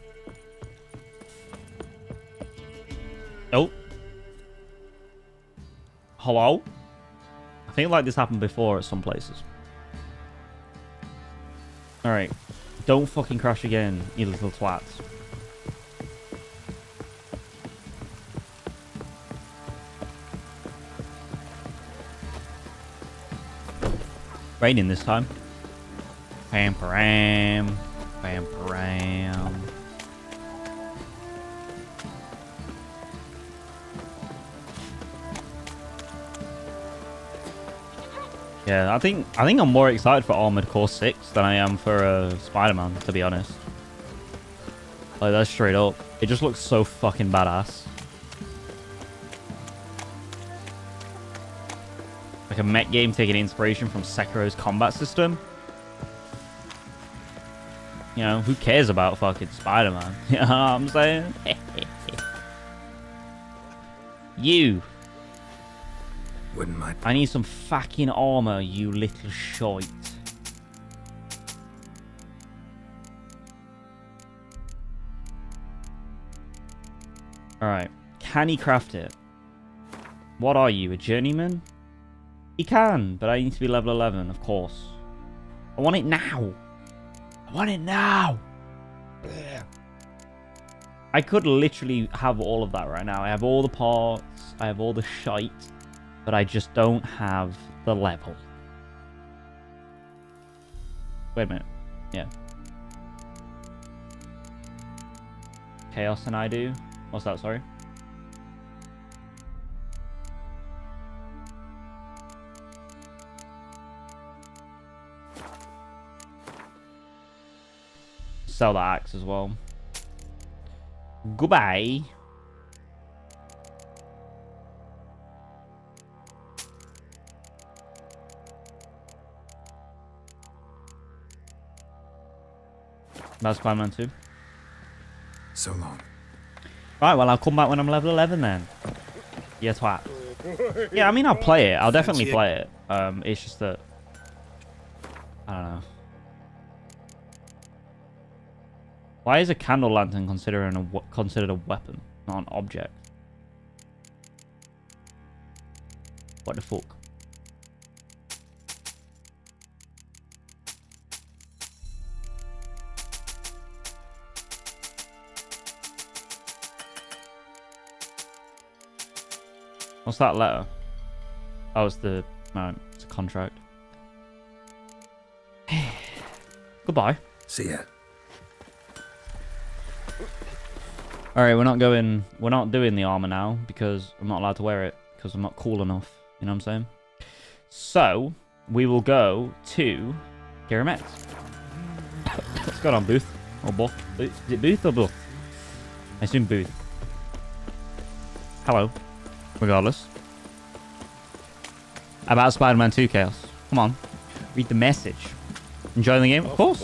Speaker 1: Oh. Hello? I think like this happened before at some places. Alright. Don't fucking crash again, you little twats. Raining this time. Pam param. Pam param. Yeah, I think I'm more excited for Armored Core 6 than I am for Spider-Man, to be honest. Like, that's straight up. It just looks so fucking badass. Like a mech game taking inspiration from Sekiro's combat system. You know, who cares about fucking Spider-Man? You know what I'm saying? You.
Speaker 2: Wouldn't mind.
Speaker 1: I need some fucking armor, you little shite. Alright. Can he craft it? What are you, a journeyman? He can, but I need to be level 11, of course. I want it now. I want it now. I could literally have all of that right now. I have all the parts. I have all the shite. But I just don't have the level. Wait a minute. Yeah. Chaos and I do? What's that, sorry? Sell the axe as well. Goodbye. That's Spider-Man 2.
Speaker 2: So long.
Speaker 1: Right, well, I'll come back when I'm level 11 then. Yeah, twat. Yeah, I mean, I'll play it. I'll definitely play it. It's just that... I don't know. Why is a candle lantern considered a weapon, not an object? What the fuck? What's that letter? Oh, it's the... No, it's a contract. Goodbye.
Speaker 2: See ya.
Speaker 1: Alright, we're not doing the armor now because I'm not allowed to wear it because I'm not cool enough. You know what I'm saying? So, we will go to Garamet. What's going on, Booth? Or Buff? Is it Booth or Buff? I assume Booth. Hello. Regardless. About Spider-Man 2 Chaos. Come on. Read the message. Enjoying the game? Of course.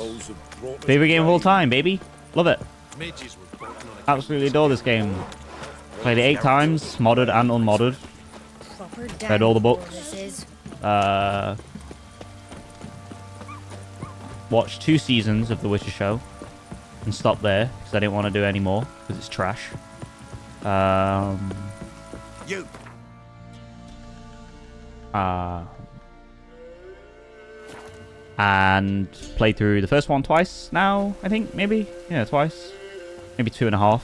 Speaker 1: Favorite game of all time, baby. Love it. Absolutely adore this game. Played it 8 times, modded and unmodded. Read all the books. Watched 2 seasons of The Witcher show. And stopped there, because I didn't want to do any more, because it's trash.
Speaker 5: You.
Speaker 1: And played through the first one twice now, I think, maybe? Yeah, twice. Maybe 2.5.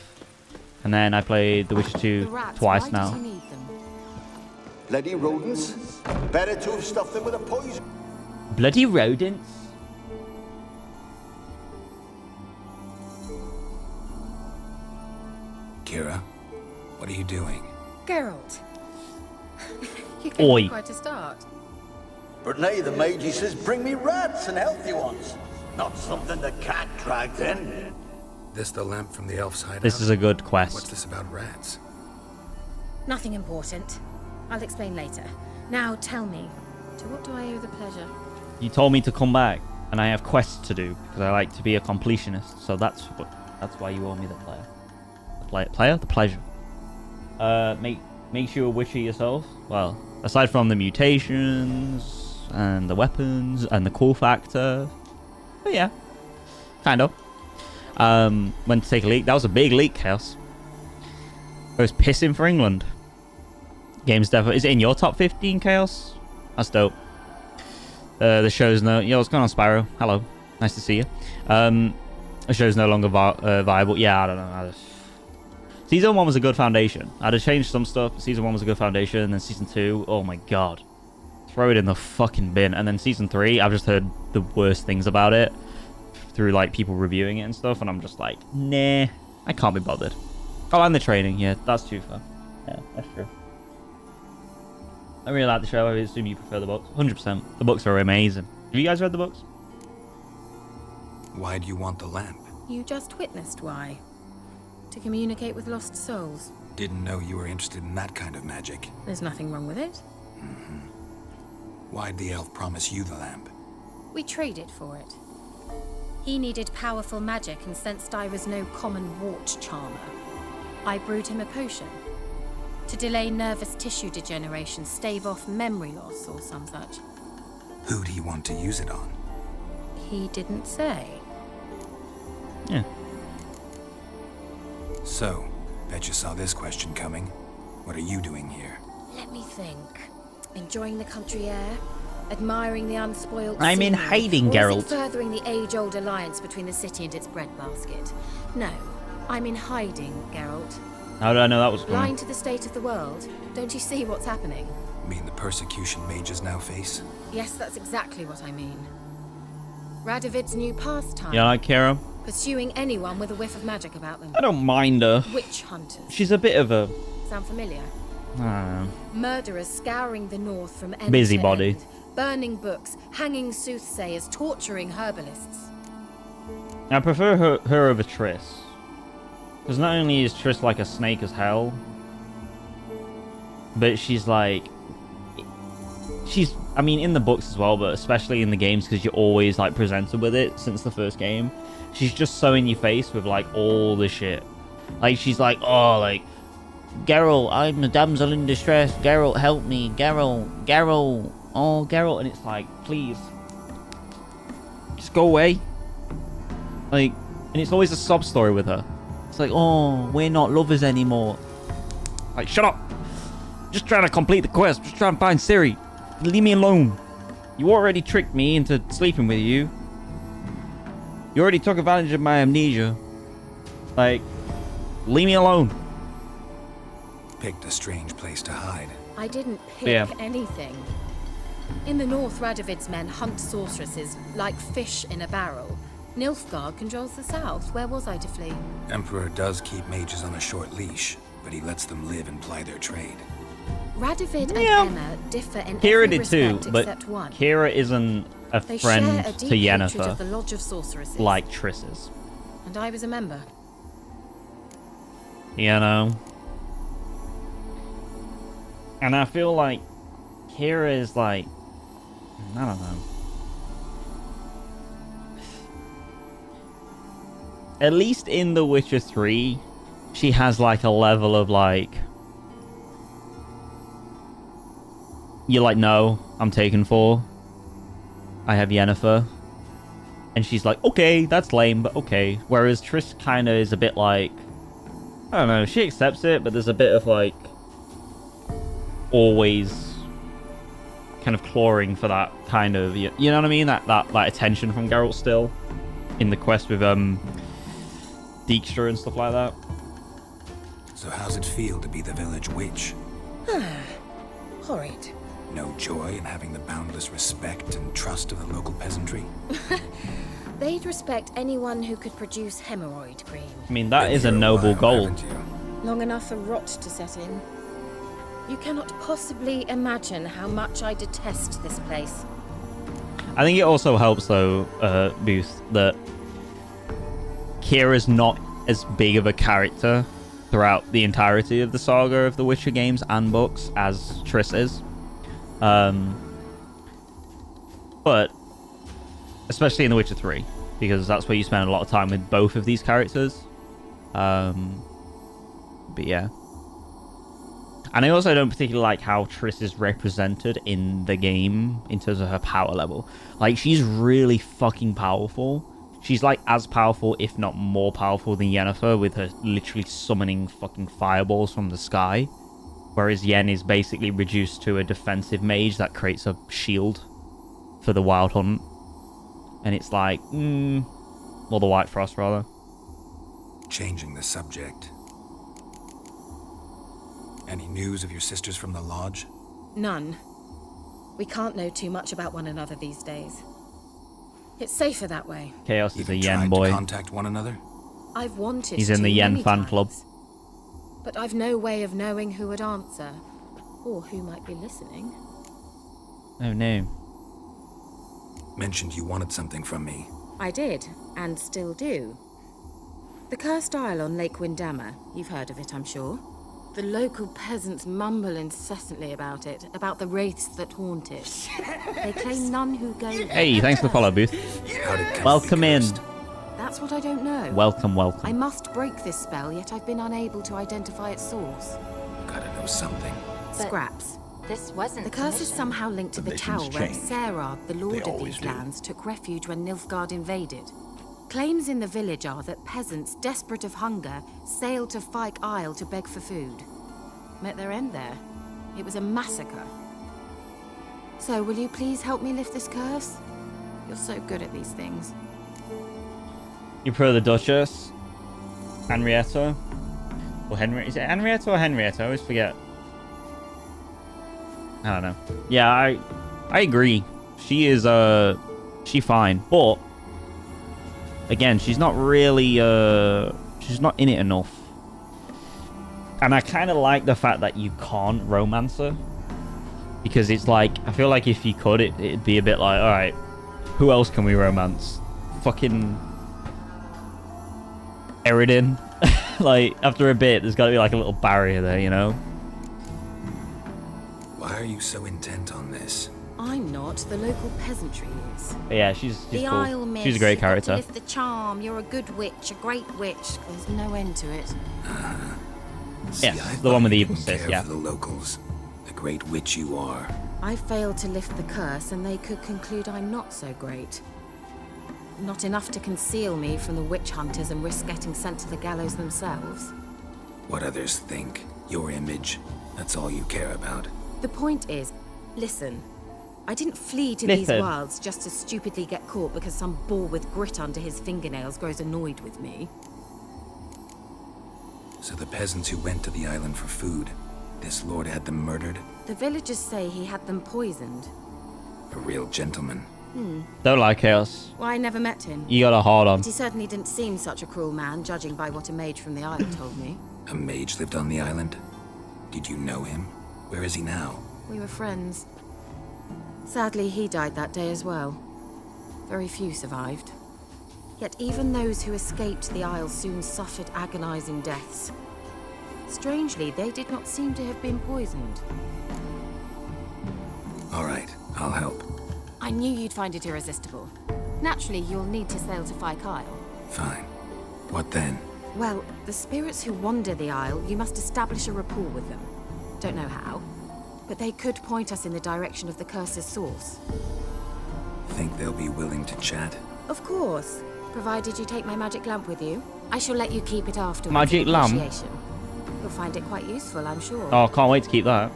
Speaker 1: And then I played The Witcher 2 twice now.
Speaker 9: Bloody rodents. Better to have stuffed them with a poison.
Speaker 1: Bloody rodents?
Speaker 3: Kira, what are you doing?
Speaker 4: Geralt. You
Speaker 1: Oi.
Speaker 4: gave quite a start.
Speaker 9: But nay, the mage says, bring me rats and healthy ones. Not something the cat dragged in.
Speaker 3: This the lamp from the elf's hideout?
Speaker 1: This is a good quest.
Speaker 3: What's this about rats?
Speaker 4: Nothing important. I'll explain later. Now tell me, to what do I owe the pleasure?
Speaker 1: You told me to come back, and I have quests to do because I like to be a completionist. So that's why you owe me the player. The pleasure. Makes you a witcher yourself. Well, aside from the mutations and the weapons and the cool factor, but yeah, kind of. Went to take a leak. That was a big leak, Chaos. I was pissing for England. Game's definitely. Is it in your top 15, Chaos? That's dope. The show's no. Yo, what's going on, Spyro? Hello, nice to see you. The show's no longer viable. Yeah, I don't know. Season 1 was a good foundation. I'd have changed some stuff, but Season 1 was a good foundation. And then Season 2, oh my god. Throw it in the fucking bin. And then Season 3, I've just heard the worst things about it through like people reviewing it and stuff. And I'm just like, nah, I can't be bothered. Oh, and the training. Yeah, that's too far. Yeah, that's true. I really like the show. I assume you prefer the books. 100%. The books are amazing. Have you guys read the books?
Speaker 3: Why do you want the lamp?
Speaker 4: You just witnessed why. To communicate with lost souls.
Speaker 3: Didn't know you were interested in that kind of magic.
Speaker 4: There's nothing wrong with it.
Speaker 3: Why'd the elf promise you the lamp?
Speaker 4: We traded for it. He needed powerful magic and sensed I was no common wart charmer. I brewed him a potion. To delay nervous tissue degeneration, stave off memory loss or some such.
Speaker 3: Who'd he want to use it on?
Speaker 4: He didn't say.
Speaker 1: Yeah.
Speaker 3: So, bet you saw this question coming. What are you doing here?
Speaker 4: Let me think. Enjoying the country air? Admiring the unspoiled
Speaker 1: I'm in
Speaker 4: scenery?
Speaker 1: hiding,
Speaker 4: Or is
Speaker 1: Geralt.
Speaker 4: it furthering the age-old alliance between the city and its breadbasket? No, I'm in hiding, Geralt.
Speaker 1: How did I know that was coming?
Speaker 4: Blind to the state of the world. Don't you see what's happening?
Speaker 3: Mean the persecution mages now face?
Speaker 4: Yes, that's exactly what I mean. Radovid's new pastime.
Speaker 1: Yeah, like Kira.
Speaker 4: Pursuing anyone with a whiff of magic about them.
Speaker 1: I don't mind her.
Speaker 4: Witch hunters.
Speaker 1: She's a bit of a...
Speaker 4: Sound familiar?
Speaker 1: I don't know.
Speaker 4: Murderers scouring the north from end
Speaker 1: Busybody.
Speaker 4: to end. Burning books, hanging soothsayers, torturing herbalists.
Speaker 1: I prefer her over Triss. Because not only is Triss like a snake as hell, but she's like... I mean, in the books as well, but especially in the games, because you're always like presented with it since the first game. She's just so in your face with like all the shit. Like she's like, oh, like, Geralt, I'm a damsel in distress. Geralt, help me. Geralt, oh, Geralt, and it's like, please, just go away. Like, and it's always a sob story with her. It's like, oh, we're not lovers anymore. Like, shut up. Just trying to complete the quest. Just trying to find Ciri. Leave me alone. You already tricked me into sleeping with you. You already took advantage of my amnesia. Like, leave me alone.
Speaker 3: Picked a strange place to hide.
Speaker 4: I didn't pick anything. In the north, Radovid's men hunt sorceresses like fish in a barrel. Nilfgaard controls the south. Where was I to flee?
Speaker 3: Emperor does keep mages on a short leash, but he lets them live and ply their trade.
Speaker 4: Radovid and Emma differ in
Speaker 1: Kira
Speaker 4: every
Speaker 1: did
Speaker 4: respect
Speaker 1: too, but
Speaker 4: except one.
Speaker 1: Kira isn't a
Speaker 4: They
Speaker 1: friend
Speaker 4: share a
Speaker 1: to
Speaker 4: deep hatred of
Speaker 1: Yennefer
Speaker 4: the Lodge of Sorceresses.
Speaker 1: like Triss is.
Speaker 4: And I was a member.
Speaker 1: You know? And I feel like Kira is like, I don't know. At least in The Witcher 3, she has like a level of like, you're like, no, I'm taken for. I have Yennefer. And she's like, okay, that's lame, but okay. Whereas Triss kind of is a bit like, I don't know, she accepts it, but there's a bit of like, always kind of clawing for that kind of, you know what I mean? That attention from Geralt still in the quest with Dijkstra and stuff like that.
Speaker 10: So how's it feel to be the village witch?
Speaker 11: Horrid.
Speaker 10: No joy in having the boundless respect and trust of the local peasantry?
Speaker 11: They'd respect anyone who could produce hemorrhoid cream.
Speaker 1: I mean, that is a noble goal.
Speaker 11: Long enough for rot to set in. You cannot possibly imagine how much I detest this place.
Speaker 1: I think it also helps, though, Booth, that Kira's not as big of a character throughout the entirety of the saga of the Witcher games and books as Triss is. But especially in The Witcher 3, because that's where you spend a lot of time with both of these characters. But yeah. And I also don't particularly like how Triss is represented in the game in terms of her power level. Like, she's really fucking powerful. She's like as powerful, if not more powerful, than Yennefer, with her literally summoning fucking fireballs from the sky. Whereas Yen is basically reduced to a defensive mage that creates a shield for the Wild Hunt. And it's like, or the White Frost, rather.
Speaker 10: Changing the subject. Any news of your sisters from the lodge?
Speaker 11: None. We can't know too much about one another these days. It's safer that way.
Speaker 1: Chaos is a
Speaker 10: You've
Speaker 1: Yen
Speaker 10: tried
Speaker 1: boy.
Speaker 10: to contact one another?
Speaker 11: I've wanted
Speaker 1: He's in the Yen
Speaker 11: many
Speaker 1: fan
Speaker 11: times.
Speaker 1: club.
Speaker 11: But I've no way of knowing who would answer. Or who might be listening.
Speaker 1: Oh no.
Speaker 10: Mentioned you wanted something from me.
Speaker 11: I did, and still do. The cursed isle on Lake Windammer. You've heard of it, I'm sure. The local peasants mumble incessantly about it, about the wraiths that haunt it. They claim none who go there.
Speaker 1: Hey, thanks for the follow, Booth. Welcome in.
Speaker 11: That's what I don't know.
Speaker 1: Welcome, welcome.
Speaker 11: I must break this spell, yet I've been unable to identify its source.
Speaker 10: Gotta know something.
Speaker 11: Scraps.
Speaker 8: This wasn't
Speaker 11: The curse is
Speaker 8: commissioned.
Speaker 11: somehow linked to the tower
Speaker 9: Conditions
Speaker 11: where
Speaker 9: change.
Speaker 11: Serard, the lord
Speaker 9: They
Speaker 11: of
Speaker 9: always
Speaker 11: these
Speaker 9: do.
Speaker 11: lands, took refuge when Nilfgaard invaded. Claims in the village are that peasants, desperate of hunger, sailed to FYKE Isle to beg for food. Met their end there. It was a massacre. So, will you please help me lift this curse? You're so good at these things.
Speaker 1: You prefer the Duchess? Henrietta? Or Henry? Is it Henrietta or Henrietta? I always forget. I don't know. Yeah, I agree. She is she fine, but again, she's not really she's not in it enough. And I kind of like the fact that you can't romance her, because it's like, I feel like if you could, it'd be a bit like, all right, who else can we romance? Fucking Eredin. Like, after a bit, there's got to be like a little barrier there, you know?
Speaker 10: Why are you so intent on this?
Speaker 11: I'm not. The local peasantry is.
Speaker 1: But yeah, she's
Speaker 11: The
Speaker 1: cool.
Speaker 11: Isle, miss.
Speaker 1: She's a great
Speaker 11: You've got
Speaker 1: character.
Speaker 11: to lift the charm. You're a good witch, a great witch. There's no end to it.
Speaker 10: See,
Speaker 1: Yeah,
Speaker 10: I
Speaker 1: the
Speaker 10: thought
Speaker 1: one with the
Speaker 10: you
Speaker 1: evil
Speaker 10: didn't
Speaker 1: sis,
Speaker 10: care
Speaker 1: yeah.
Speaker 10: for the locals. The great witch you are.
Speaker 11: I failed to lift the curse, and they could conclude I'm not so great. Not enough to conceal me from the witch hunters and risk getting sent to the gallows themselves.
Speaker 10: What others think, your image, that's all you care about.
Speaker 11: The point is, listen. I didn't flee to these
Speaker 1: Listen.
Speaker 11: wilds just to stupidly get caught because some boar with grit under his fingernails grows annoyed with me.
Speaker 10: So the peasants who went to the island for food, this lord had them murdered?
Speaker 11: The villagers say he had them poisoned.
Speaker 10: A real gentleman.
Speaker 1: Don't like Chaos.
Speaker 11: Well, I never met him.
Speaker 1: You got a hard on.
Speaker 11: But he certainly didn't seem such a cruel man, judging by what a mage from the isle told me.
Speaker 10: A mage lived on the island? Did you know him? Where is he now?
Speaker 11: We were friends. Sadly, he died that day as well. Very few survived. Yet even those who escaped the isle soon suffered agonizing deaths. Strangely, they did not seem to have been poisoned.
Speaker 10: All right, I'll help.
Speaker 11: I knew you'd find it irresistible. Naturally, you'll need to sail to FYKE Isle.
Speaker 10: Fine. What then?
Speaker 11: Well, the spirits who wander the isle, you must establish a rapport with them. Don't know how, but they could point us in the direction of the curse's source.
Speaker 10: Think they'll be willing to chat?
Speaker 11: Of course, provided you take my magic lamp with you. I shall let you keep it afterwards.
Speaker 1: Magic
Speaker 11: in
Speaker 1: lamp?
Speaker 11: appreciation. You'll find it quite useful, I'm sure.
Speaker 1: Oh, can't wait to keep that.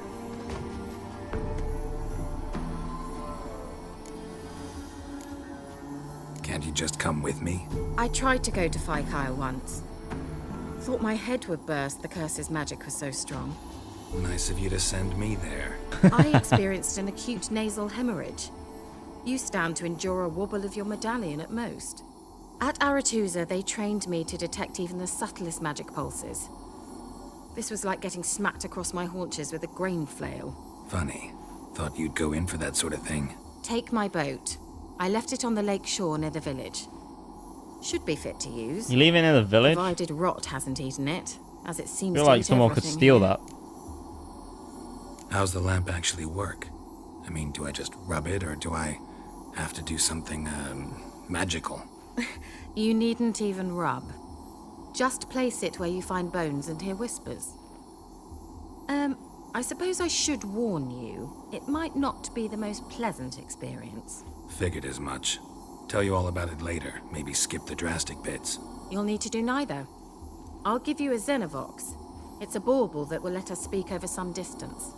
Speaker 10: Can't you just come with me?
Speaker 11: I tried to go to FYKE Isle once. Thought my head would burst, the curse's magic was so strong.
Speaker 10: Nice of you to send me there.
Speaker 11: I experienced an acute nasal hemorrhage. You stand to endure a wobble of your medallion at most. At Aretusa, they trained me to detect even the subtlest magic pulses. This was like getting smacked across my haunches with a grain flail.
Speaker 10: Funny. Thought you'd go in for that sort of thing.
Speaker 11: Take my boat. I left it on the lake shore near the village. Should be fit to use.
Speaker 1: You leaving in the village?
Speaker 11: Provided rot hasn't eaten it, as it seems
Speaker 1: I feel
Speaker 11: to
Speaker 1: like
Speaker 11: eat
Speaker 1: someone could
Speaker 11: everything
Speaker 1: steal
Speaker 11: here.
Speaker 1: that.
Speaker 10: How's the lamp actually work? I mean, do I just rub it, or do I have to do something, magical?
Speaker 11: You needn't even rub. Just place it where you find bones and hear whispers. I suppose I should warn you, it might not be the most pleasant experience.
Speaker 10: Figured as much. Tell you all about it later. Maybe skip the drastic bits.
Speaker 11: You'll need to do neither. I'll give you a Xenovox. It's a bauble that will let us speak over some distance.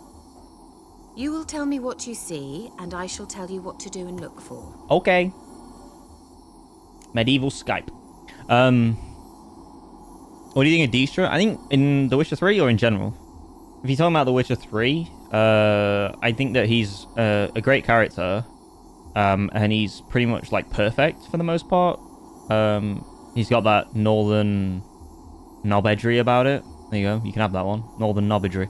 Speaker 11: You will tell me what you see, and I shall tell you what to do and look for.
Speaker 1: Okay. Medieval Skype. What do you think of Dijkstra? I think in The Witcher 3 or in general? If you're talking about The Witcher 3, I think that he's a great character. And he's pretty much like perfect for the most part. He's got that northern knobedry about it. There you go. You can have that one. Northern knobedry.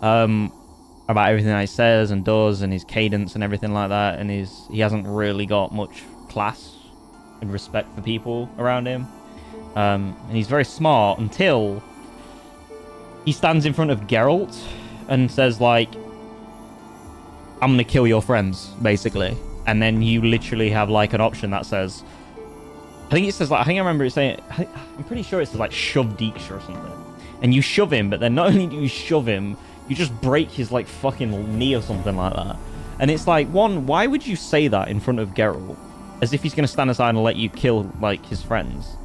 Speaker 1: About everything that he says and does and his cadence and everything like that. And he hasn't really got much class and respect for people around him. And he's very smart until he stands in front of Geralt and says, like, I'm going to kill your friends, basically. And then you literally have, like, an option that says... I think it says, like... I think I remember it saying... I'm pretty sure it says, like, shove Dijkstra or something. And you shove him, but then not only do you shove him, you just break his, like, fucking knee or something like that. And it's like, one, why would you say that in front of Geralt? As if he's going to stand aside and let you kill, like, his friends.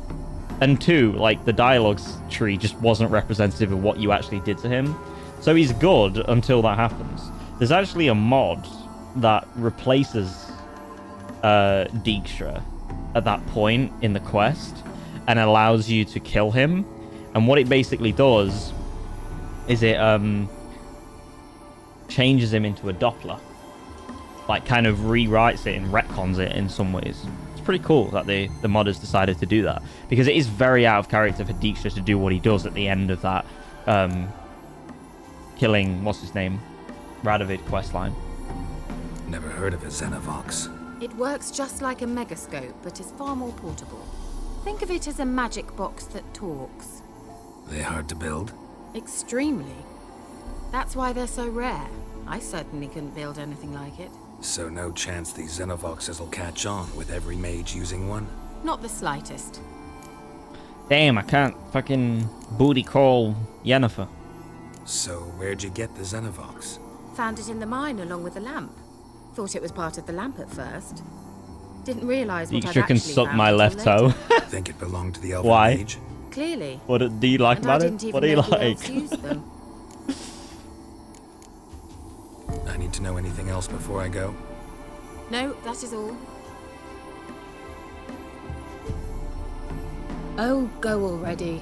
Speaker 1: And two, like, the dialogue tree just wasn't representative of what you actually did to him. So he's good until that happens. There's actually a mod that replaces Dijkstra at that point in the quest and allows you to kill him. And what it basically does is it changes him into a Doppler. Like, kind of rewrites it and retcons it in some ways. It's pretty cool that the modders decided to do that, because it is very out of character for Dijkstra to do what he does at the end of that killing, what's his name, Radovid questline.
Speaker 10: Never heard of a Xenovox.
Speaker 11: It works just like a megascope, but is far more portable. Think of it as a magic box that talks.
Speaker 10: They hard to build?
Speaker 11: Extremely. That's why they're so rare. I certainly couldn't build anything like it.
Speaker 10: So no chance these Xenovoxes will catch on with every mage using one?
Speaker 11: Not the slightest.
Speaker 1: Damn, I can't fucking booty call Yennefer.
Speaker 10: So where'd you get the Xenovox?
Speaker 11: Found it in the mine along with the lamp. Thought it was part of the lamp at first. Didn't realize what I'd
Speaker 1: Dijkstra can
Speaker 11: actually
Speaker 1: suck
Speaker 11: found
Speaker 1: my
Speaker 11: until
Speaker 1: left toe.
Speaker 11: later.
Speaker 10: Think it belonged to the elven
Speaker 1: Why?
Speaker 10: mage?
Speaker 11: Clearly.
Speaker 1: What do you like
Speaker 11: And
Speaker 1: about
Speaker 11: I
Speaker 1: it?
Speaker 11: didn't even
Speaker 1: What do you
Speaker 11: know who
Speaker 1: like?
Speaker 11: else used them.
Speaker 10: I need to know anything else before I go?
Speaker 11: No, that is all. Oh, go already.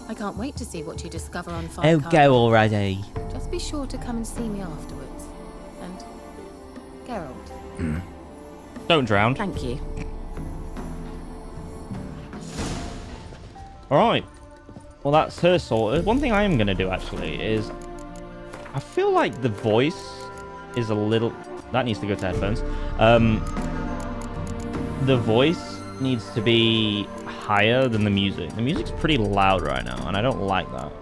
Speaker 11: I can't wait to see what you discover on FYKE.
Speaker 1: Oh, go already.
Speaker 11: Just be sure to come and see me afterwards. And Geralt.
Speaker 1: Don't drown.
Speaker 11: Thank you.
Speaker 1: Alright. Well, that's her sorted. One thing I am going to do, actually, is... I feel like the voice is a little... That needs to go to headphones. The voice needs to be higher than the music. The music's pretty loud right now, and I don't like that.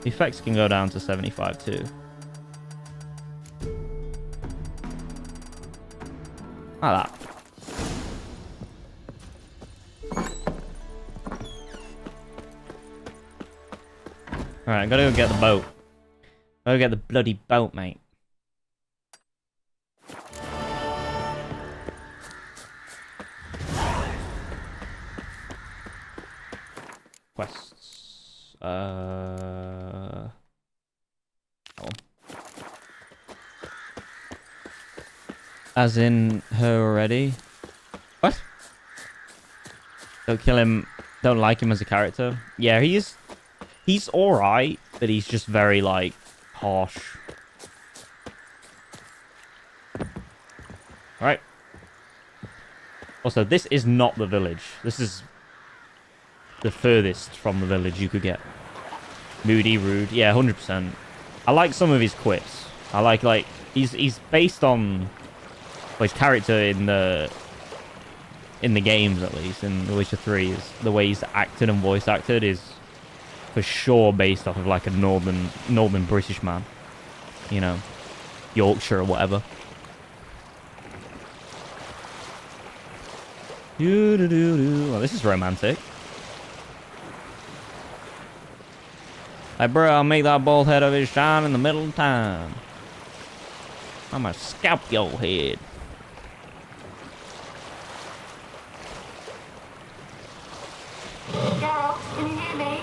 Speaker 1: The effects can go down to 75 too. Like that. Alright, I gotta go get the boat. Gotta get the bloody boat, mate. Quests. Oh. As in her already? What? Don't kill him. Don't like him as a character. Yeah, he's alright, but he's just very, like, harsh. Alright. Also, this is not the village. This is the furthest from the village you could get. Moody, rude. Yeah, 100%. I like some of his quips. I like, he's based on, well, his character in the games, at least, in The Witcher 3, is the way he's acted and voice acted is for sure based off of, like, a northern British man. You know, Yorkshire or whatever. Well, this is romantic. Hey, bro, I'll make that bald head of his shine in the middle of time. I'm gonna scalp your head.
Speaker 11: Geralt, can you hear me?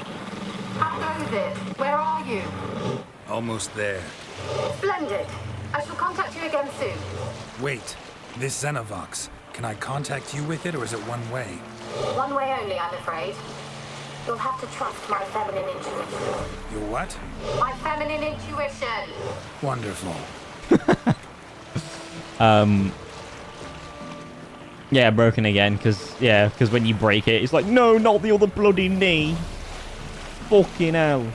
Speaker 11: How goes it? Where are you?
Speaker 10: Almost there.
Speaker 11: Splendid. I shall contact you again soon.
Speaker 10: Wait, this Xenovox. Can I contact you with it, or is it one way?
Speaker 11: One way only, I'm afraid. You'll have to trust my feminine intuition.
Speaker 10: Your what?
Speaker 11: My feminine intuition.
Speaker 10: Wonderful.
Speaker 1: Yeah, broken again, because when you break it, it's like, no, not the other bloody knee. Fucking hell.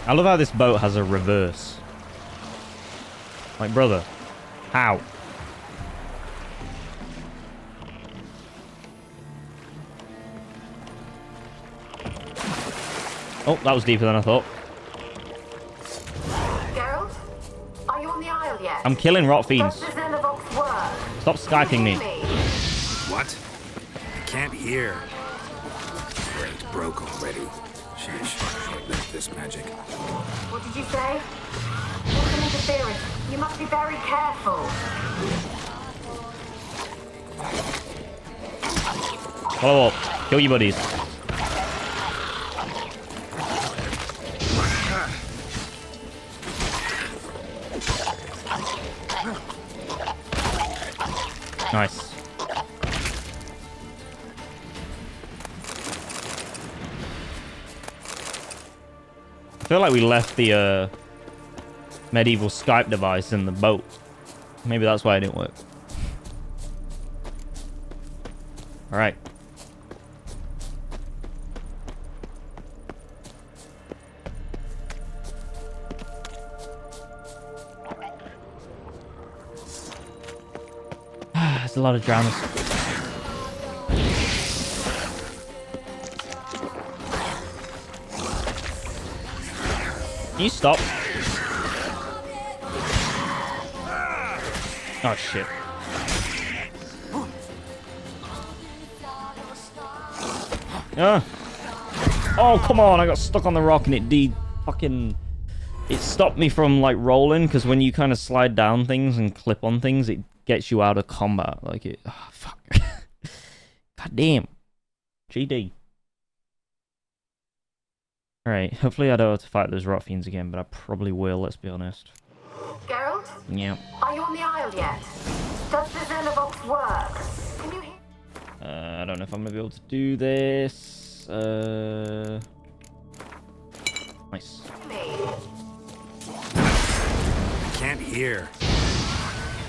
Speaker 1: I love how this boat has a reverse. Like, brother, how? Oh, that was deeper than I thought.
Speaker 11: Geralt, are you on the Isle yet?
Speaker 1: I'm killing rot fiends.
Speaker 11: Does the Xenovox work?
Speaker 1: Stop Skyping me.
Speaker 10: What? I can't hear. Great, broke already. Sheesh, short-lived this magic.
Speaker 11: What did you say? There's an interference. You must be very careful.
Speaker 1: Follow up. Kill your buddies. Nice. I feel like we left the medieval Skype device in the boat. Maybe that's why it didn't work. All right. There's a lot of dramas. Can you stop? Oh shit. Oh come on, I got stuck on the rock and it stopped me from like rolling, because when you kind of slide down things and clip on things, it gets you out of combat. Like it. Oh, fuck. God damn. GD. Alright, hopefully I don't have to fight those rot fiends again, but I probably will, let's be honest.
Speaker 11: Geralt?
Speaker 1: Yeah.
Speaker 11: Are you on the Isle yet? Does the Xenovox work? Can you hear?
Speaker 1: I don't know if I'm gonna be able to do this. Nice.
Speaker 10: Can't hear.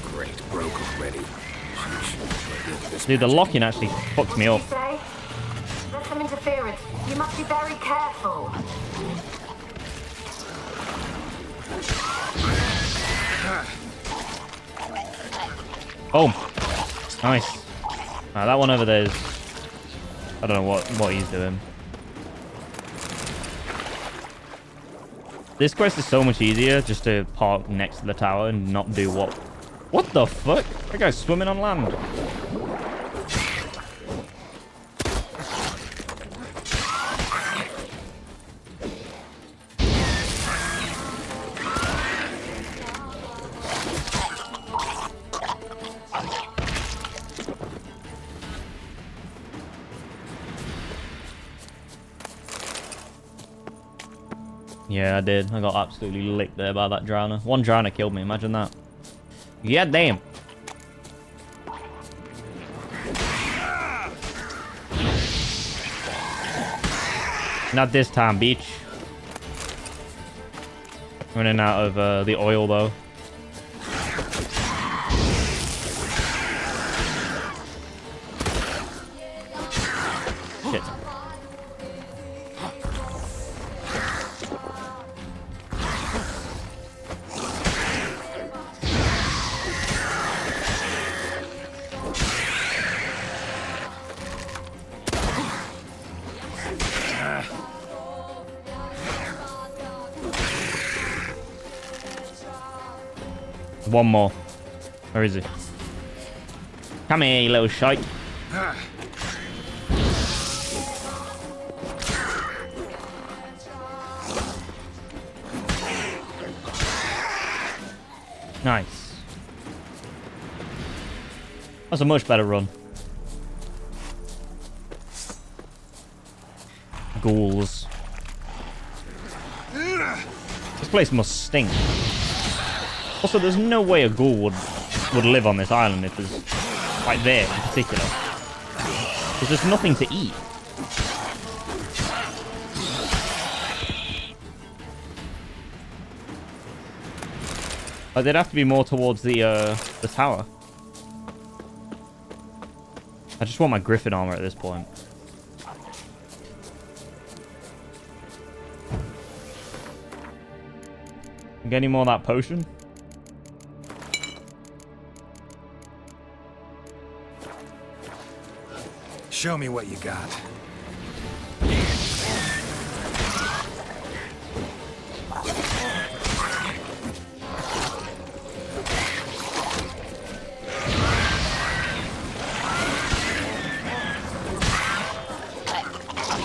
Speaker 10: Great, broke already. Sheesh.
Speaker 1: Dude, the locking actually fucked me up.
Speaker 11: There's some interference. You must be very careful.
Speaker 1: Oh, nice. That one over there is... I don't know what he's doing. This quest is so much easier just to park next to the tower and not do what... What the fuck? That guy's swimming on land. Yeah, I did. I got absolutely licked there by that drowner. One drowner killed me. Imagine that. Yeah, damn. Not this time, beach. Running out of the oil, though. Shit. One more. Where is he? Come here, you little shite. Nice. That's a much better run. Ghouls. This place must stink. Also, there's no way a ghoul would live on this island if there's, like, there in particular. Because there's nothing to eat. Like, they'd have to be more towards the tower. I just want my griffin armor at this point. Get any more of that potion?
Speaker 10: Show me what you got.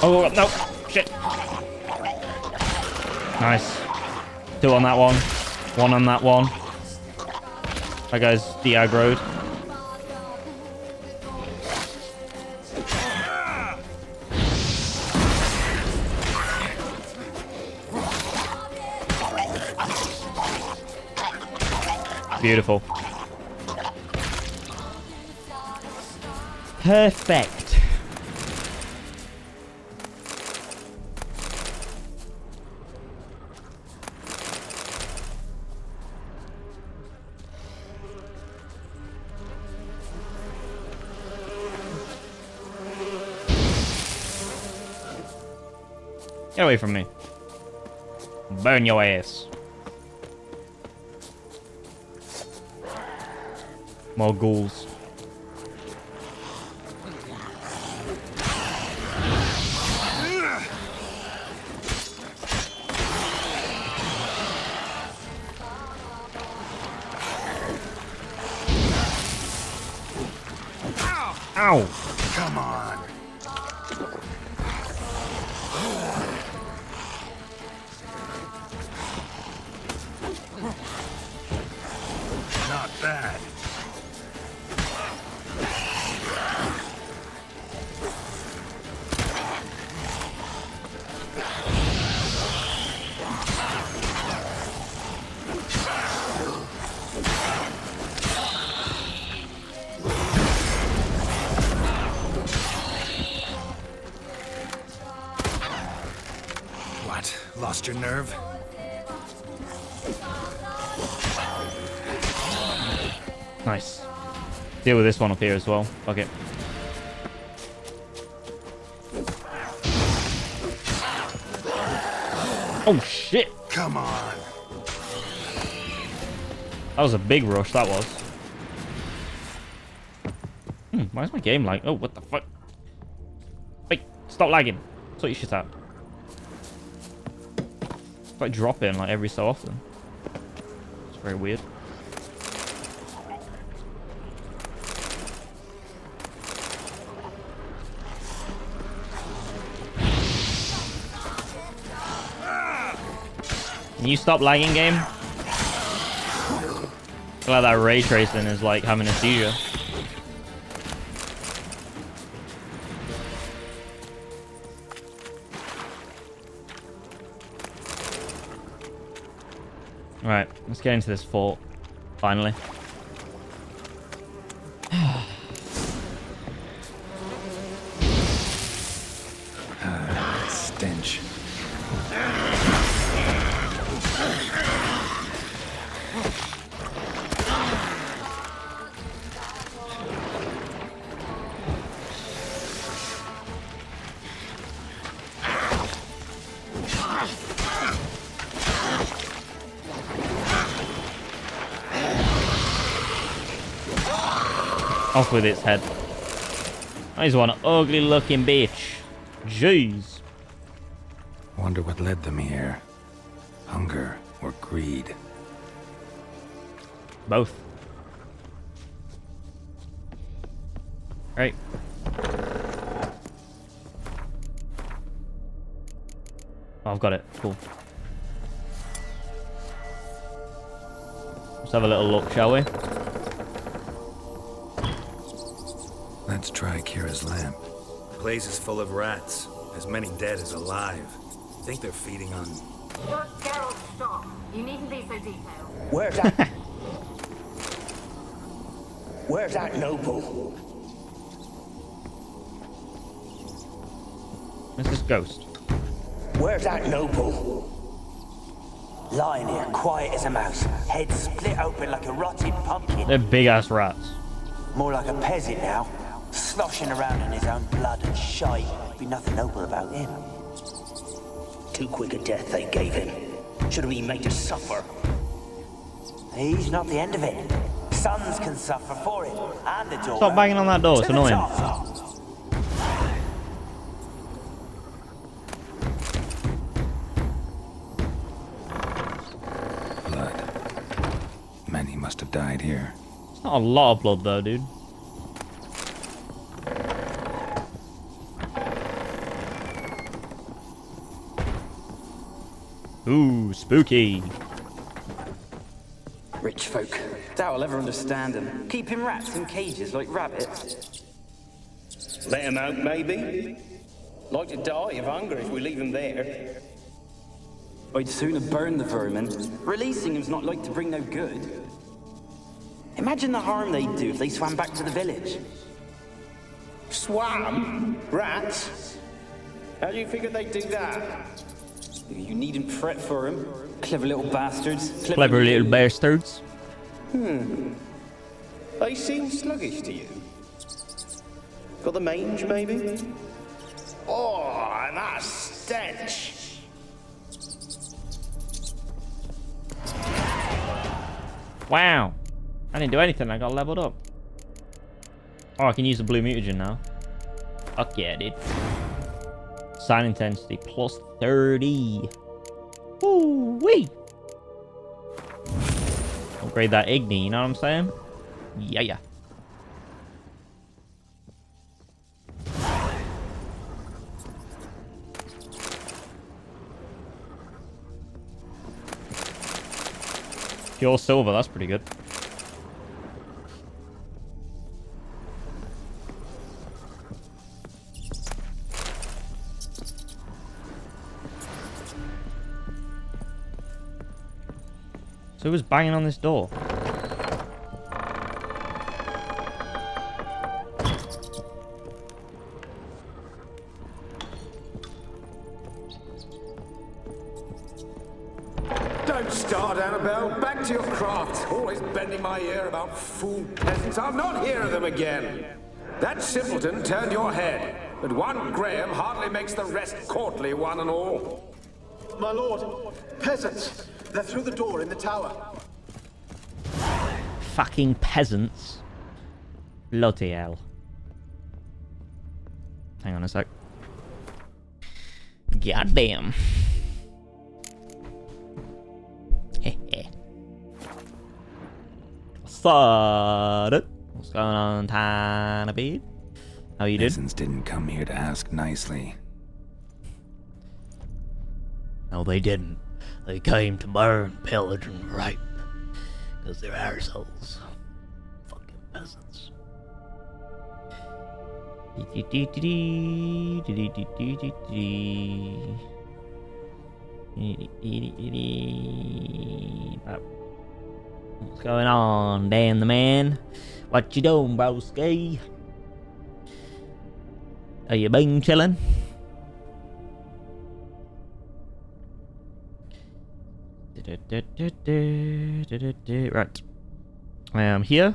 Speaker 1: Oh, no. Shit. Nice. 2 on that one. 1 on that one. That guy's de-aggroed. Beautiful. Perfect. Get away from me. Burn your ass. More ghouls. Ow!
Speaker 10: Come on. Not bad. What? Lost your nerve?
Speaker 1: Nice. Deal with this one up here as well. Fuck it. Oh shit!
Speaker 10: Come on.
Speaker 1: That was a big rush, that was. Why is my game like... Oh, what the fuck? Wait, stop lagging. Sort your shit out. It's like dropping like every so often. It's very weird. Can you stop lagging, game? I feel like that ray tracing is like having a seizure. Right, let's get into this fort. Finally.
Speaker 10: Stench.
Speaker 1: Off with its head. That is one ugly looking bitch. Jeez.
Speaker 10: Wonder what led them here. Hunger or greed?
Speaker 1: Both. Right. Oh, I've got it. Cool. Let's have a little look, shall we?
Speaker 10: Let's try Kira's lamp.
Speaker 5: The place is full of rats. As many dead as alive. Think they're feeding on...
Speaker 11: Geralt, stop. You needn't be so detailed.
Speaker 9: Where's that? Where's that noble?
Speaker 1: Where's this ghost?
Speaker 9: Where's that noble? Lying here, quiet as a mouse, head split open like a rotted pumpkin.
Speaker 1: They're big ass rats.
Speaker 9: More like a peasant now, sloshing around in his own blood and shite. Be nothing noble about him. Too quick a death they gave him. Should have been made to suffer. He's not the end of it. Sons can suffer for it, and the daughter.
Speaker 1: Stop banging on that door, it's annoying.
Speaker 10: Blood. Many must have died here.
Speaker 1: It's not a lot of blood though, dude. Ooh, spooky.
Speaker 12: Rich folk. Doubt I'll ever understand them. Keeping rats in cages like rabbits.
Speaker 13: Let them out, maybe? Like to die of hunger if we leave them there.
Speaker 12: I'd sooner burn the vermin. Releasing them's not like to bring no good. Imagine the harm they'd do if they swam back to the village.
Speaker 13: Swam? Rats? How do you figure they'd do that?
Speaker 12: You needn't fret for them. Clever little bastards.
Speaker 1: Clever little bastards.
Speaker 13: They seem sluggish to you. Got the mange, maybe? Oh, and that stench!
Speaker 1: Wow. I didn't do anything, I got leveled up. Oh, I can use the blue mutagen now. Fuck yeah, dude. Sign intensity plus 30. Woo-wee! Upgrade that Igni, you know what I'm saying? Yeah. Pure silver, that's pretty good. So who's banging on this door?
Speaker 14: Don't start, Annabelle. Back to your craft. Always bending my ear about fool peasants. I'll not hear of them again. That simpleton turned your head, but one Graham hardly makes the rest courtly, one and all.
Speaker 15: My lord, peasants. They're through the door in the tower.
Speaker 1: Fucking peasants. Bloody hell. Hang on a sec. Goddamn. What's going on, Tana Bead? How you doing?
Speaker 10: Peasants didn't come here to ask nicely.
Speaker 16: No, they didn't. They came to burn, pillage, and rape. Because they're assholes. Fucking peasants.
Speaker 1: What's going on, Dan the man? What you doing, broski? Are you been chilling? Right. I am here.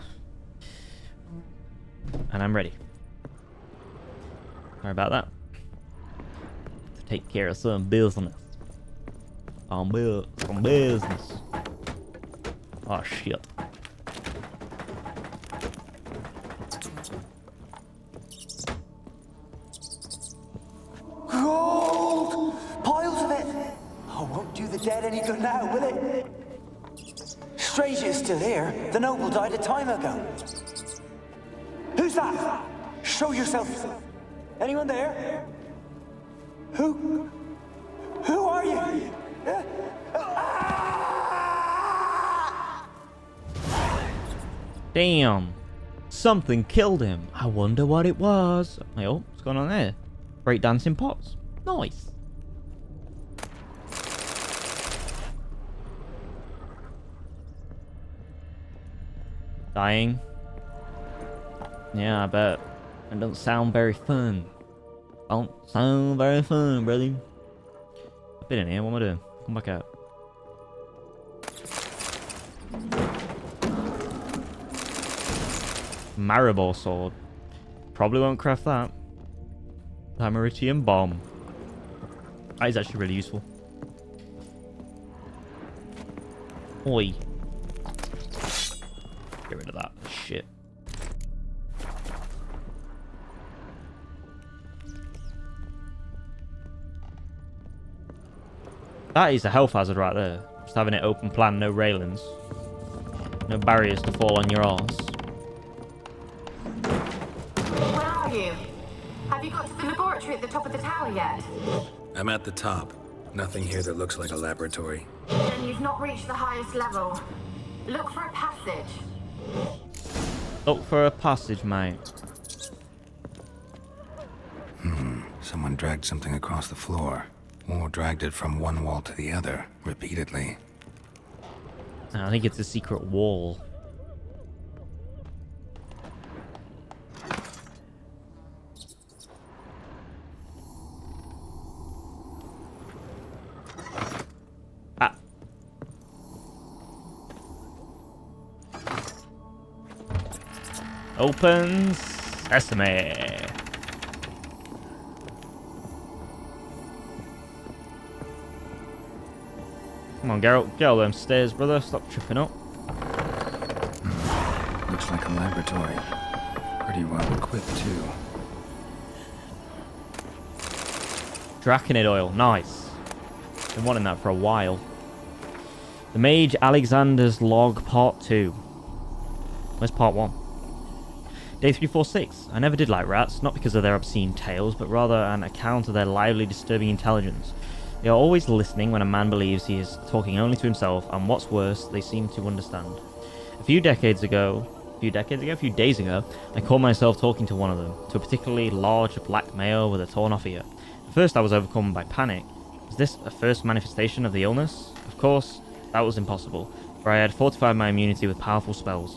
Speaker 1: And I'm ready. Sorry about that. To take care of some business. Some business. Oh shit.
Speaker 9: Gold! Piles of it! Oh, won't do the dead any good now, will it? Strange it's still here. The noble died a time ago. Who's that? Show yourself. Anyone there? Who are you?
Speaker 1: Damn. Something killed him. I wonder what it was. Oh, what's going on there? Break dancing pots. Nice. Dying. Yeah, I bet. It don't sound very fun. Don't sound very fun, brother. I've been in here. What am I doing? Come back out. Maribor sword. Probably won't craft that. Dimeritium bomb. That is actually really useful. Oi. Get rid of that shit. That is a health hazard right there. Just having it open plan, no railings. No barriers to fall on your arse.
Speaker 11: Where are you? Have you got to the laboratory at the top of the tower yet?
Speaker 10: I'm at the top. Nothing here that looks like a laboratory.
Speaker 11: Then you've not reached the highest level. Look for a passage.
Speaker 1: Look for a passage, mate.
Speaker 10: Someone dragged something across the floor. Or dragged it from one wall to the other, repeatedly.
Speaker 1: I think it's a secret wall. Ah. Opens Sesame. Come on, Geralt. Get all them stairs, brother. Stop tripping up.
Speaker 10: Looks like a laboratory. Pretty well equipped, too.
Speaker 1: Draconid oil. Nice. Been wanting that for a while. The Mage Alexander's Log Part 2. Where's Part 1? Day 346. I never did like rats, not because of their obscene tales, but rather an account of their lively, disturbing intelligence. They are always listening when a man believes he is talking only to himself, and what's worse, they seem to understand. A few days ago, I caught myself talking to one of them, to a particularly large black male with a torn off ear. At first I was overcome by panic. Was this a first manifestation of the illness? Of course, that was impossible, for I had fortified my immunity with powerful spells.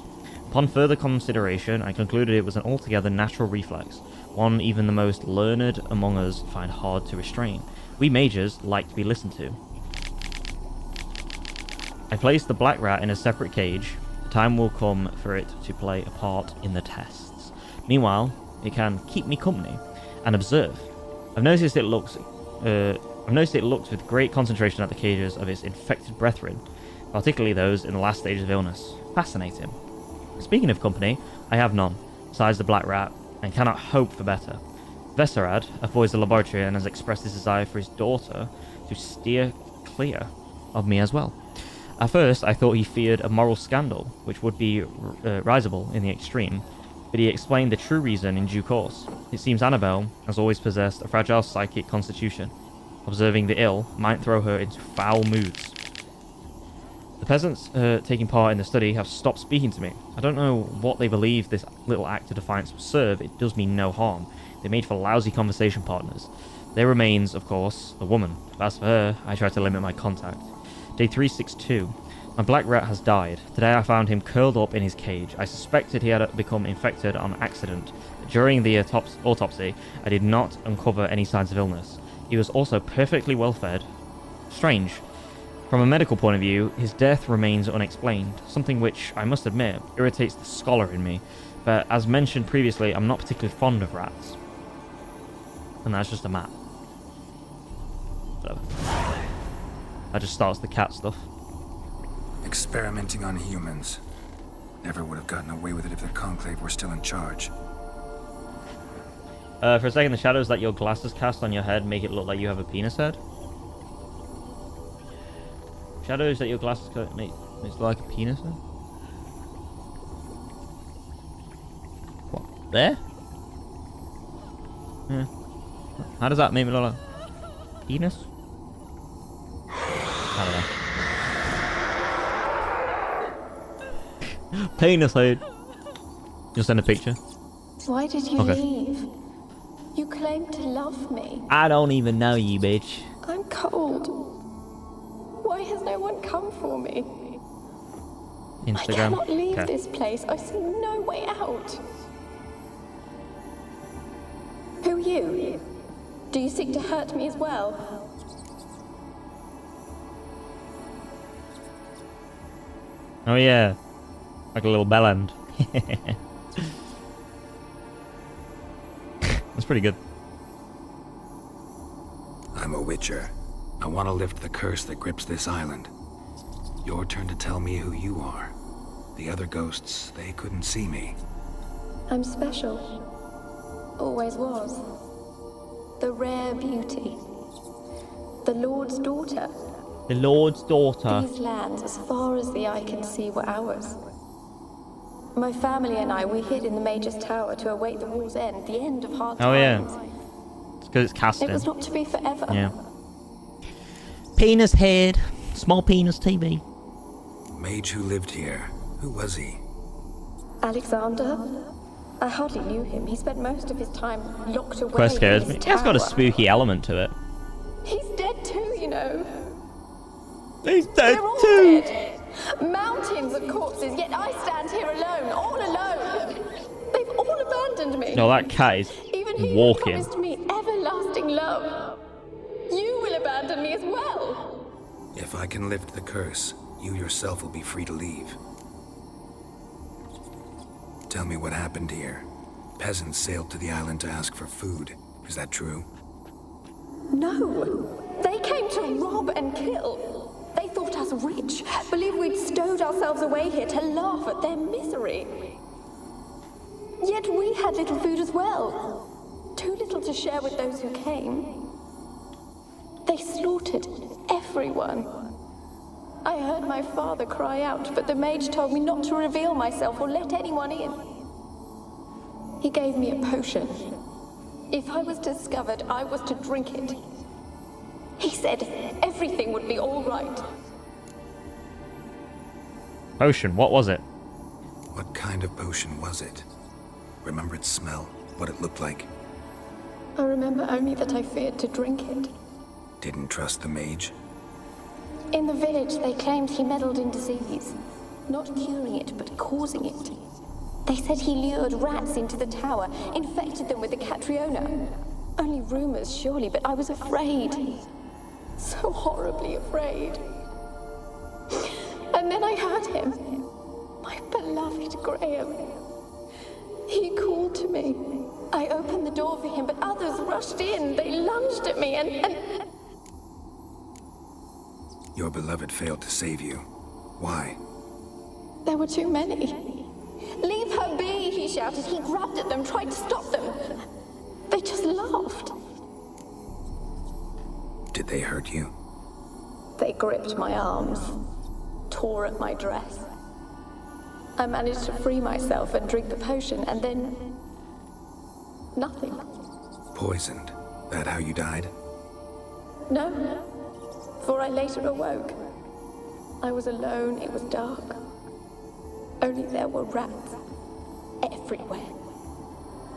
Speaker 1: Upon further consideration, I concluded it was an altogether natural reflex, one even the most learned among us find hard to restrain. We mages like to be listened to. I placed the black rat in a separate cage. The time will come for it to play a part in the tests. Meanwhile, it can keep me company and observe. I've noticed it looks with great concentration at the cages of its infected brethren, particularly those in the last stages of illness. Fascinating. Speaking of company, I have none, besides the black rat, and cannot hope for better. Vesemir avoids the laboratory and has expressed his desire for his daughter to steer clear of me as well. At first, I thought he feared a moral scandal, which would be risible in the extreme, but he explained the true reason in due course. It seems Annabelle has always possessed a fragile psychic constitution. Observing the ill might throw her into foul moods. The peasants taking part in the study have stopped speaking to me. I don't know what they believe this little act of defiance will serve. It does me no harm. They made for lousy conversation partners. There remains, of course, the woman. As for her, I try to limit my contact. Day 362. My black rat has died. Today I found him curled up in his cage. I suspected he had become infected on accident. During the autopsy, I did not uncover any signs of illness. He was also perfectly well fed. Strange. From a medical point of view, his death remains unexplained, something which, I must admit, irritates the scholar in me. But as mentioned previously, I'm not particularly fond of rats. And that's just a map. Whatever. That just starts the cat stuff.
Speaker 10: Experimenting on humans. Never would have gotten away with it if the Conclave were still in charge.
Speaker 1: For a second, the shadows that your glasses cast on your head make it look like you have a penis head. Shadows that your glasses make it look like a penis head? What? There? Yeah. How does that make me look like penis? I don't know. Penis head. You'll send a picture.
Speaker 17: Why did you leave? You claimed to love me.
Speaker 1: I don't even know you, bitch.
Speaker 17: I'm cold. Why has no one come for me?
Speaker 1: Instagram.
Speaker 17: I cannot leave this place. I see no way out. Who are you? Do you seek to hurt me as well?
Speaker 1: Oh yeah. Like a little bellend. That's pretty good.
Speaker 10: I'm a witcher. I want to lift the curse that grips this island. Your turn to tell me who you are. The other ghosts, they couldn't see me.
Speaker 17: I'm special. Always was. The rare beauty. The Lord's daughter.
Speaker 1: The Lord's daughter.
Speaker 17: These lands, as far as the eye can see, were ours. My family and I, we hid in the Mage's Tower to await the war's end, the end of hard times.
Speaker 1: Oh yeah. It's because it's casting.
Speaker 17: It was not to be forever.
Speaker 1: Yeah. Penis head. Small penis TV.
Speaker 10: Mage who lived here. Who was he?
Speaker 17: Alexander? I hardly knew him. He spent most of his time locked away.
Speaker 1: Quest scares
Speaker 17: in
Speaker 1: me.
Speaker 17: his
Speaker 1: It's got a
Speaker 17: tower.
Speaker 1: spooky element to it.
Speaker 17: He's dead too, you know.
Speaker 1: He's dead
Speaker 17: They're all
Speaker 1: too.
Speaker 17: Dead. Mountains of corpses, yet I stand here alone, all alone. They've all abandoned me.
Speaker 1: No, that cat is
Speaker 17: Even he
Speaker 1: walking.
Speaker 17: promised me everlasting love. You will abandon me as well.
Speaker 10: If I can lift the curse, you yourself will be free to leave. Tell me what happened here. Peasants sailed to the island to ask for food. Is that true?
Speaker 17: No. They came to rob and kill. They thought us rich, believed we'd stowed ourselves away here to laugh at their misery. Yet we had little food as well. Too little to share with those who came. They slaughtered everyone. I heard my father cry out, but the mage told me not to reveal myself or let anyone in. He gave me a potion. If I was discovered, I was to drink it. He said everything would be all right.
Speaker 1: Potion, what was it?
Speaker 10: What kind of potion was it? Remember its smell? What it looked like?
Speaker 17: I remember only that I feared to drink it.
Speaker 10: Didn't trust the mage?
Speaker 17: In the village, they claimed he meddled in disease. Not curing it, but causing it. They said he lured rats into the tower, infected them with the Catriona. Only rumors, surely, but I was afraid. So horribly afraid. And then I heard him. My beloved Graham. He called to me. I opened the door for him, but others rushed in. They lunged at me and...
Speaker 10: Your beloved failed to save you. Why?
Speaker 17: There were too many. Leave her be, he shouted. He grabbed at them, tried to stop them. They just laughed.
Speaker 10: Did they hurt you?
Speaker 17: They gripped my arms, tore at my dress. I managed to free myself and drink the potion, and then... nothing.
Speaker 10: Poisoned. That how you died?
Speaker 17: No, for I later awoke. I was alone, it was dark. Only there were rats everywhere.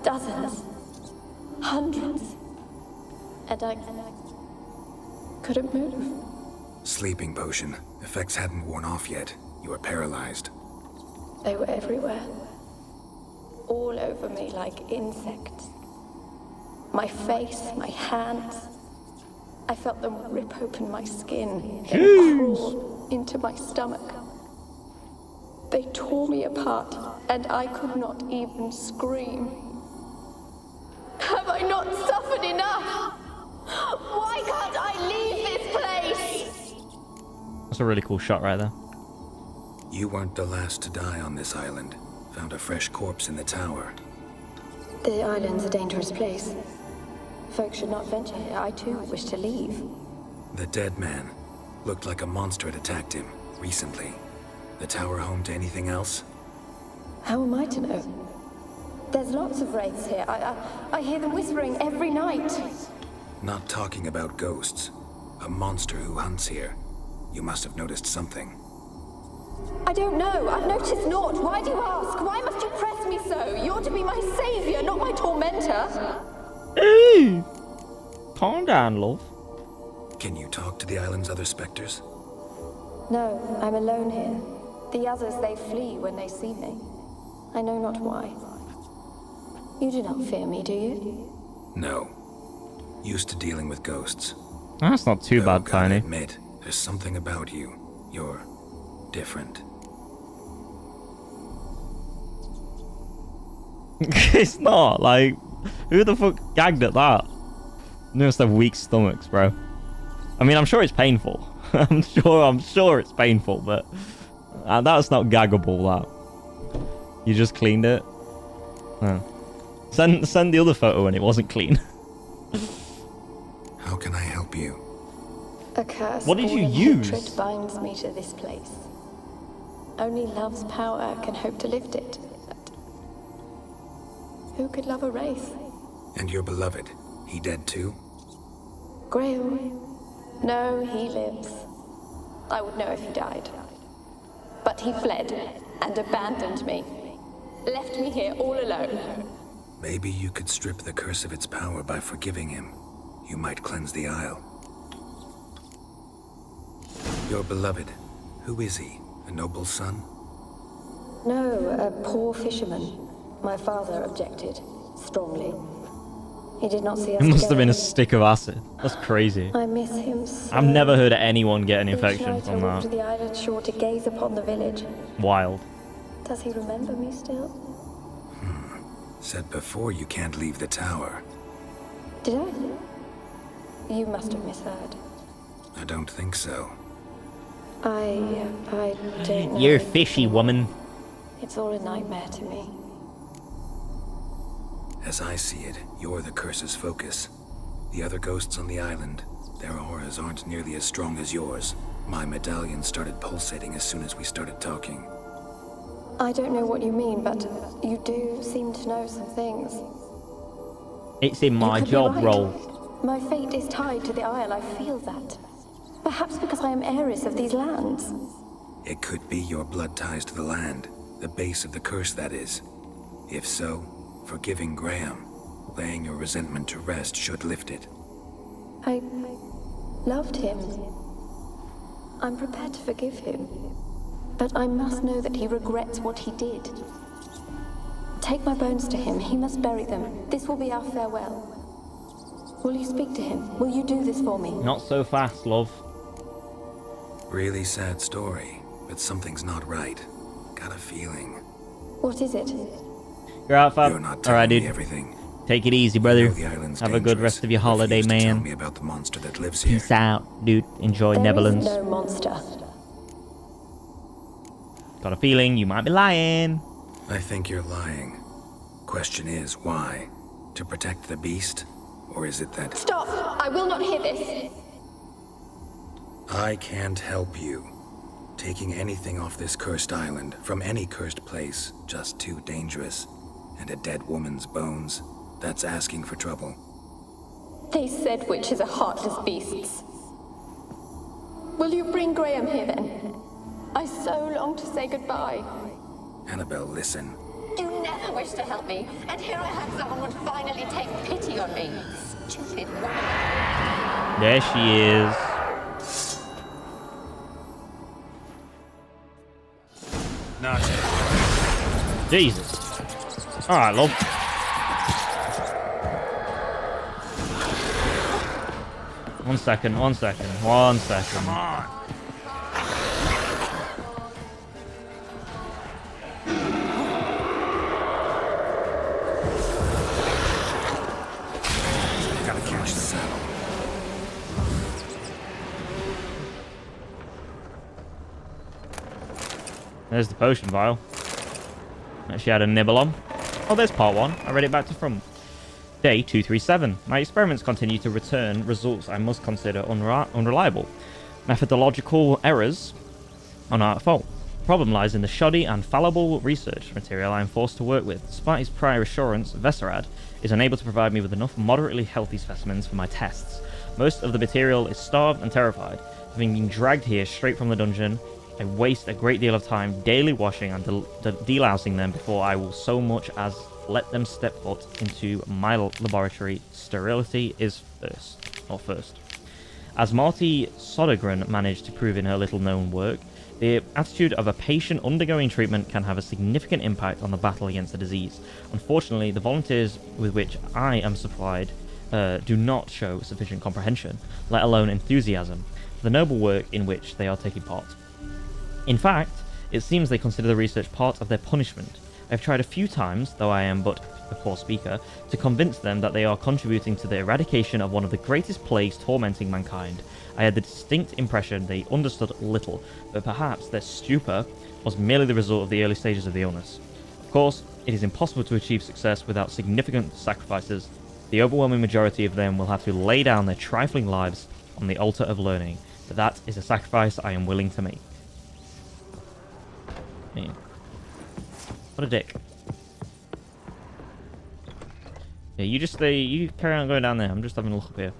Speaker 17: Dozens. Hundreds. And I couldn't move.
Speaker 10: Sleeping potion. Effects hadn't worn off yet. You were paralyzed.
Speaker 17: They were everywhere. All over me like insects. My face, my hands. I felt them rip open my skin and crawl into my stomach. They tore me apart, and I could not even scream. Have I not suffered enough? Why can't I leave this place?
Speaker 1: That's a really cool shot right there.
Speaker 10: You weren't the last to die on this island. Found a fresh corpse in the tower.
Speaker 17: The island's a dangerous place. Folks should not venture here. I too wish to leave.
Speaker 10: The dead man. Looked like a monster had attacked him, recently. The tower home to anything else?
Speaker 17: How am I to know? There's lots of wraiths here. I hear them whispering every night.
Speaker 10: Not talking about ghosts. A monster who hunts here. You must have noticed something.
Speaker 17: I don't know. I've noticed naught. Why do you ask? Why must you press me so? You're to be my savior, not my tormentor.
Speaker 1: Hey! Calm down, love.
Speaker 10: Can you talk to the island's other specters?
Speaker 17: No, I'm alone here. The others, they flee when they see me. I know not why. You do not fear me, do you?
Speaker 10: No. Used to dealing with ghosts.
Speaker 1: That's not too bad,
Speaker 10: gotta
Speaker 1: Tiny.
Speaker 10: admit, there's something about you. You're different.
Speaker 1: It's not, like, who the fuck gagged at that? You must have weak stomachs, bro. I mean, I'm sure it's painful. I'm sure it's painful, but that's not gaggable, that. You just cleaned it? Oh. Send the other photo when it wasn't clean.
Speaker 10: How can I help you?
Speaker 17: A curse.
Speaker 1: What did you
Speaker 17: born in
Speaker 1: use?
Speaker 17: hatred binds me to this place. Only love's power can hope to lift it. But who could love a wraith?
Speaker 10: And your beloved, he dead too?
Speaker 17: Graham? No, he lives. I would know if he died. But he fled and abandoned me. Left me here all alone.
Speaker 10: Maybe you could strip the curse of its power by forgiving him. You might cleanse the Isle. Your beloved, who is he? A noble son?
Speaker 17: No, a poor fisherman. My father objected, strongly. He did not see us
Speaker 1: It must have
Speaker 17: together.
Speaker 1: been a stick of acid. That's crazy.
Speaker 17: I miss him so.
Speaker 1: I've never heard of anyone get an
Speaker 17: Each
Speaker 1: infection
Speaker 17: night
Speaker 1: from
Speaker 17: I walk to
Speaker 1: that.
Speaker 17: the island shore to gaze upon the village.
Speaker 1: Wild.
Speaker 17: Does he remember me still?
Speaker 10: Said before you can't leave the tower.
Speaker 17: Did I? You must have misheard.
Speaker 10: I don't think so.
Speaker 17: I don't know.
Speaker 1: You're fishy, woman.
Speaker 17: It's all a nightmare to me.
Speaker 10: As I see it, you're the curse's focus. The other ghosts on the island, their auras aren't nearly as strong as yours. My medallion started pulsating as soon as we started talking.
Speaker 17: I don't know what you mean, but you do seem to know some things.
Speaker 1: It's in my
Speaker 17: You could be
Speaker 1: job
Speaker 17: right.
Speaker 1: role.
Speaker 17: My fate is tied to the Isle, I feel that. Perhaps because I am heiress of these lands.
Speaker 10: It could be your blood ties to the land, the base of the curse, that is. If so, forgiving Graham, laying your resentment to rest should lift it.
Speaker 17: I loved him. I'm prepared to forgive him. But I must know that he regrets what he did. Take my bones to him. He must bury them. This will be our farewell. Will you speak to him? Will you do this for me?
Speaker 1: Not so fast, love.
Speaker 10: Really sad story, but something's not right. Got a feeling.
Speaker 17: What is it?
Speaker 1: You're out, fam.
Speaker 10: You're not
Speaker 1: Alright,
Speaker 10: telling
Speaker 1: dude.
Speaker 10: me everything.
Speaker 1: Take it easy, brother.
Speaker 10: You know the island's
Speaker 1: Have a good
Speaker 10: dangerous.
Speaker 1: rest of your holiday,
Speaker 10: Refuse to tell
Speaker 1: man.
Speaker 10: me about the monster that lives here.
Speaker 1: Peace out, dude. Enjoy
Speaker 17: There is
Speaker 1: Netherlands.
Speaker 17: no monster.
Speaker 1: Got a feeling you might be lying.
Speaker 10: I think you're lying. Question is, why? To protect the beast? Or is it that...
Speaker 17: Stop! I will not hear this!
Speaker 10: I can't help you. Taking anything off this cursed island, from any cursed place, just too dangerous. And a dead woman's bones, that's asking for trouble.
Speaker 17: They said witches are heartless beasts. Will you bring Graham here then? I so long to say goodbye.
Speaker 10: Annabelle, listen.
Speaker 17: You never wished to help me, and here I had someone would finally take pity on me. Stupid woman.
Speaker 1: There she is. Jesus. Alright, love. One second.
Speaker 7: Come on.
Speaker 10: Gotta catch the saddle.
Speaker 1: There's the potion vial. Actually had a nibble on. Oh, there's part 1. I read it back to front. Day 237. My experiments continue to return results I must consider unreliable. Methodological errors are not at fault. The problem lies in the shoddy and fallible research material I am forced to work with. Despite his prior assurance, Vesemir is unable to provide me with enough moderately healthy specimens for my tests. Most of the material is starved and terrified. Having been dragged here straight from the dungeon, I waste a great deal of time daily washing and delousing them before I will so much as let them step foot into my laboratory. Sterility is first. As Marty Sodergren managed to prove in her little-known work, the attitude of a patient undergoing treatment can have a significant impact on the battle against the disease. Unfortunately, the volunteers with which I am supplied do not show sufficient comprehension, let alone enthusiasm, for the noble work in which they are taking part. In fact, it seems they consider the research part of their punishment. I've tried a few times, though I am but a poor speaker, to convince them that they are contributing to the eradication of one of the greatest plagues tormenting mankind. I had the distinct impression they understood little, but perhaps their stupor was merely the result of the early stages of the illness. Of course, it is impossible to achieve success without significant sacrifices. The overwhelming majority of them will have to lay down their trifling lives on the altar of learning, but that is a sacrifice I am willing to make. Man. What a dick. Yeah, you just stay, you carry on going down there. I'm just having a look up here.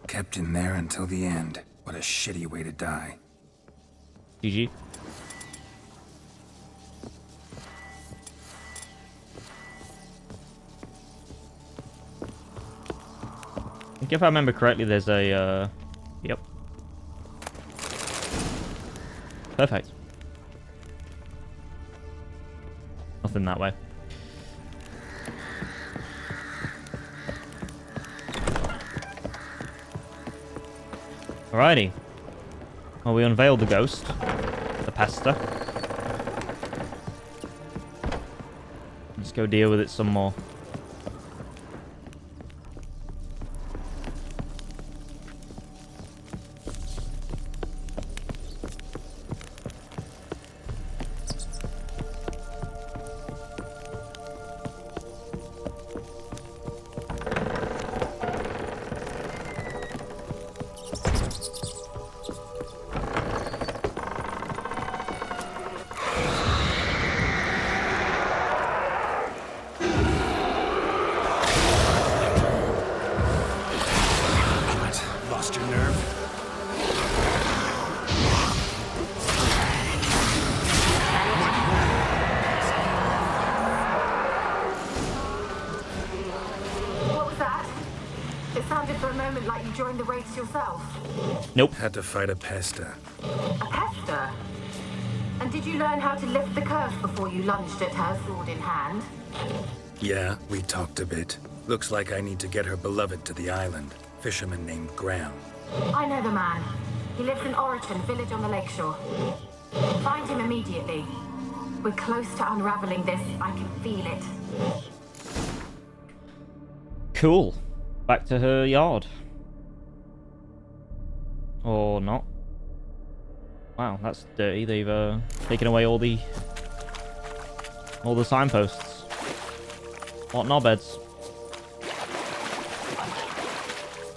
Speaker 10: Kept in there until the end. What a shitty way to die.
Speaker 1: GG. I think if I remember correctly, there's a, yep. Perfect. Nothing that way. Alrighty. Well, we unveiled the ghost. The pester. Let's go deal with it some more.
Speaker 11: The Wraiths yourself?
Speaker 1: Nope.
Speaker 10: Had to fight a pester.
Speaker 11: A pester? And did you learn how to lift the curse before you lunged at her, sword in hand?
Speaker 10: Yeah, we talked a bit. Looks like I need to get her beloved to the island. Fisherman named Graham.
Speaker 11: I know the man. He lives in Oriton, village on the lakeshore. Find him immediately. We're close to unraveling this. I can feel it.
Speaker 1: Cool. Back to her yard. Or not. Wow, that's dirty. They've taken away all the signposts. What knobheads?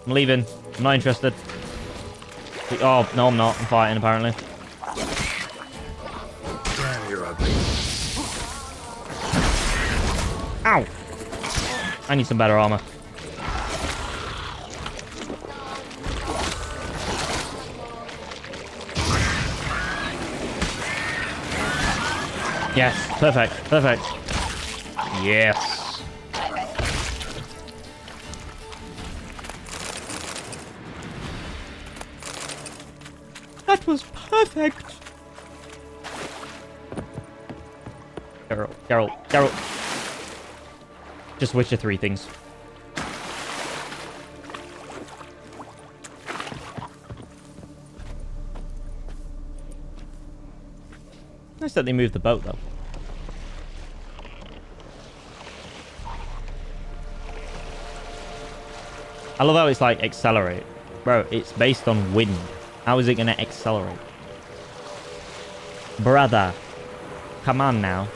Speaker 1: I'm leaving. I'm not interested. Oh, no, I'm not. I'm fighting, apparently.
Speaker 10: Damn, you're ugly.
Speaker 1: Ow! I need some better armor. Yes, perfect, perfect. Yes. That was perfect. Geralt. Just Witcher 3 things. Nice that they moved the boat, though. I love how it's like accelerate. Bro, it's based on wind. How is it going to accelerate? Brother. Come on now.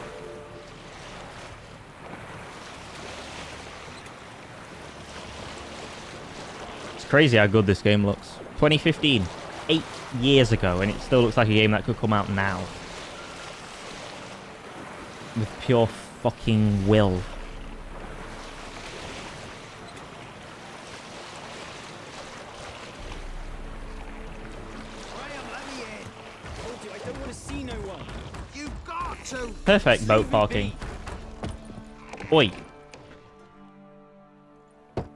Speaker 1: It's crazy how good this game looks. 2015. 8 years ago, and it still looks like a game that could come out now. With pure fucking will. Perfect boat parking. Oi.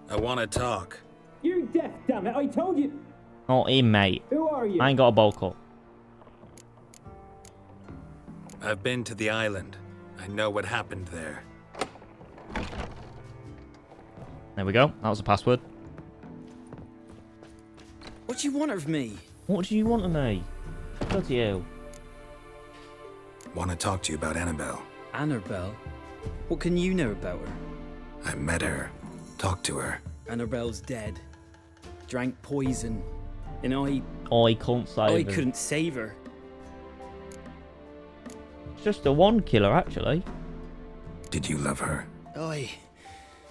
Speaker 10: I want to talk.
Speaker 12: You're deaf, damn it! I told you.
Speaker 1: Not in, mate.
Speaker 12: Who are you?
Speaker 1: I ain't got a bowl cut.
Speaker 10: I've been to the island. I know what happened there.
Speaker 1: There we go. That was a password.
Speaker 12: What do you want of me?
Speaker 1: What do you want of me? Bloody hell.
Speaker 10: Want to talk to you about Annabelle.
Speaker 12: Annabelle? What can you know about her?
Speaker 10: I met her. Talked to her.
Speaker 12: Annabelle's dead. Drank poison. And I
Speaker 1: can't save her.
Speaker 12: I couldn't save her.
Speaker 1: It's just a one killer, actually.
Speaker 10: Did you love her?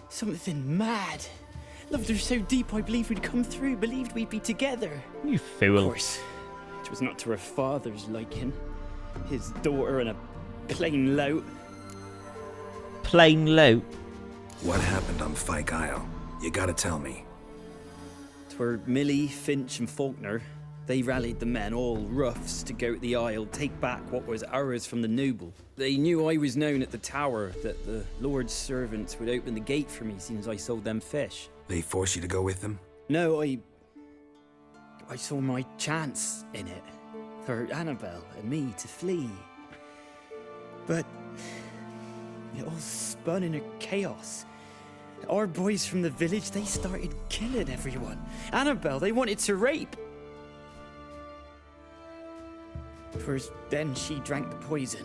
Speaker 12: Something mad. Loved her so deep I believed we'd come through, believed we'd be together.
Speaker 1: You fool.
Speaker 12: Of course, it was not to her father's liking. His daughter and a plain lout.
Speaker 1: Plain lout?
Speaker 10: What happened on FYKE Isle? You gotta tell me.
Speaker 12: 'Twere Millie, Finch and Faulkner. They rallied the men, all roughs, to go to the Isle, take back what was ours from the noble. They knew I was known at the tower, that the Lord's servants would open the gate for me as soon as I sold them fish.
Speaker 10: They forced you to go with them?
Speaker 12: No, I saw my chance in it. For Annabelle and me to flee. But it all spun in a chaos. Our boys from the village, they started killing everyone. Annabelle, they wanted to rape. First, then she drank the poison.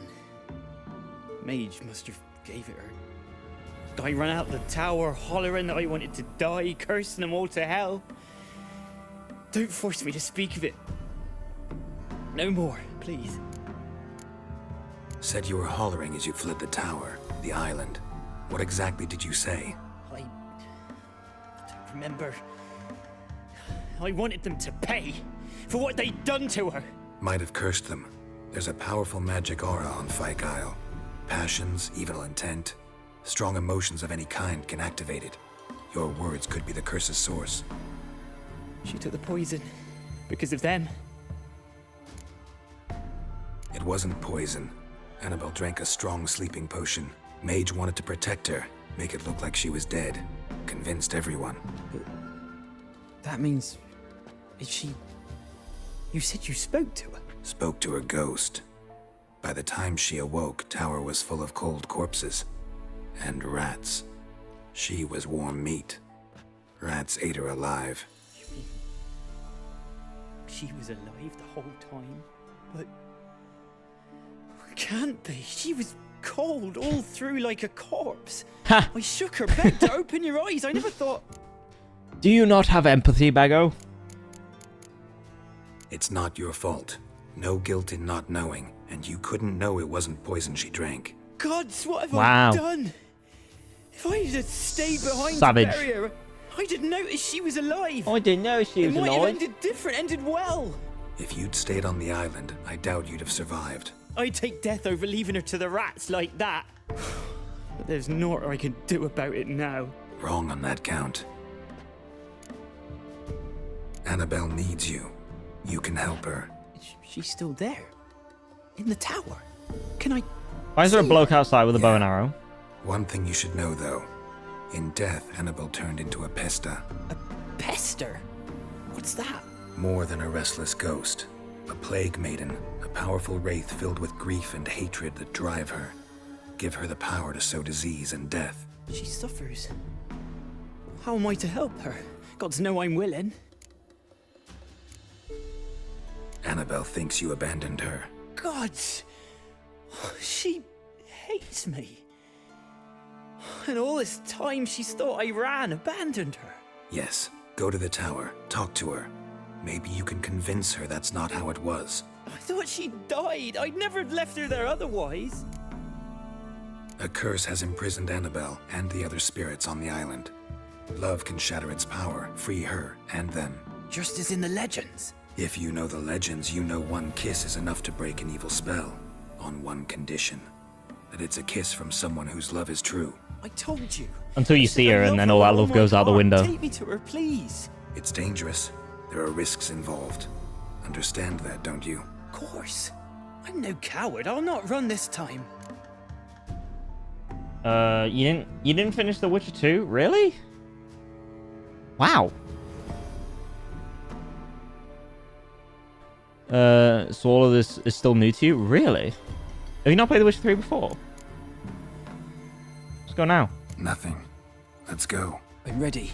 Speaker 12: Mage must have gave it her. I ran out the tower hollering that I wanted to die, cursing them all to hell. Don't force me to speak of it. No more, please.
Speaker 10: Said you were hollering as you fled the tower, the island. What exactly did you say?
Speaker 12: I don't remember. I wanted them to pay for what they'd done to her.
Speaker 10: Might have cursed them. There's a powerful magic aura on FYKE Isle. Passions, evil intent, strong emotions of any kind can activate it. Your words could be the curse's source.
Speaker 12: She took the poison because of them.
Speaker 10: It wasn't poison. Annabelle drank a strong sleeping potion. Mage wanted to protect her, make it look like she was dead. Convinced everyone.
Speaker 12: But that means... is she... You said you spoke to her?
Speaker 10: Spoke to her ghost. By the time she awoke, tower was full of cold corpses. And rats. She was warm meat. Rats ate her alive.
Speaker 12: You mean... she was alive the whole time? But... can't be. She was cold all through like a corpse.
Speaker 1: Ha!
Speaker 12: I shook her, begged her, open your eyes. I never thought...
Speaker 1: Do you not have empathy, Bago?
Speaker 10: It's not your fault. No guilt in not knowing, and you couldn't know it wasn't poison she drank.
Speaker 12: Gods, what have
Speaker 1: Wow.
Speaker 12: I done? If I had stayed behind
Speaker 1: Savage.
Speaker 12: to bury her, I didn't notice she was alive.
Speaker 1: I didn't know she was
Speaker 12: It might have
Speaker 1: alive.
Speaker 12: ended different, ended well.
Speaker 10: If you'd stayed on the island, I doubt you'd have survived.
Speaker 12: I'd take death over leaving her to the rats like that. But there's naught I can do about it now.
Speaker 10: Wrong on that count. Annabelle needs you. You can help her.
Speaker 12: She's still there. In the tower. Can I...
Speaker 1: Why is there a bloke outside with a bow and arrow?
Speaker 10: One thing you should know, though. In death, Annabelle turned into a pesta.
Speaker 12: A pester? What's that?
Speaker 10: More than a restless ghost. A plague maiden. A powerful wraith filled with grief and hatred that drive her. give her the power to sow disease and death.
Speaker 12: She suffers. How am I to help her? Gods know I'm willing.
Speaker 10: Annabelle thinks you abandoned her.
Speaker 12: Gods! She hates me. And all this time she's thought I abandoned her.
Speaker 10: Yes, go to the tower, talk to her. Maybe you can convince her that's not how it was.
Speaker 12: I thought she died. I'd never left her there otherwise.
Speaker 10: A curse has imprisoned Annabelle and the other spirits on the island. Love can shatter its power, free her and them.
Speaker 12: Just as in the legends.
Speaker 10: If you know the legends, you know one kiss is enough to break an evil spell. On one condition. That it's a kiss from someone whose love is true.
Speaker 12: I told you.
Speaker 1: Until you see her and then all that love goes out the window.
Speaker 12: Take me to her, please.
Speaker 10: It's dangerous. There are risks involved. Understand that, don't you?
Speaker 12: Of course. I'm no coward. I'll not run this time.
Speaker 1: You didn't finish The Witcher 2? Really? Wow. So all of this is still new to you? Really? Have you not played The Witcher 3 before? Let's go now.
Speaker 10: Nothing. Let's go.
Speaker 12: I'm ready.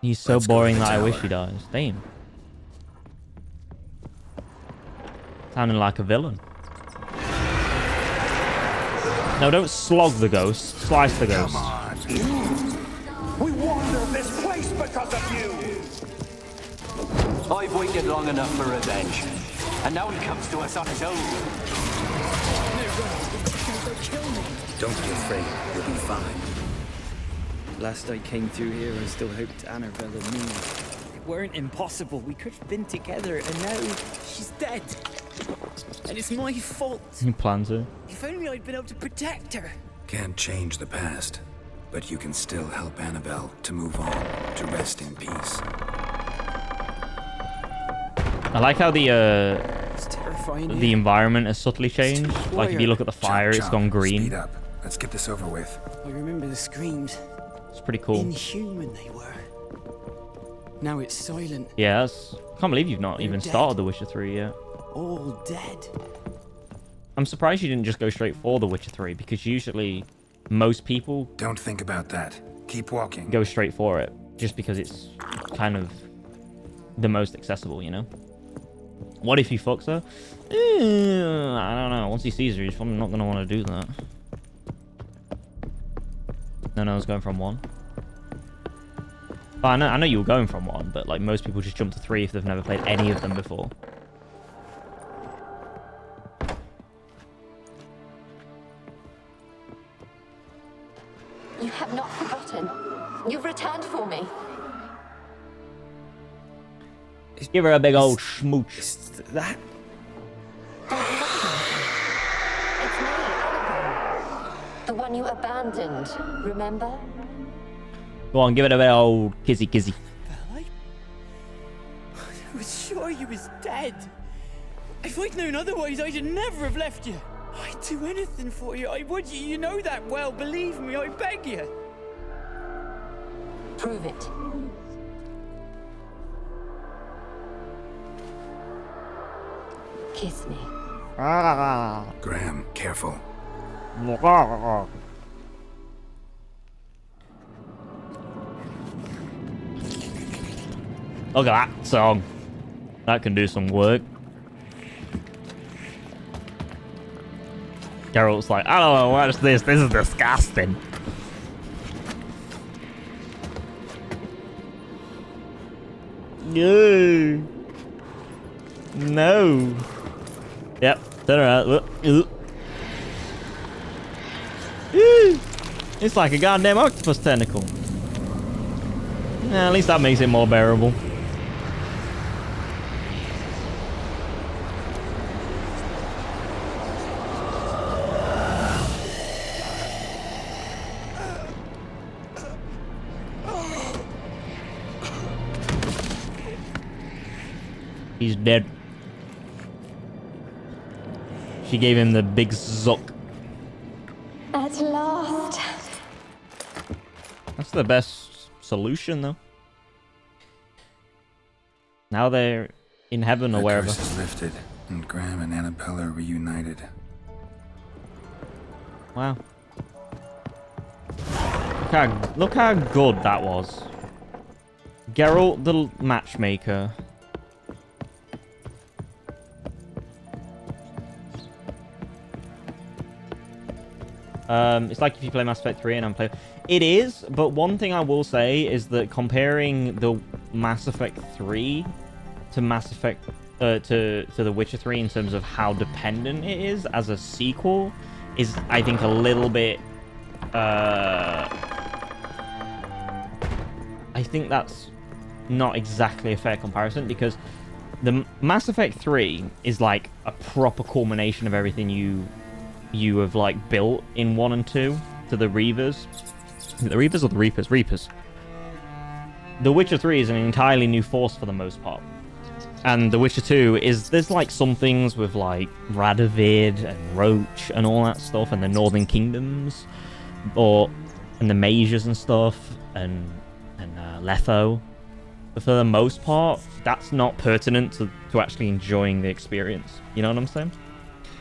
Speaker 1: He's so boring that I wish he dies. Damn. Sounding like a villain. No, don't slog the ghost. Slice the ghost.
Speaker 5: Come on. We wandered this place because of you.
Speaker 9: I've waited long enough for revenge, and now he comes to us on his own.
Speaker 10: Don't be afraid. You'll be fine.
Speaker 12: Last I came through here, I still hoped Annabelle and me. It weren't impossible. We could have been together, and now she's dead. And it's my fault.
Speaker 1: You plan to.
Speaker 12: If only I'd been able to protect her.
Speaker 10: Can't change the past, but you can still help Annabelle to move on, to rest in peace.
Speaker 1: I like how the environment has subtly changed. Like if you look at the fire, it's gone green.
Speaker 10: Speed up. Let's get this over with.
Speaker 12: I remember the screams.
Speaker 1: It's pretty cool.
Speaker 12: Inhuman they were. Now it's silent.
Speaker 1: Yeah, I can't believe you've not even started The Witcher 3 yet.
Speaker 12: All dead.
Speaker 1: I'm surprised you didn't just go straight for The Witcher 3, because usually most people
Speaker 10: don't think about that. Keep walking.
Speaker 1: Go straight for it, just because it's kind of the most accessible, you know? What if he fucks her? I don't know. Once he sees her, he's probably not going to want to do that. No, I was going from 1. But I know you were going from 1, but like most people just jump to 3 if they've never played any of them before.
Speaker 17: You have not forgotten. You've returned for me.
Speaker 1: Give her a big old smooch.
Speaker 12: That?
Speaker 17: It's me, Annabelle. The one you abandoned, remember?
Speaker 1: Go on, give it a big old kissy.
Speaker 12: I was sure you was dead. If I'd known otherwise, I'd never have left you. I'd do anything for you. I would. You know that well. Believe me, I beg you.
Speaker 17: Prove it. Kiss me.
Speaker 10: Graham, careful.
Speaker 1: Look at that song. That can do some work. Geralt's like, I don't know, what is this? This is disgusting. No. No. Yep, turn around. It's like a goddamn octopus tentacle. At least that makes it more bearable. He's dead. She gave him the big zuck.
Speaker 17: At last.
Speaker 1: That's the best solution, though. Now they're in heaven or wherever.
Speaker 10: The curse is lifted, and Graham and Annabelle are reunited.
Speaker 1: Wow. Look how good that was. Geralt the matchmaker. It's like if you play Mass Effect 3 and I'm playing... It is, but one thing I will say is that comparing the Mass Effect 3 to Mass Effect... to The Witcher 3 in terms of how dependent it is as a sequel is, I think, a little bit... I think that's not exactly a fair comparison, because the Mass Effect 3 is like a proper culmination of everything you have like built in 1 and 2 to the Reavers. Is it the Reavers or the Reapers? Reapers. The Witcher 3 is an entirely new force for the most part. And The Witcher 2 is, there's like some things with like Radovid and Roach and all that stuff, and the Northern Kingdoms, and the mages and stuff, and Letho. But for the most part, that's not pertinent to actually enjoying the experience. You know what I'm saying?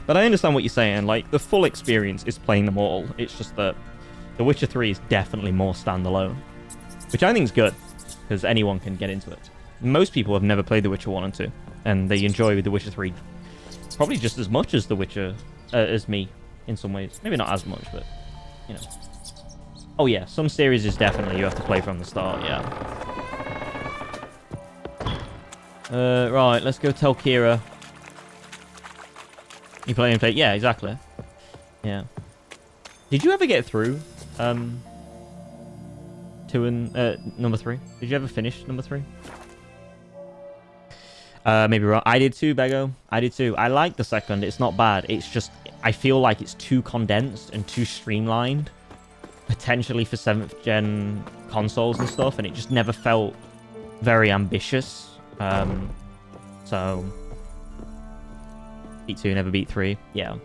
Speaker 1: But I understand what you're saying. Like, the full experience is playing them all. It's just that The Witcher 3 is definitely more standalone, which I think is good, because anyone can get into it. Most people have never played The Witcher 1 and 2, and they enjoy The Witcher 3 probably just as much as The Witcher, as me, in some ways. Maybe not as much, but, you know. Oh yeah, some series is definitely you have to play from the start, yeah. Right, let's go tell Kira. You play? Yeah, exactly. Yeah. Did you ever get through, 2 and, number 3? Did you ever finish number 3? Maybe wrong. I did too, Bego. I did too. I like the second. It's not bad. It's just, I feel like it's too condensed and too streamlined, potentially for 7th gen consoles and stuff, and it just never felt very ambitious. So beat 2, never beat 3. Yeah.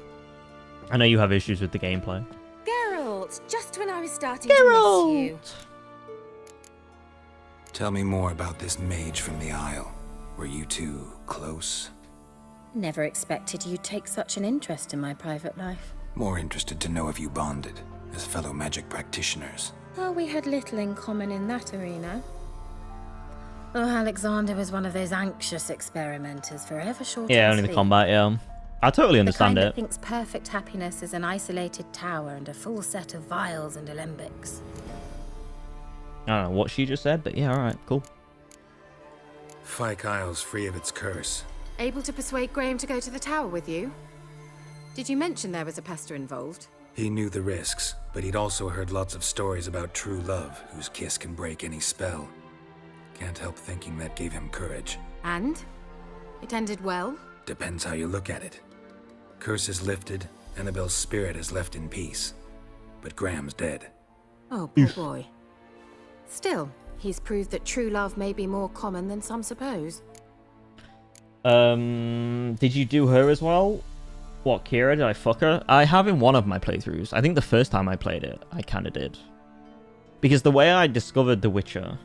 Speaker 1: I know you have issues with the gameplay.
Speaker 11: Geralt, just when I was starting to miss you.
Speaker 10: Tell me more about this mage from the Isle. Were you two close?
Speaker 4: Never expected you'd take such an interest in my private life.
Speaker 10: More interested to know if you bonded as fellow magic practitioners.
Speaker 4: Oh, we had little in common in that arena. Oh, Alexander was one of those anxious experimenters, forever short.
Speaker 1: Yeah, only the combat, yeah. I totally understand
Speaker 4: the kind
Speaker 1: it.
Speaker 4: That thinks perfect happiness is an isolated tower and a full set of vials and alembics.
Speaker 1: I don't know what she just said, but yeah, alright, cool.
Speaker 10: FYKE Isle's free of its curse.
Speaker 11: Able to persuade Graham to go to the tower with you? Did you mention there was a pester involved?
Speaker 10: He knew the risks, but he'd also heard lots of stories about true love, whose kiss can break any spell. Can't help thinking that gave him courage.
Speaker 11: And? It ended well?
Speaker 10: Depends how you look at it. Curse is lifted, Annabelle's spirit is left in peace. But Graham's dead.
Speaker 11: Oh, poor boy. Still, he's proved that true love may be more common than some suppose.
Speaker 1: Did you do her as well? What, Kira? Did I fuck her? I have in one of my playthroughs. I think the first time I played it, I kind of did. Because the way I discovered The Witcher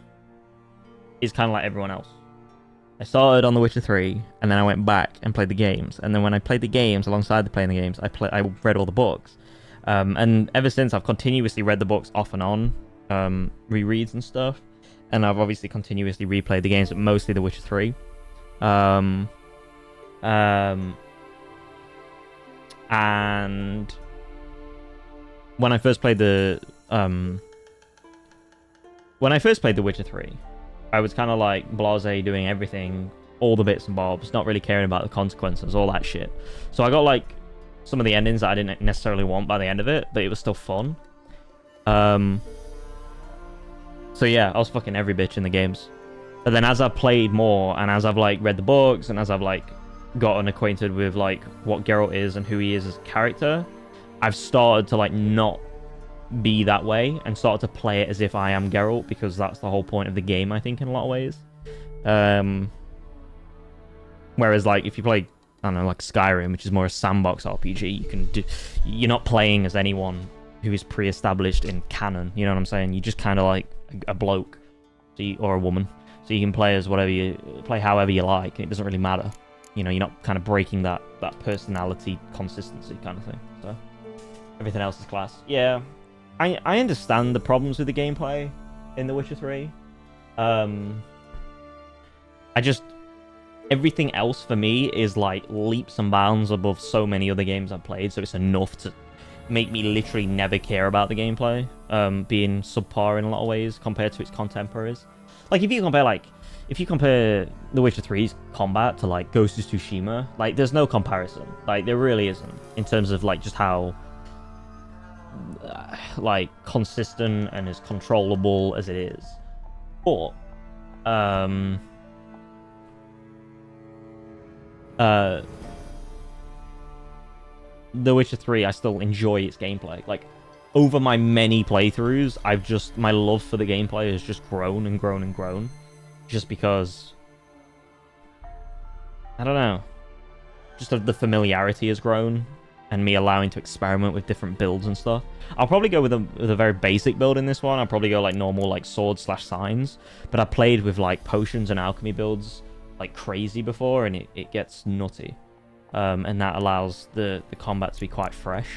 Speaker 1: is kind of like everyone else. I started on The Witcher 3, and then I went back and played the games. And then when I played the games, alongside playing the games, I read all the books. And ever since, I've continuously read the books off and on, rereads and stuff. And I've obviously continuously replayed the games, but mostly The Witcher 3. And when I first played The Witcher 3, I was kind of like blasé, doing everything, all the bits and bobs, not really caring about the consequences, all that shit. So I got like some of the endings that I didn't necessarily want by the end of it, but it was still fun. So yeah, I was fucking every bitch in the games. But then as I've played more, and as I've like read the books, and as I've like gotten acquainted with like what Geralt is and who he is as a character, I've started to like not be that way and started to play it as if I am Geralt, because that's the whole point of the game, I think, in a lot of ways. Whereas like if you play, I don't know, like Skyrim, which is more a sandbox RPG, you're not playing as anyone who is pre-established in canon, you know what I'm saying? You're just kind of like a bloke, or a woman, so you can play as play however you like. It doesn't really matter, you know. You're not kind of breaking that personality consistency kind of thing. So Everything else is class. Yeah, I understand the problems with the gameplay in The Witcher 3. Everything else for me is like leaps and bounds above so many other games I've played, so it's enough to make me literally never care about the gameplay, being subpar in a lot of ways compared to its contemporaries. Like if you compare The Witcher 3's combat to like Ghost of Tsushima, like there's no comparison. Like there really isn't in terms of like just how like consistent and as controllable as it is. But The Witcher 3, I still enjoy its gameplay. Like over my many playthroughs, my love for the gameplay has just grown and grown and grown, just because I don't know, just the familiarity has grown and me allowing to experiment with different builds and stuff. I'll probably go with a very basic build in this one. I'll probably go like normal like sword/signs, but I played with like potions and alchemy builds like crazy before, and it gets nutty, and that allows the combat to be quite fresh.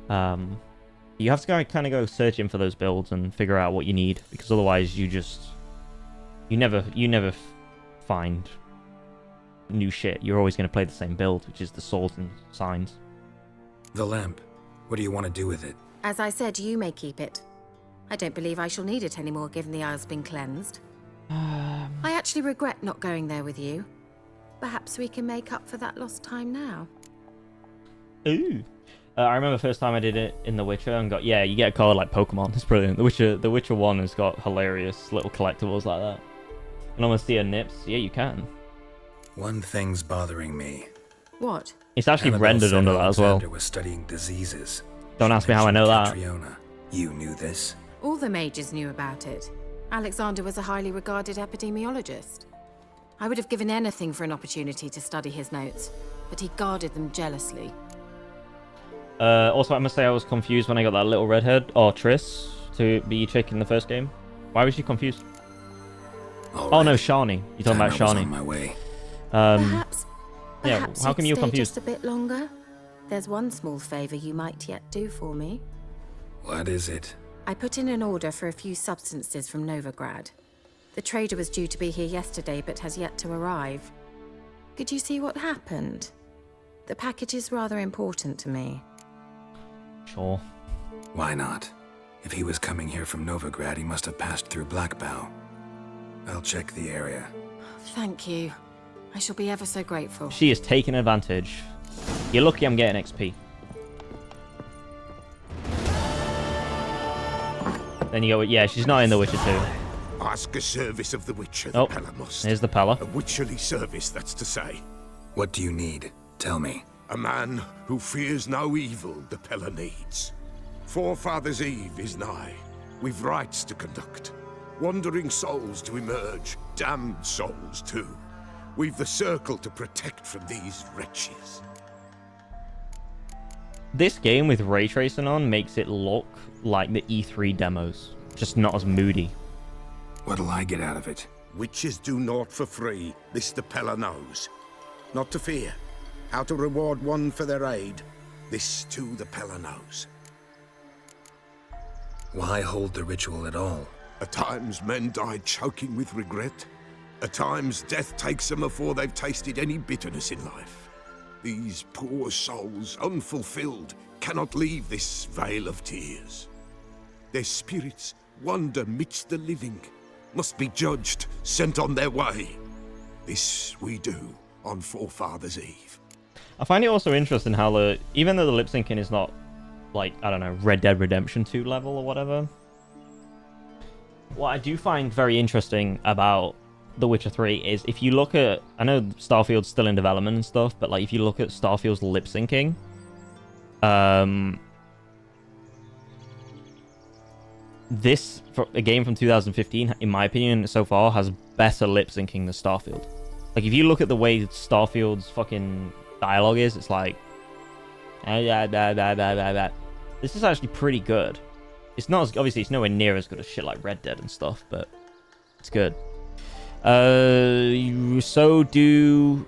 Speaker 1: You have to kind of go searching for those builds and figure out what you need, because otherwise you never find new shit. You're always going to play the same build, which is the swords and signs.
Speaker 10: The lamp. What do you want to do with it?
Speaker 11: As I said, you may keep it. I don't believe I shall need it anymore, given the Isle's been cleansed. I actually regret not going there with you. Perhaps we can make up for that lost time now.
Speaker 1: Ooh. I remember first time I did it in The Witcher and you get a card like Pokemon. It's brilliant. The Witcher 1 has got hilarious little collectibles like that. And almost see a nips. Yeah, you can.
Speaker 10: One thing's bothering me.
Speaker 11: What?
Speaker 1: It's actually
Speaker 10: Annabelle
Speaker 1: rendered under that as well.
Speaker 10: Alexander was studying diseases.
Speaker 1: Don't ask me how I know that.
Speaker 10: Catriona. You knew this?
Speaker 11: All the mages knew about it. Alexander was a highly regarded epidemiologist. I would have given anything for an opportunity to study his notes, but he guarded them jealously.
Speaker 1: Also, I must say I was confused when I got that little redhead, or Triss, to be chick in the first game. Why was she confused? Oh no, Shani. You're talking about Shani.
Speaker 10: On my way.
Speaker 11: Perhaps
Speaker 1: how come you're confused?
Speaker 11: Just a bit longer. There's one small favor you might yet do for me.
Speaker 10: What is it?
Speaker 11: I put in an order for a few substances from Novigrad. The trader was due to be here yesterday, but has yet to arrive. Could you see what happened? The package is rather important to me.
Speaker 1: Sure.
Speaker 10: Why not? If he was coming here from Novigrad, he must have passed through Blackbow. I'll check the area.
Speaker 11: Thank you. I shall be ever so grateful.
Speaker 1: She is taking advantage. You're lucky I'm getting XP. Then you go, yeah, she's not in The Witcher 2.
Speaker 6: Ask a service of the Witcher,
Speaker 1: Oh,
Speaker 6: the Pella must.
Speaker 1: here's the Pella.
Speaker 6: A witcherly service, that's to say.
Speaker 10: What do you need? Tell me.
Speaker 6: A man who fears no evil the Pella needs. Forefathers' Eve is nigh. We've rites to conduct. Wandering souls to emerge. Damned souls, too. We've the circle to protect from these wretches.
Speaker 1: This game with ray tracing on makes it look like the E3 demos, just not as moody.
Speaker 10: What'll I get out of it?
Speaker 6: Witches do naught for free, this the Pella knows. Not to fear. How to reward one for their aid, this too the Pella knows.
Speaker 10: Why hold the ritual at all?
Speaker 6: At times men die choking with regret. At times death takes them before they've tasted any bitterness in life. These poor souls, unfulfilled, cannot leave this vale of tears. Their spirits wander midst the living, must be judged, sent on their way. This we do on Forefathers' Eve.
Speaker 1: I find it also interesting how even though the lip syncing is not like, I don't know, Red Dead Redemption 2 level or whatever, what I do find very interesting about The Witcher 3 is if you look at, I know Starfield's still in development and stuff, but like if you look at Starfield's lip syncing, this, for a game from 2015, in my opinion, so far, has better lip syncing than Starfield. Like, if you look at the way Starfield's fucking dialogue is, it's like... This is actually pretty good. It's not as... Obviously, it's nowhere near as good as shit like Red Dead and stuff, but it's good. So do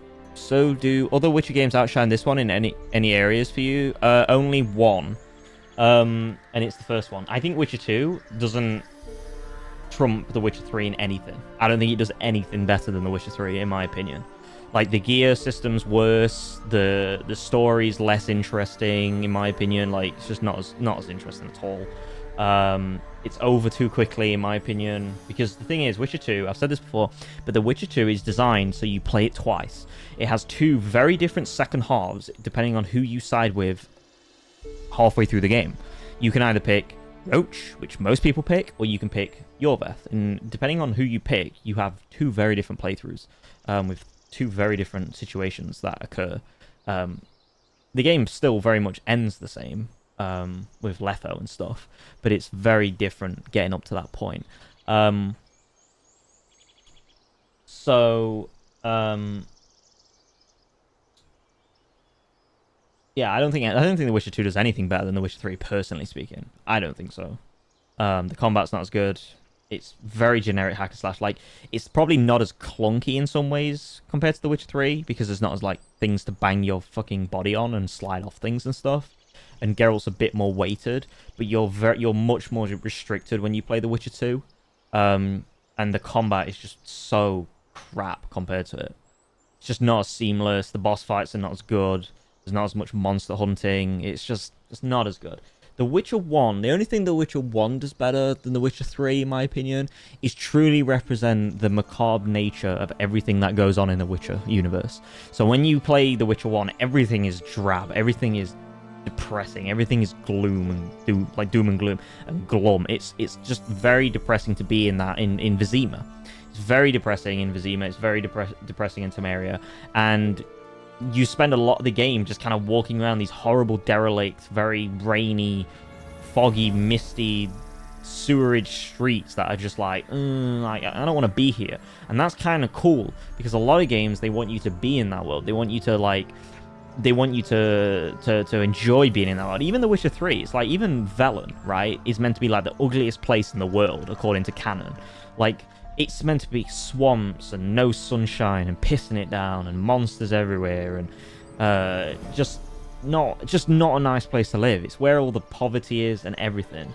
Speaker 1: other Witcher games outshine this one in any areas for you? Only one. And it's the first one. I think Witcher 2 doesn't trump The Witcher 3 in anything. I don't think it does anything better than The Witcher 3, in my opinion. Like, the gear system's worse, the story's less interesting, in my opinion. Like, it's just not as interesting at all. It's over too quickly, in my opinion, because the thing is, Witcher 2, I've said this before, but The Witcher 2 is designed so you play it twice. It has two very different second halves, depending on who you side with halfway through the game. You can either pick Roach, which most people pick, or you can pick Yorveth. And depending on who you pick, you have two very different playthroughs, with two very different situations that occur. The game still very much ends the same, with Letho and stuff, but it's very different getting up to that point. Yeah, I don't think The Witcher 2 does anything better than The Witcher 3, personally speaking. I don't think so. The combat's not as good. It's very generic hack and slash. Like, it's probably not as clunky in some ways compared to The Witcher 3, because there's not as, like, things to bang your fucking body on and slide off things and stuff. And Geralt's a bit more weighted, but you're much more restricted when you play The Witcher 2. And the combat is just so crap compared to it. It's just not as seamless. The boss fights are not as good. There's not as much monster hunting. It's not as good. The Witcher 1, the only thing The Witcher 1 does better than The Witcher 3, in my opinion, is truly represent the macabre nature of everything that goes on in the Witcher universe. So when you play The Witcher 1, everything is drab, everything is depressing, everything is gloom and doom and gloom and glum. It's just very depressing to be in that in Vesemir. It's very depressing in Vesemir. It's very depressing in Temeria, and you spend a lot of the game just kind of walking around these horrible derelict, very rainy, foggy, misty, sewerage streets that are just like, I don't want to be here. And that's kind of cool, because a lot of games, they want you to be in that world. They want you to, like, to enjoy being in that world. Even The Witcher 3, it's like, even Velen, right, is meant to be like the ugliest place in the world, according to canon. Like, it's meant to be swamps and no sunshine and pissing it down and monsters everywhere and just not a nice place to live. It's where all the poverty is and everything.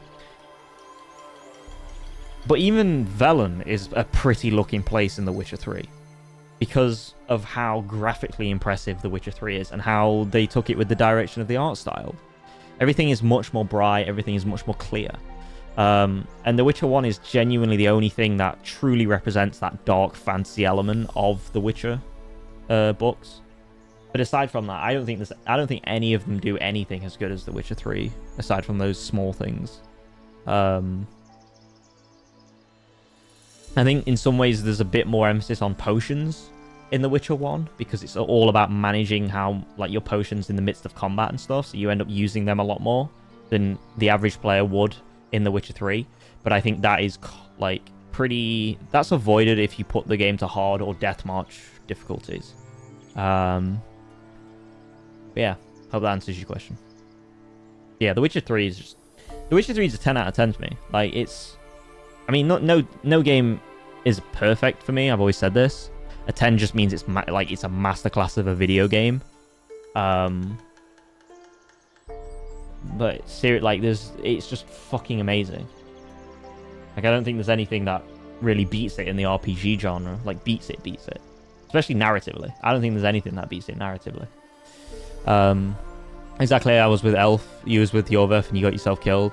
Speaker 1: But even Velen is a pretty looking place in The Witcher 3, because of how graphically impressive The Witcher 3 is and how they took it with the direction of the art style. Everything is much more bright, everything is much more clear. And The Witcher 1 is genuinely the only thing that truly represents that dark fantasy element of the Witcher books. But aside from that, I don't think any of them do anything as good as The Witcher 3, aside from those small things. I think in some ways there's a bit more emphasis on potions in The Witcher 1, because it's all about managing how, like, your potions in the midst of combat and stuff, so you end up using them a lot more than the average player would in The Witcher 3. But I think that is, like, that's avoided if you put the game to hard or deathmatch difficulties. But yeah, hope that answers your question. Yeah, The Witcher 3 is a 10 out of 10 to me. Like, it's, I mean, no game is perfect for me. I've always said this. A 10 just means it's it's a masterclass of a video game. But seriously, like, it's just fucking amazing. Like, I don't think there's anything that really beats it in the RPG genre. Like, beats it. Especially narratively. I don't think there's anything that beats it narratively. Exactly, I was with Elf, you was with Yorveth, and you got yourself killed.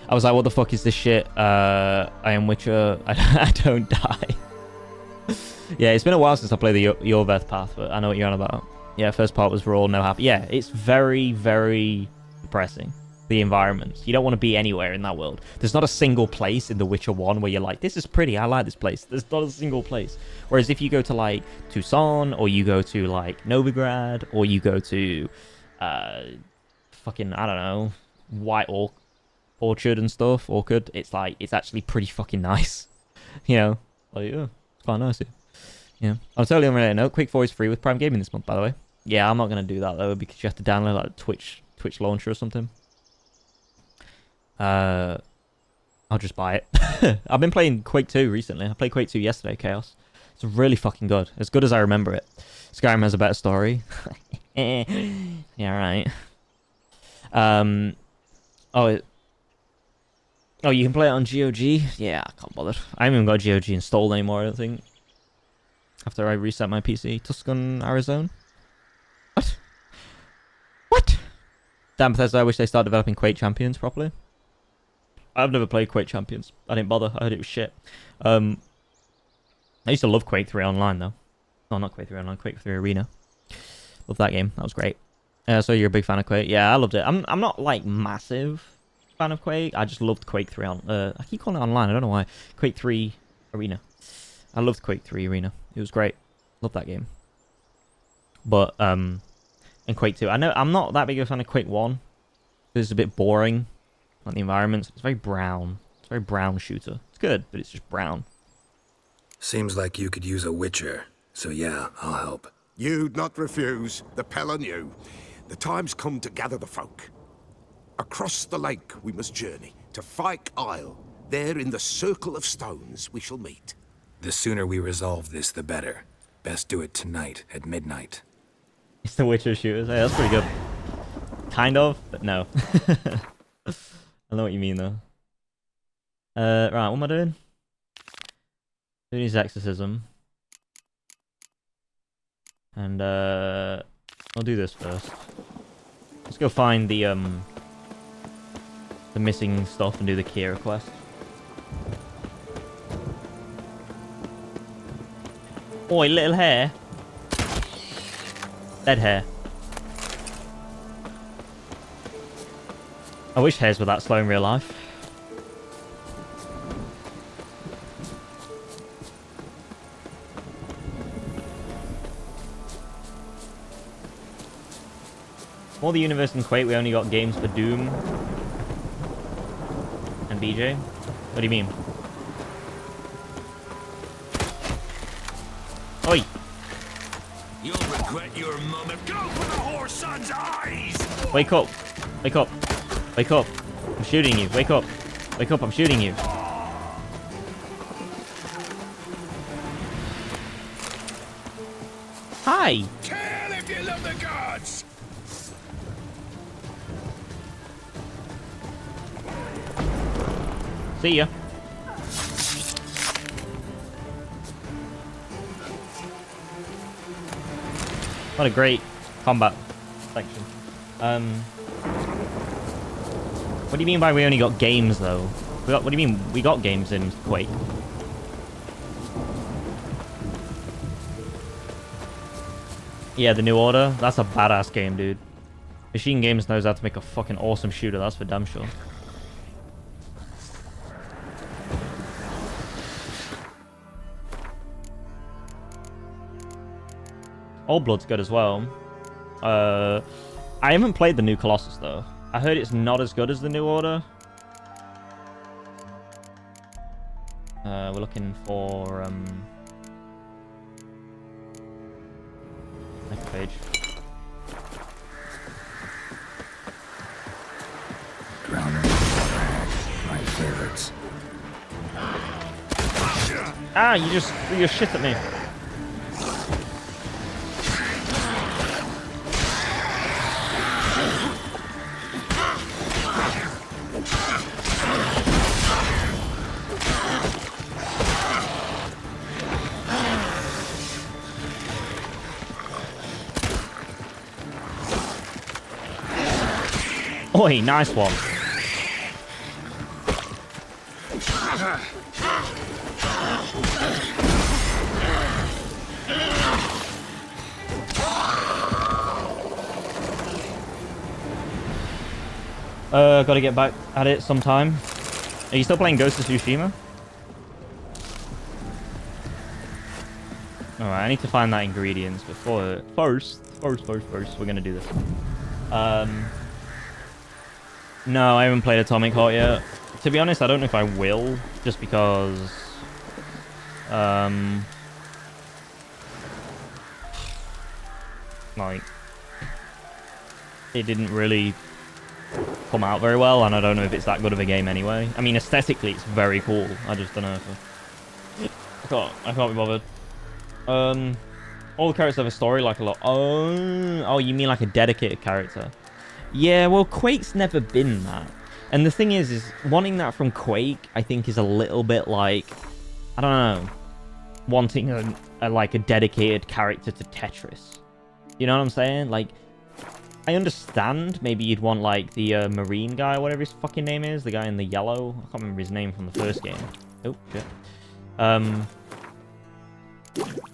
Speaker 1: I was like, what the fuck is this shit? I am Witcher, I don't die. Yeah, it's been a while since I played the Yorveth path, but I know what you're on about. Yeah, first part was raw, no happy. Yeah, it's very, very depressing. The environments. You don't want to be anywhere in that world. There's not a single place in The Witcher 1 where you're like, this is pretty, I like this place. There's not a single place. Whereas if you go to, like, Toussant, or you go to, like, Novigrad, or you go to, fucking, I don't know, White Orchard and stuff, it's like, it's actually pretty fucking nice. You know? Like, yeah, it's quite nice here. Yeah. On a totally unrelated note, Quake 4 is free with Prime Gaming this month, by the way. Yeah, I'm not going to do that, though, because you have to download, like, Twitch launcher or something. I'll just buy it. I've been playing Quake 2 recently. I played Quake 2 yesterday, Chaos. It's really fucking good. As good as I remember it. Skyrim has a better story. Yeah, right. Oh, oh, you can play it on GOG? Yeah, I can't bother. I haven't even got GOG installed anymore, I don't think. After I reset my PC. Tucson, Arizona? What? What? Damn, Bethesda, I wish they started developing Quake Champions properly. I've never played Quake Champions. I didn't bother. I heard it was shit. I used to love Quake 3 Online, though. No, not Quake 3 Online. Quake 3 Arena. Love that game. That was great. So you're a big fan of Quake? Yeah, I loved it. I'm not, like, massive fan of Quake. I just loved Quake 3 on... I keep calling it online. I don't know why. Quake 3 Arena. I loved Quake 3 Arena. It was great. Loved that game. But, and Quake 2. I know I'm not that big of a fan of Quake 1. It's a bit boring. Like the environments. It's very brown. It's a very brown shooter. It's good, but it's just brown.
Speaker 10: Seems like you could use a witcher. So yeah, I'll help.
Speaker 6: You'd not refuse. The Pella knew. The time's come to gather the folk. Across the lake we must journey to FYKE Isle. There in the circle of stones we shall meet.
Speaker 10: The sooner we resolve this, the better. Best do it tonight at midnight.
Speaker 1: It's the Witcher shooters. Hey, that's pretty good. Kind of, but no. I know what you mean, though. Right, what am I doing? Doing his exorcism. And, I'll do this first. Let's go find the missing stuff and do the Kira quest. Oi, little hare. Dead hare. I wish hares were that slow in real life. For the universe in Quake, we only got games for Doom and BJ. What do you mean? Oi!
Speaker 5: You'll regret your moment. Go for the whore's son's eyes!
Speaker 1: Wake up! Wake up! Wake up! I'm shooting you! Wake up! Wake up! I'm shooting you! Hi!
Speaker 5: Kill if you love the gods!
Speaker 1: See ya! What a great combat section. What do you mean by we only got games, though? What do you mean we got games in Quake? Yeah, the New Order. That's a badass game, dude. Machine Games knows how to make a fucking awesome shooter. That's for damn sure. Old Blood's good as well. I haven't played the new Colossus, though. I heard it's not as good as the New Order. We're looking for, next page.
Speaker 10: Drowning, my favorites.
Speaker 1: Ah, you just threw your shit at me. Oi, nice one. Gotta get back at it sometime. Are you still playing Ghost of Tsushima? Alright, I need to find that ingredients before... First, we're gonna do this. No, I haven't played Atomic Heart yet. To be honest, I don't know if I will, just because... like... it didn't really come out very well, and I don't know if it's that good of a game anyway. I mean, aesthetically, it's very cool. I just don't know if... I can't be bothered. All the characters have a story, like a lot... Oh, you mean like a dedicated character? Yeah, well, Quake's never been that. And the thing is wanting that from Quake, I think, is a little bit like, I don't know, wanting a dedicated character to Tetris. You know what I'm saying? Like, I understand maybe you'd want, like, the Marine guy, whatever his fucking name is, the guy in the yellow. I can't remember his name from the first game. Oh, shit.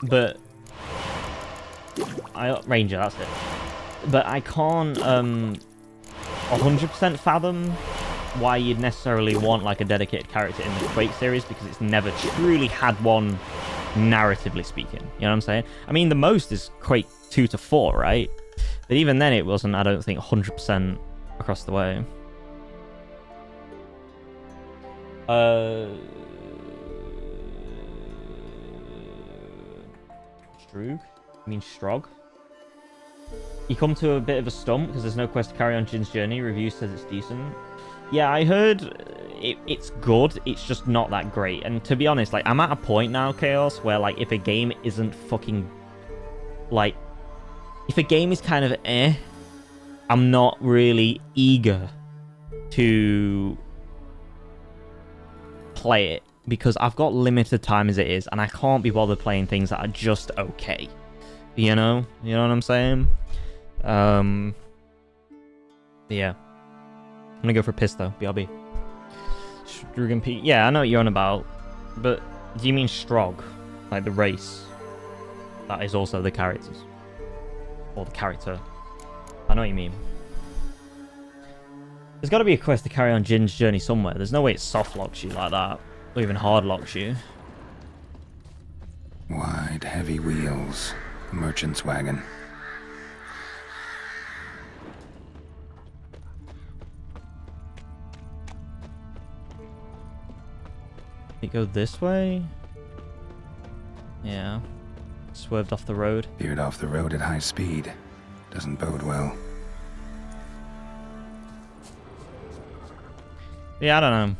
Speaker 1: But Ranger, that's it. But I can't 100% fathom why you'd necessarily want like a dedicated character in the Quake series, because it's never truly had one, narratively speaking. You know what I'm saying? I mean, the most is Quake 2 to 4, right? But even then, it wasn't, I don't think, 100% across the way. Strug? I mean Strog? You come to a bit of a stump because there's no quest to carry on Jin's journey. Review says it's decent. Yeah, I heard it's good. It's just not that great. And to be honest, like, I'm at a point now, Chaos, where, like, if a game isn't fucking, like, if a game is kind of I'm not really eager to play it, because I've got limited time as it is, and I can't be bothered playing things that are just okay. You know what I'm saying? Yeah. I'm gonna go for piss though. BRB. Strugan P. Yeah, I know what you're on about, but do you mean Strog, like the race? That is also the characters, or the character. I know what you mean. There's got to be a quest to carry on Jin's journey somewhere. There's no way it soft locks you like that, or even hard locks you.
Speaker 10: Wide, heavy wheels. A merchant's wagon.
Speaker 1: It go this way? Yeah. Swerved off the road.
Speaker 10: Veered off the road at high speed. Doesn't bode well.
Speaker 1: Yeah, I don't know.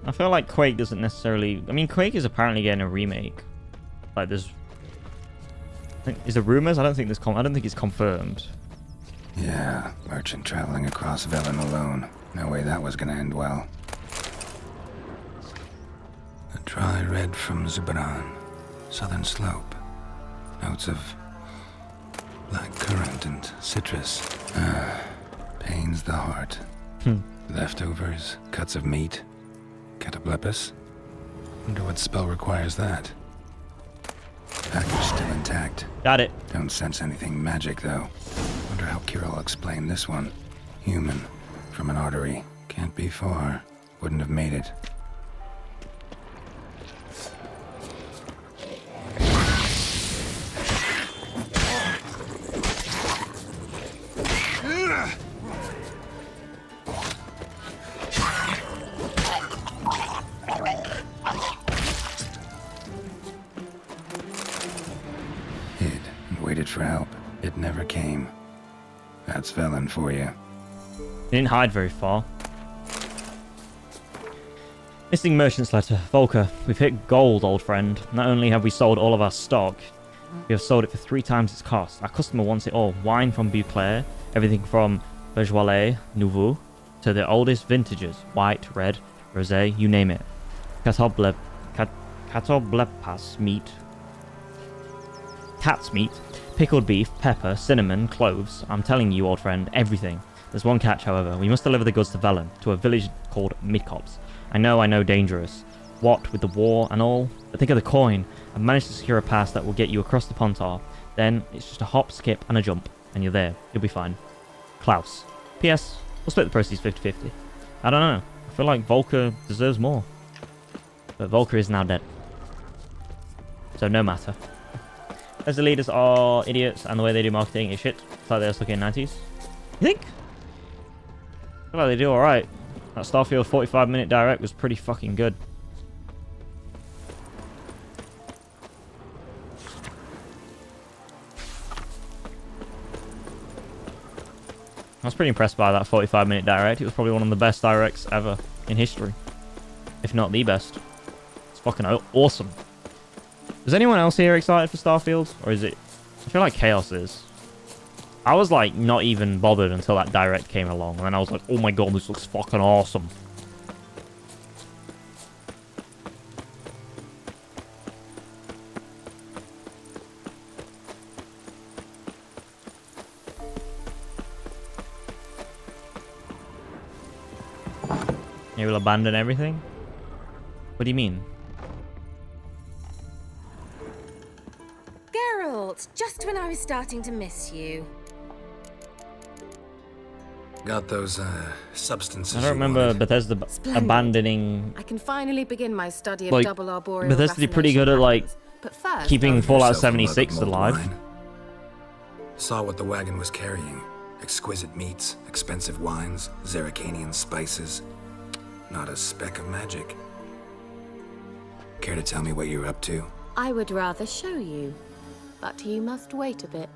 Speaker 1: I feel like Quake doesn't necessarily... I mean, Quake is apparently getting a remake. Like, there's... Is there rumors? I don't think there's... I don't think it's confirmed.
Speaker 10: Yeah, merchant traveling across Velen alone. No way that was gonna end well. A dry red from Zubran. Southern slope. Notes of black currant and citrus. Pains the heart. Leftovers, cuts of meat. Cataplepis. Wonder what spell requires that. Package still intact.
Speaker 1: Got it.
Speaker 10: Don't sense anything magic, though. Wonder how Kira will explain this one. Human. From an artery. Can't be far. Wouldn't have made it. For help. It never came. That's Velen for you.
Speaker 1: He didn't hide very far. Missing merchant's letter. Volker, we've hit gold, old friend. Not only have we sold all of our stock, we have sold it for 3 times its cost. Our customer wants it all. Wine from Beauclair, everything from Beaujolais Nouveau to the oldest vintages. White, red, rosé, you name it. Catoblepas meat. Cat's meat. Pickled beef, pepper, cinnamon, cloves. I'm telling you, old friend, everything. There's one catch, however. We must deliver the goods to Velen, to a village called Midcops. I know, dangerous. What, with the war and all? But think of the coin. I've managed to secure a pass that will get you across the Pontar. Then, it's just a hop, skip, and a jump. And you're there. You'll be fine. Klaus. P.S. We'll split the proceeds 50-50. I don't know. I feel like Volker deserves more. But Volker is now dead. So no matter. As the leaders are idiots and the way they do marketing is shit. It's like they're stuck in the 90s. You think? I feel like they do alright. That Starfield 45-minute direct was pretty fucking good. I was pretty impressed by that 45-minute direct. It was probably one of the best directs ever in history. If not the best. It's fucking awesome. Is anyone else here excited for Starfield? Or is it... I feel like Chaos is. I was like not even bothered until that direct came along, and then I was like, oh my god, this looks fucking awesome. You will abandon everything? What do you mean?
Speaker 11: Geralt, just when I was starting to miss you.
Speaker 10: Got those, substances
Speaker 1: I don't remember Bethesda abandoning...
Speaker 11: I can finally begin my study of
Speaker 1: like,
Speaker 11: double arboreal
Speaker 1: Bethesda's pretty good at, like,
Speaker 11: but first,
Speaker 1: keeping Fallout 76 alive.
Speaker 10: Saw what the wagon was carrying. Exquisite meats, expensive wines, Zerrikanian spices. Not a speck of magic. Care to tell me what you're up to?
Speaker 11: I would rather show you, but you must wait a bit.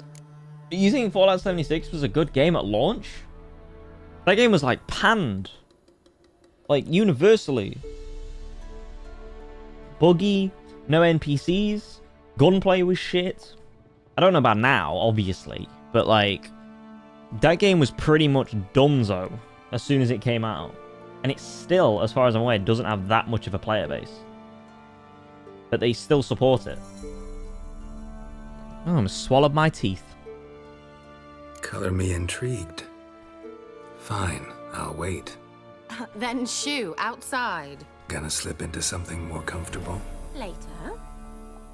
Speaker 1: You think Fallout 76 was a good game at launch? That game was like panned. Like universally. Buggy, no NPCs, gunplay was shit. I don't know about now, obviously, but like that game was pretty much donezo as soon as it came out. And it still, as far as I'm aware, doesn't have that much of a player base. But they still support it. Oh, I swallowed my teeth.
Speaker 10: Color me intrigued. Fine, I'll wait.
Speaker 11: Then shoo, outside.
Speaker 10: Gonna slip into something more comfortable?
Speaker 11: Later.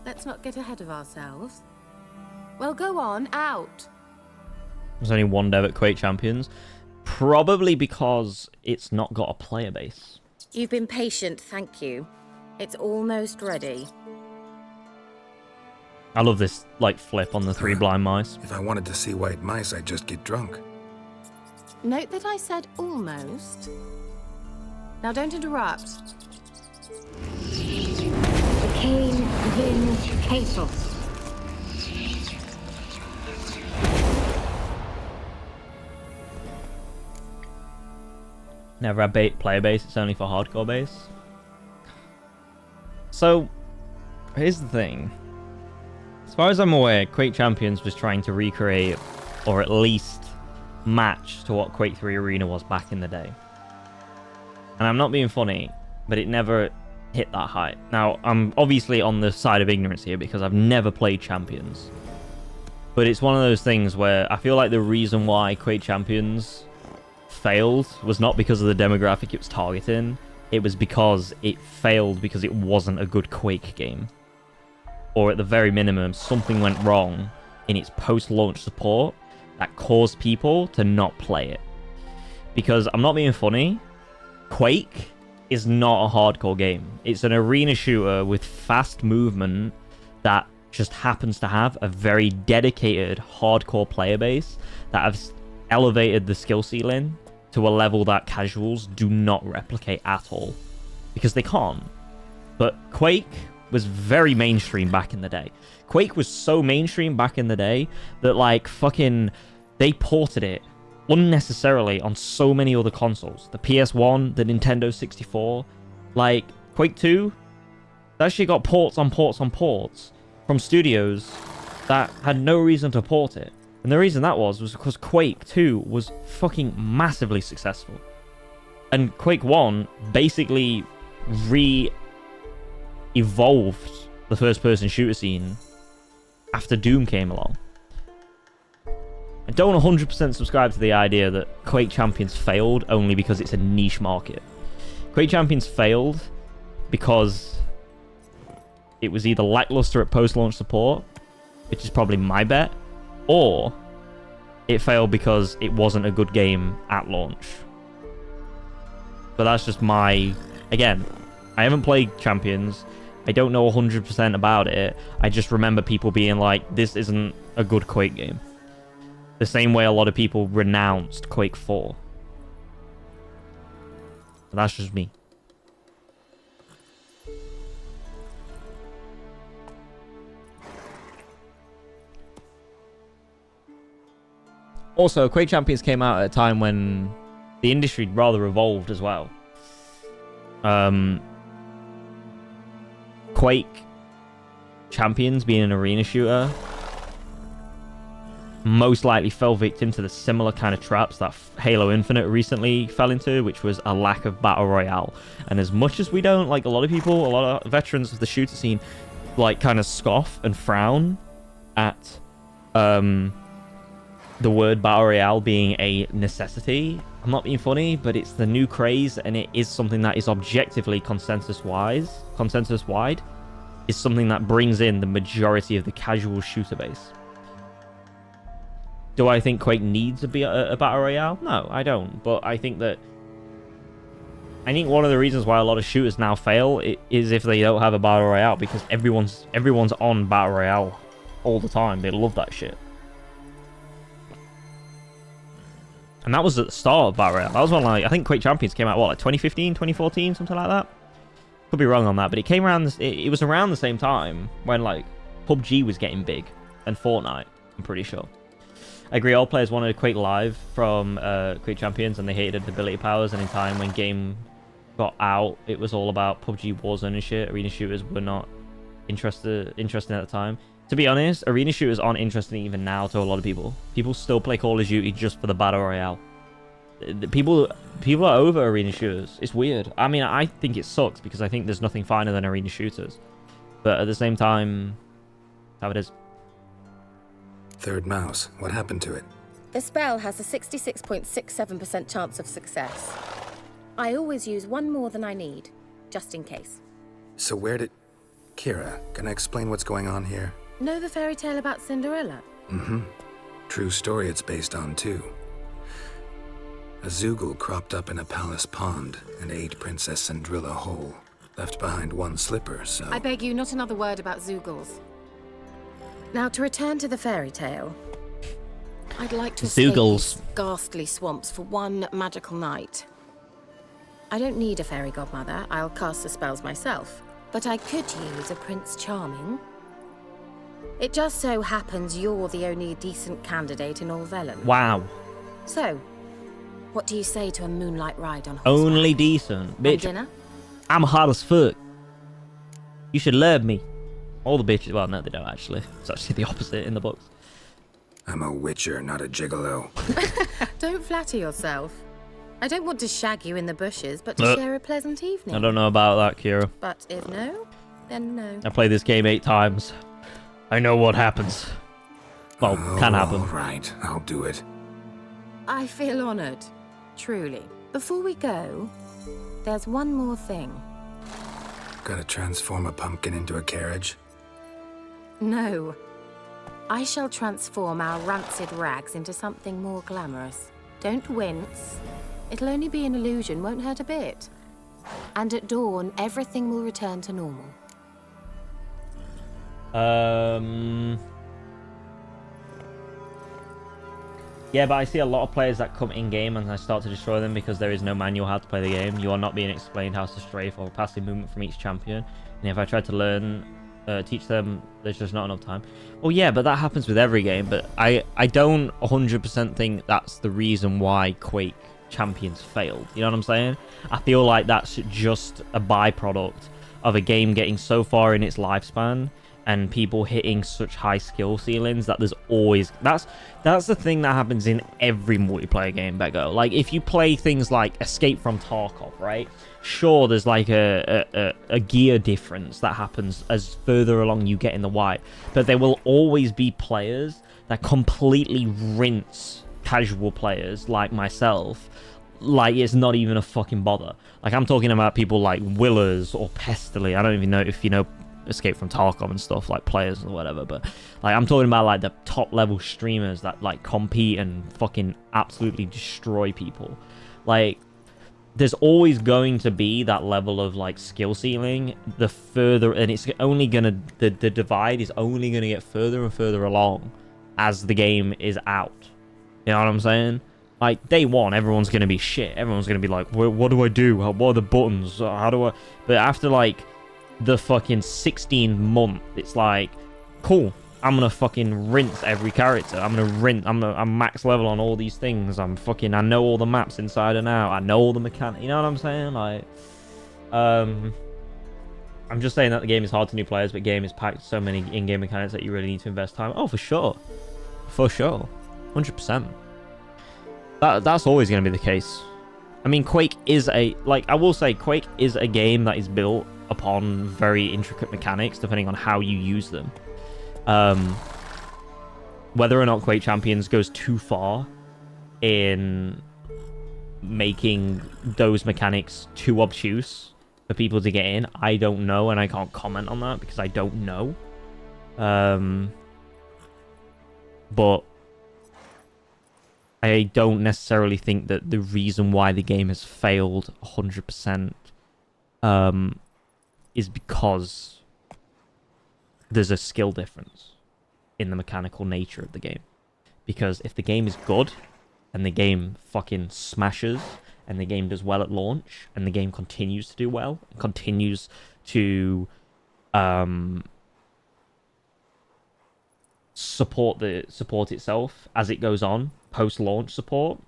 Speaker 11: Let's not get ahead of ourselves. Well, go on, out.
Speaker 1: There's only one dev at Quake Champions. Probably because it's not got a player base.
Speaker 11: You've been patient, thank you. It's almost ready.
Speaker 1: I love this, like, flip on the three blind mice.
Speaker 10: If I wanted to see white mice, I'd just get drunk.
Speaker 11: Note that I said almost. Now don't interrupt.
Speaker 8: Kane Vin Castle.
Speaker 1: Never had player base, it's only for hardcore base. So, here's the thing. As far as I'm aware, Quake Champions was trying to recreate, or at least match to what Quake 3 Arena was back in the day. And I'm not being funny, but it never hit that height. Now, I'm obviously on the side of ignorance here because I've never played Champions. But it's one of those things where I feel like the reason why Quake Champions failed was not because of the demographic it was targeting. It was because it failed because it wasn't a good Quake game. Or at the very minimum, something went wrong in its post-launch support that caused people to not play it. Because I'm not being funny, Quake is not a hardcore game. It's an arena shooter with fast movement that just happens to have a very dedicated hardcore player base that has elevated the skill ceiling to a level that casuals do not replicate at all. Because they can't. But Quake was very mainstream back in the day. Quake was so mainstream back in the day that, like, fucking, they ported it unnecessarily on so many other consoles. The PS1, the Nintendo 64, like, Quake 2, that shit got ports on ports on ports from studios that had no reason to port it. And the reason that was because Quake 2 was fucking massively successful. And Quake 1 basically evolved the first-person shooter scene after Doom came along. I don't 100% subscribe to the idea that Quake Champions failed only because it's a niche market. Quake Champions failed because it was either lackluster at post-launch support, which is probably my bet, or it failed because it wasn't a good game at launch. But that's just my... Again, I haven't played Champions. I don't know 100% about it. I just remember people being like, this isn't a good Quake game. The same way a lot of people renounced Quake 4. But that's just me. Also, Quake Champions came out at a time when the industry rather evolved as well. Quake Champions being an arena shooter most likely fell victim to the similar kind of traps that Halo Infinite recently fell into, which was a lack of battle royale. And as much as we don't, like, a lot of people, a lot of veterans of the shooter scene, like, kind of scoff and frown at the word battle royale being a necessity. I'm not being funny, but it's the new craze, and it is something that is objectively consensus-wide, is something that brings in the majority of the casual shooter base. Do I think Quake needs to be a battle royale? No, I don't. But I think one of the reasons why a lot of shooters now fail is if they don't have a battle royale, because everyone's on battle royale all the time. They love that shit. And that was at the start of battle royale. That was when, like, I think Quake Champions came out, what, like 2015, 2014, something like that? Could be wrong on that, but it came around. It was around the same time when, like, PUBG was getting big and Fortnite. I'm pretty sure. I agree. All players wanted Quake Live from Quake Champions, and they hated the ability powers. And in time, when game got out, it was all about PUBG Warzone and shit. Arena shooters were not interested at the time. To be honest, arena shooters aren't interesting even now to a lot of people. People still play Call of Duty just for the battle royale. People are over arena shooters. It's weird. I mean, I think it sucks because I think there's nothing finer than arena shooters. But at the same time, how it is.
Speaker 10: Third mouse. What happened to it?
Speaker 11: The spell has a 66.67% chance of success. I always use one more than I need, just in case.
Speaker 10: So where did... Kira, can I explain what's going on here?
Speaker 11: Know the fairy tale about Cinderella?
Speaker 10: Mm-hmm. True story it's based on, too. A Zoogle cropped up in a palace pond and ate Princess Cindrilla whole. Left behind one slipper, so...
Speaker 11: I beg you, not another word about Zoogles. Now, to return to the fairy tale, I'd like to escape these ghastly swamps for one magical night. I don't need a fairy godmother. I'll cast the spells myself. But I could use a Prince Charming. It just so happens you're the only decent candidate in all Velen.
Speaker 1: Wow.
Speaker 11: So, what do you say to a moonlight ride on horseback?
Speaker 1: Only decent. Bitch,
Speaker 11: dinner?
Speaker 1: I'm hot as fuck. You should love me. All the bitches... Well, no, they don't, actually. It's actually the opposite in the books.
Speaker 10: I'm a witcher, not a gigolo.
Speaker 11: Don't flatter yourself. I don't want to shag you in the bushes, but to share a pleasant evening.
Speaker 1: I don't know about that, Kira.
Speaker 11: But if no, then no.
Speaker 1: I played this game 8 times. I know what happens. Well, can happen.
Speaker 10: All right, I'll do it.
Speaker 11: I feel honored. Truly. Before we go, there's one more thing.
Speaker 10: Gotta transform a pumpkin into a carriage?
Speaker 11: No. I shall transform our rancid rags into something more glamorous. Don't wince. It'll only be an illusion, won't hurt a bit. And at dawn, everything will return to normal.
Speaker 1: Yeah, but I see a lot of players that come in-game and I start to destroy them because there is no manual how to play the game. You are not being explained how to strafe or passive movement from each champion. And if I try to teach them, there's just not enough time. Well, yeah, but that happens with every game. But I don't 100% think that's the reason why Quake Champions failed. You know what I'm saying? I feel like that's just a byproduct of a game getting so far in its lifespan and people hitting such high skill ceilings that there's always... That's the thing that happens in every multiplayer game, Beggo. Like, if you play things like Escape from Tarkov, right? Sure, there's like a gear difference that happens as further along you get in the wipe. But there will always be players that completely rinse casual players like myself. Like, it's not even a fucking bother. Like, I'm talking about people like Willers or Pestily. I don't even know if you know Escape from Tarkov and stuff, like players or whatever, but like I'm talking about like the top level streamers that like compete and fucking absolutely destroy people. Like, there's always going to be that level of like skill ceiling. The further, and it's only gonna, the divide is only gonna get further and further along as the game is out. You know what I'm saying? Like, day one, everyone's gonna be shit. Everyone's gonna be like, what do I do? What are the buttons? How do I... But after like the fucking 16th month, it's like, cool, I'm gonna fucking rinse every character. I'm max level on all these things. I know all the maps inside and out. I know all the mechanics. You know what I'm saying? Like, I'm just saying that the game is hard to new players, but game is packed with so many in-game mechanics that you really need to invest time. Oh, for sure. For sure. 100%. That's always going to be the case. I mean, Quake is I will say, Quake is a game that is built upon very intricate mechanics, depending on how you use them. Whether or not Quake Champions goes too far in making those mechanics too obtuse for people to get in, I don't know, and I can't comment on that because I don't know. But I don't necessarily think that the reason why the game has failed 100% is because there's a skill difference in the mechanical nature of the game. Because if the game is good, and the game fucking smashes, and the game does well at launch, and the game continues to do well, and continues to support itself as it goes on, post-launch support,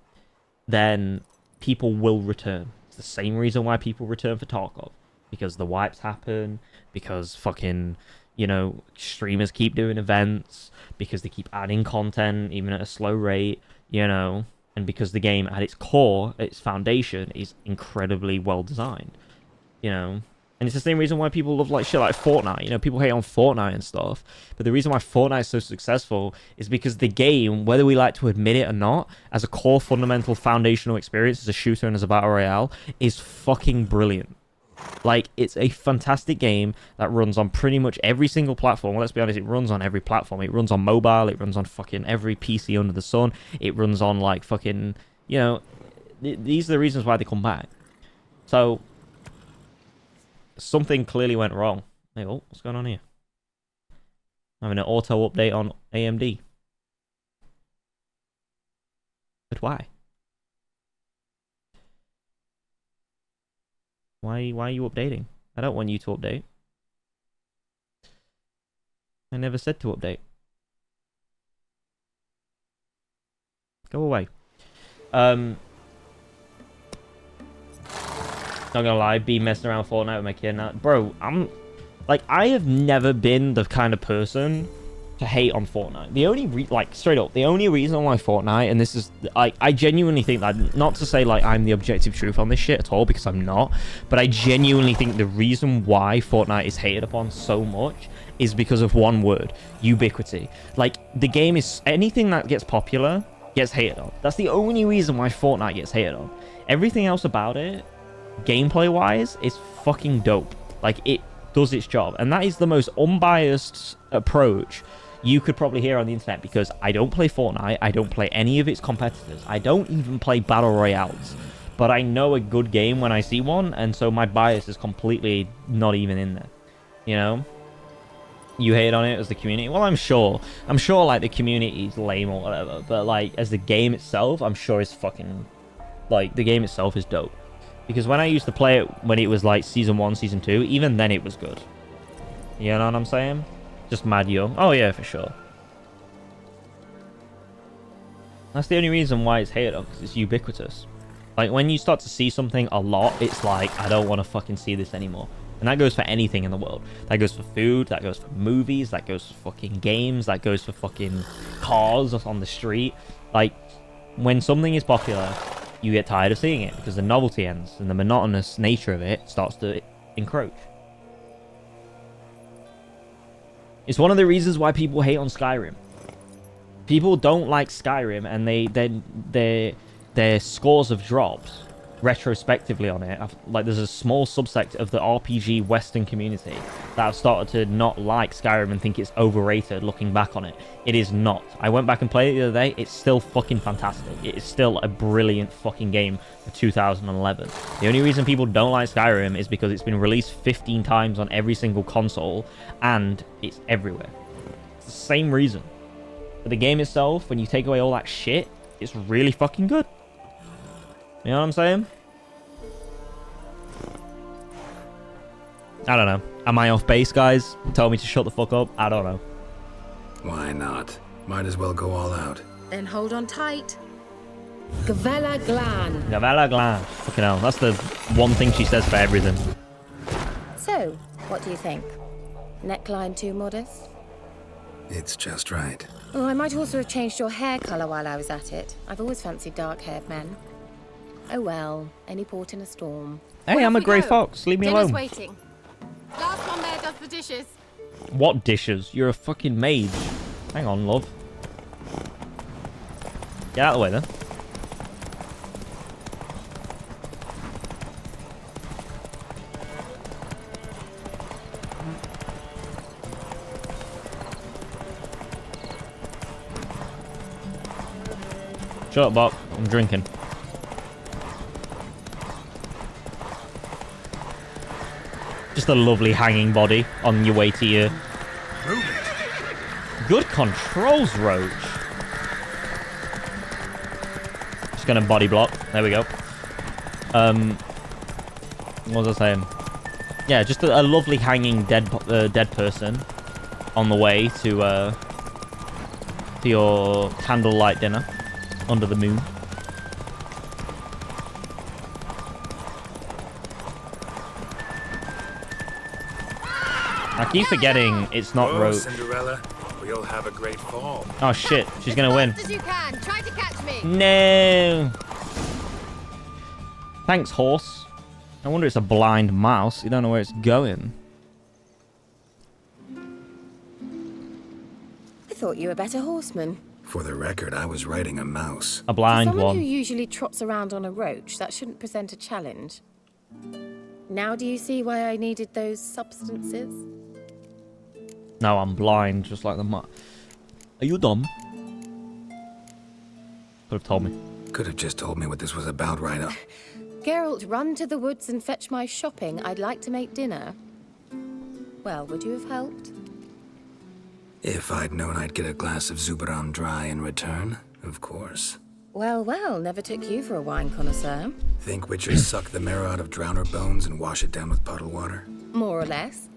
Speaker 1: then people will return. It's the same reason why people return for Tarkov. Because the wipes happen, because fucking, you know, streamers keep doing events, because they keep adding content, even at a slow rate, you know, and because the game, at its core, its foundation, is incredibly well designed, you know. And it's the same reason why people love like shit like Fortnite. You know, people hate on Fortnite and stuff. But the reason why Fortnite is so successful is because the game, whether we like to admit it or not, as a core fundamental foundational experience, as a shooter and as a battle royale, is fucking brilliant. Like, it's a fantastic game that runs on pretty much every single platform. Well, let's be honest, it runs on every platform. It runs on mobile. It runs on fucking every PC under the sun. It runs on, like, fucking, you know, these are the reasons why they come back. So something clearly went wrong. Hey, oh, what's going on here? I'm having an auto update on AMD. But why? Why are you updating? I don't want you to update. I never said to update. Go away. Not gonna lie, be messing around Fortnite with my kid now. Bro, I have never been the kind of person to hate on Fortnite. The only straight up, the only reason why Fortnite, and this is, I genuinely think that, not to say like I'm the objective truth on this shit at all, because I'm not, but I genuinely think the reason why Fortnite is hated upon so much is because of one word: ubiquity. Like, the game is, anything that gets popular gets hated on. That's the only reason why Fortnite gets hated on. Everything else about it, gameplay wise, is fucking dope. Like, it does its job, and that is the most unbiased approach you could probably hear on the internet, because I don't play Fortnite, I don't play any of its competitors, I don't even play battle royales, but I know a good game when I see one, and so my bias is completely not even in there, you know? You hate on it as the community? Well, I'm sure like the community is lame or whatever, but like as the game itself, I'm sure it's fucking, like, the game itself is dope. Because when I used to play it when it was like Season 1, Season 2, even then it was good. You know what I'm saying? Just mad young. Oh yeah, for sure. That's the only reason why it's hated on, because it's ubiquitous. Like, when you start to see something a lot, it's like, I don't want to fucking see this anymore. And that goes for anything in the world. That goes for food, that goes for movies, that goes for fucking games, that goes for fucking cars on the street. Like, when something is popular, you get tired of seeing it, because the novelty ends, and the monotonous nature of it starts to encroach. It's one of the reasons why people hate on Skyrim. People don't like Skyrim, and their scores have dropped retrospectively on it. Like, there's a small subsect of the RPG Western community that have started to not like Skyrim and think it's overrated looking back on it. It is not. I went back and played it the other day. It's still fucking fantastic. It is still a brilliant fucking game for 2011. The only reason people don't like Skyrim is because it's been released 15 times on every single console and it's everywhere. It's the same reason. But the game itself, when you take away all that shit, it's really fucking good. You know what I'm saying? I don't know. Am I off base, guys? Tell me to shut the fuck up? I don't know.
Speaker 10: Why not? Might as well go all out.
Speaker 11: Then hold on tight. Gavella Glan.
Speaker 1: Gavella Glan. Fucking hell. That's the one thing she says for everything.
Speaker 11: So, what do you think? Neckline too modest?
Speaker 10: It's just right.
Speaker 11: Oh, I might also have changed your hair colour while I was at it. I've always fancied dark-haired men. Oh well, any port in a storm.
Speaker 1: Hey, I'm a grey fox. Leave me alone.
Speaker 11: Waiting. Last one there does the dishes.
Speaker 1: What dishes? You're a fucking mage. Hang on, love. Get out of the way, then. Shut up, Bob. I'm drinking. Just a lovely hanging body on your way to your... Good controls, Roach. Just gonna body block. There we go. What was I saying? Yeah, just a lovely hanging dead person on the way to your candlelight dinner under the moon. I keep forgetting it's not Roach.
Speaker 10: Cinderella, we'll have a great fall.
Speaker 1: Oh shit, she's gonna win.
Speaker 11: As you can. Try to catch me.
Speaker 1: No. Thanks, horse. No wonder it's a blind mouse. You don't know where it's going.
Speaker 11: I thought you were a better horseman.
Speaker 10: For the record, I was riding a mouse.
Speaker 1: A blind
Speaker 11: For someone
Speaker 1: one.
Speaker 11: who usually trots around on a roach, that shouldn't present a challenge. Now do you see why I needed those substances?
Speaker 1: No, I'm blind, just like the mouse. Are you dumb? Could have told me.
Speaker 10: Could have just told me what this was about right up.
Speaker 11: Geralt, run to the woods and fetch my shopping. I'd like to make dinner. Well, would you have helped?
Speaker 10: If I'd known I'd get a glass of Zubaram dry in return, of course.
Speaker 11: Well, well, never took you for a wine connoisseur.
Speaker 10: Think witchers suck the marrow out of drowner bones and wash it down with puddle water?
Speaker 11: More or less.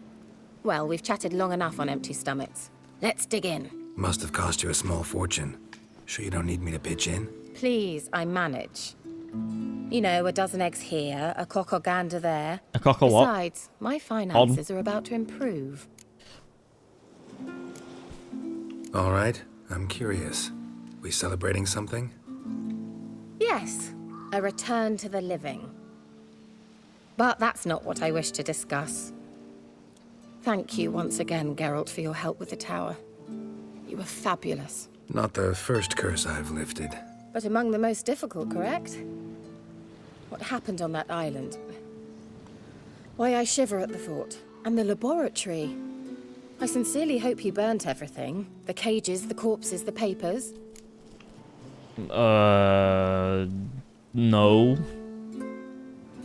Speaker 11: Well, we've chatted long enough on empty stomachs. Let's dig in.
Speaker 10: Must have cost you a small fortune. Sure you don't need me to pitch in?
Speaker 11: Please, I manage. You know, a dozen eggs here, a cock or gander there.
Speaker 1: A cock or what?
Speaker 11: Besides, my finances are about to improve.
Speaker 10: All right, I'm curious. We celebrating something?
Speaker 11: Yes, a return to the living. But that's not what I wish to discuss. Thank you once again, Geralt, for your help with the tower. You were fabulous.
Speaker 10: Not the first curse I've lifted.
Speaker 11: But among the most difficult, correct? What happened on that island? Why, I shiver at the thought. And the laboratory. I sincerely hope he burnt everything. The cages, the corpses, the papers.
Speaker 1: No.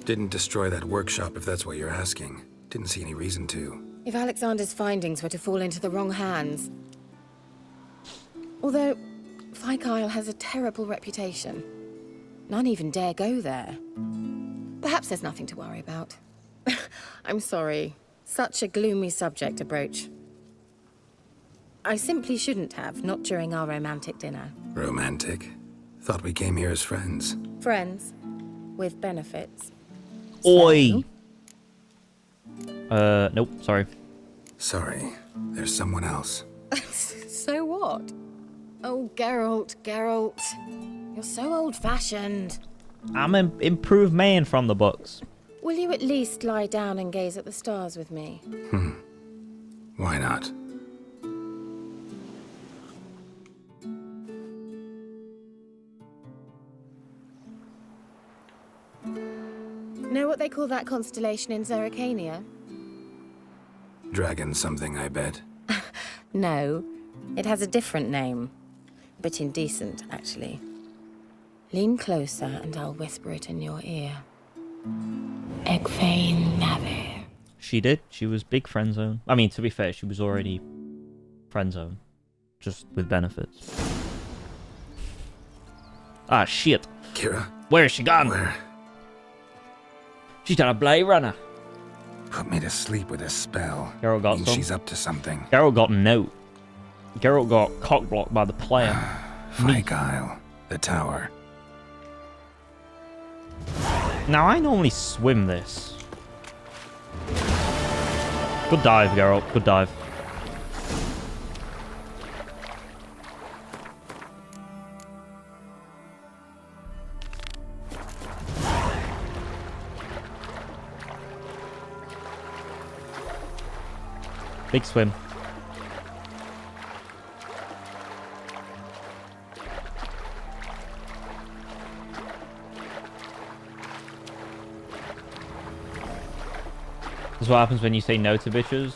Speaker 10: Didn't destroy that workshop if that's what you're asking. Didn't see any reason to.
Speaker 11: If Alexander's findings were to fall into the wrong hands. Although, FYKE has a terrible reputation. None even dare go there. Perhaps there's nothing to worry about. I'm sorry. Such a gloomy subject to broach. I simply shouldn't have, not during our romantic dinner.
Speaker 10: Romantic? Thought we came here as friends.
Speaker 11: Friends. With benefits.
Speaker 1: Oi! Nope, sorry.
Speaker 10: Sorry. There's someone else.
Speaker 11: So what? Oh, Geralt, Geralt. You're so old-fashioned.
Speaker 1: I'm an improved man from the books.
Speaker 11: Will you at least lie down and gaze at the stars with me?
Speaker 10: Why not?
Speaker 11: Know what they call that constellation in Zerrikania?
Speaker 10: Dragon something, I bet.
Speaker 11: No, it has a different name. A bit indecent, actually. Lean closer and I'll whisper it in your ear. Egfain Nave.
Speaker 1: She did. She was big friend zone. I mean, to be fair, she was already friend zone. Just with benefits. Ah, shit.
Speaker 10: Kira?
Speaker 1: Where is she gone?
Speaker 10: Where?
Speaker 1: She's done a Blade Runner.
Speaker 10: Put me to sleep with a spell.
Speaker 1: Geralt got some.
Speaker 10: She's up to something.
Speaker 1: Geralt got no. Geralt got cock-blocked by the player.
Speaker 10: FYKE, the tower.
Speaker 1: Now, I normally swim this. Good dive, Geralt. Good dive. Big swim. This is what happens when you say no to bitches.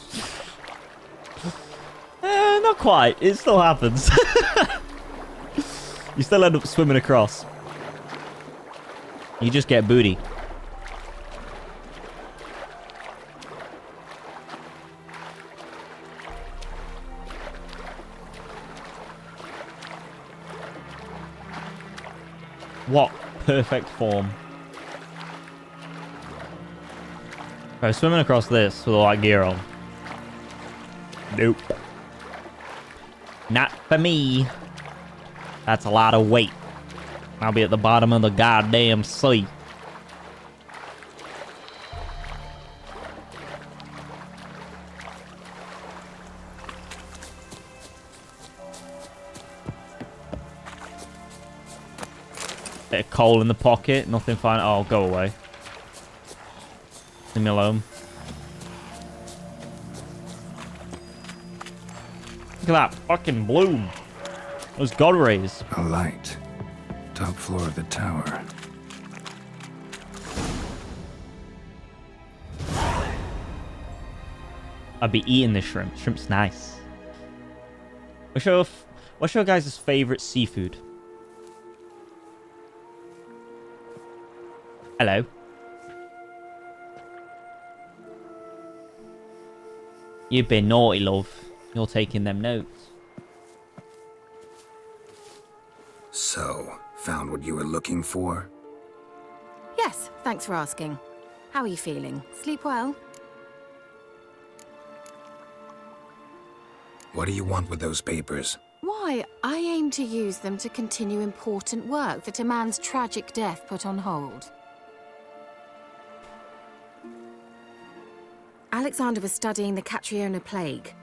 Speaker 1: Not quite. It still happens. You still end up swimming across. You just get booty. What perfect form. If I was swimming across this with all that gear on. Nope. Not for me. That's a lot of weight. I'll be at the bottom of the goddamn sea. Bit of coal in the pocket. Nothing fine. Oh, go away. Leave me alone. Look at that fucking bloom. Those god rays.
Speaker 10: A light. Top floor of the tower.
Speaker 1: I'd be eating this shrimp. Shrimp's nice. What's your guys' favorite seafood? Hello. You've been naughty, love. You're taking them notes.
Speaker 10: So, found what you were looking for?
Speaker 11: Yes, thanks for asking. How are you feeling? Sleep well?
Speaker 10: What do you want with those papers?
Speaker 11: Why, I aim to use them to continue important work that a man's tragic death put on hold. Alexander was studying the Catriona plague.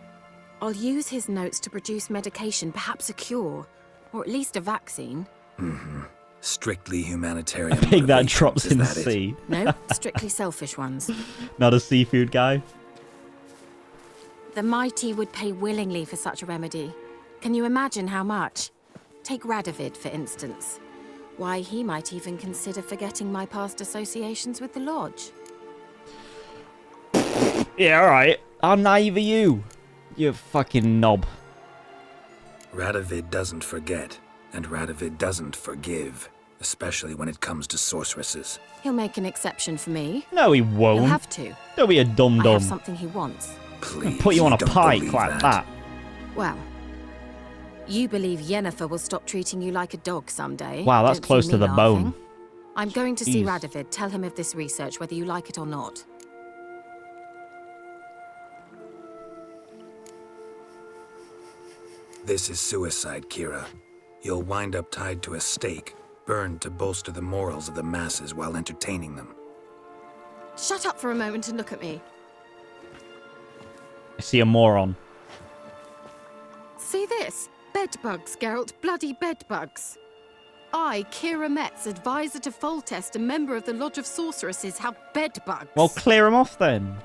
Speaker 11: I'll use his notes to produce medication, perhaps a cure, or at least a vaccine.
Speaker 10: Mm-hmm. Strictly humanitarian.
Speaker 1: I think that drops in the sea.
Speaker 11: No, strictly selfish ones.
Speaker 1: Not a seafood guy.
Speaker 11: The mighty would pay willingly for such a remedy. Can you imagine how much? Take Radovid, for instance. Why, he might even consider forgetting my past associations with the Lodge.
Speaker 1: Yeah, alright. How naive are you? You fucking knob.
Speaker 10: Radovid doesn't forget, and Radovid doesn't forgive, especially when it comes to sorceresses.
Speaker 11: He'll make an exception for me.
Speaker 1: No, he won't.
Speaker 11: He'll have to.
Speaker 1: Don't be a dum-dum.
Speaker 11: I have something he wants.
Speaker 10: Please,
Speaker 1: put you on a pike like that.
Speaker 11: Well, you believe Yennefer will stop treating you like a dog someday.
Speaker 1: Wow, that's
Speaker 11: Don't
Speaker 1: close
Speaker 11: see
Speaker 1: to
Speaker 11: me
Speaker 1: the
Speaker 11: laughing.
Speaker 1: bone.
Speaker 11: I'm going to see
Speaker 1: Jeez.
Speaker 11: Radovid, tell him of this research, whether you like it or not.
Speaker 10: This is suicide, Kira. You'll wind up tied to a stake, burned to bolster the morals of the masses while entertaining them.
Speaker 11: Shut up for a moment and look at me.
Speaker 1: I see a moron.
Speaker 11: See this? Bedbugs, Geralt. Bloody bedbugs. I, Kira Metz, advisor to Foltest, a member of the Lodge of Sorceresses, have bedbugs.
Speaker 1: Well, clear him off then.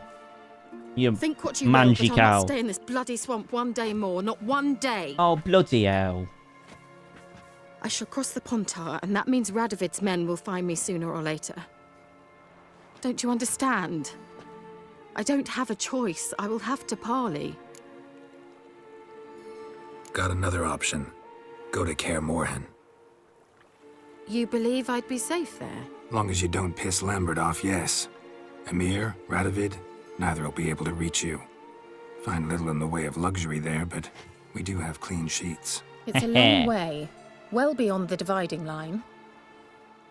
Speaker 1: You
Speaker 11: think what you
Speaker 1: mangy
Speaker 11: will, but I'll
Speaker 1: cow.
Speaker 11: not stay in this bloody swamp one day more, not one day.
Speaker 1: Oh, bloody hell.
Speaker 11: I shall cross the Pontar, and that means Radovid's men will find me sooner or later. Don't you understand? I don't have a choice. I will have to parley.
Speaker 10: Got another option. Go to Kaer Morhen.
Speaker 11: You believe I'd be safe there?
Speaker 10: Long as you don't piss Lambert off, yes. Emir, Radovid, neither will be able to reach you. Find little in the way of luxury there, but we do have clean sheets.
Speaker 4: It's a long way, well beyond the dividing line.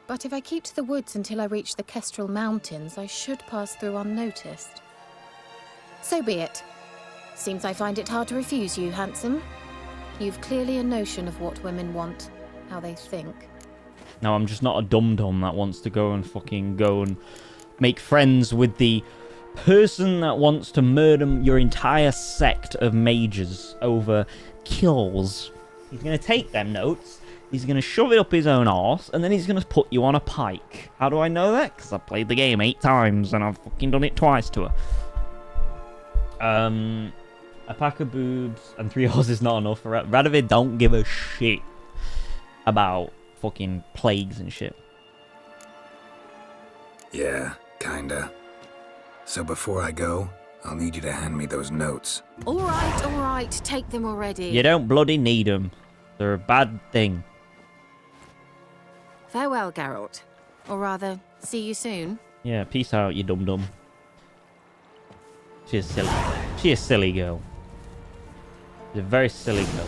Speaker 4: But if I keep to the woods until I reach the Kestrel Mountains, I should pass through unnoticed. So be it. Seems I find it hard to refuse you, handsome. You've clearly a notion of what women want, how they think.
Speaker 1: No, I'm just not a dum-dum that wants to go and make friends with the person that wants to murder your entire sect of mages over kills. He's going to take them notes, he's going to shove it up his own arse, and then he's going to put you on a pike. How do I know that? Because I've played the game 8 times, and I've fucking done it twice to her. A pack of boobs and 3 horses is not enough for Radovid. Don't give a shit about fucking plagues and shit.
Speaker 10: Yeah, kinda. So before I go, I'll need you to hand me those notes.
Speaker 11: All right. Take them already.
Speaker 1: You don't bloody need them. They're a bad thing.
Speaker 11: Farewell, Geralt. Or rather, see you soon.
Speaker 1: Yeah, peace out, you dum-dum. She is silly. She is a silly girl. She's a very silly girl.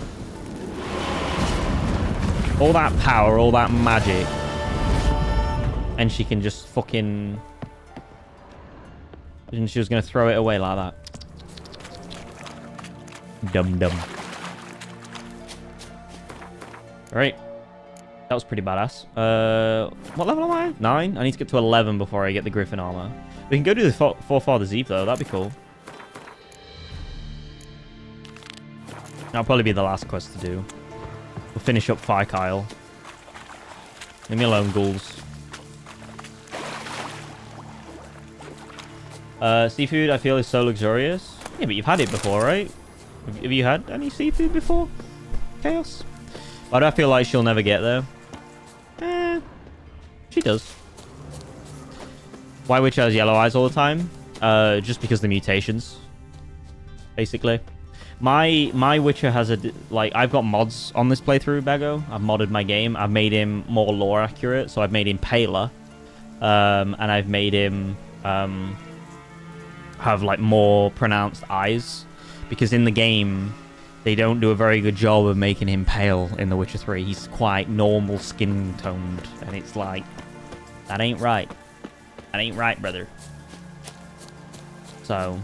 Speaker 1: All that power, all that magic. And she can just fucking... And she was going to throw it away like that. Dum-dum. Alright. That was pretty badass. What level am I? 9? I need to get to 11 before I get the Griffin armor. We can go do the Forefather's Eve, though. That'd be cool. That'll probably be the last quest to do. We'll finish up FYKE Isle. Leave me alone, ghouls. Seafood, I feel, is so luxurious. Yeah, but you've had it before, right? Have you had any seafood before? Chaos? Why do I feel like she'll never get there? She does. Why Witcher has yellow eyes all the time? Just because of the mutations. Basically. My Witcher has a... Like, I've got mods on this playthrough, Bego. I've modded my game. I've made him more lore accurate. So I've made him paler. And I've made him... have, like, more pronounced eyes. Because in the game... They don't do a very good job of making him pale in The Witcher 3. He's quite normal skin toned. And it's like, that ain't right. That ain't right, brother. So.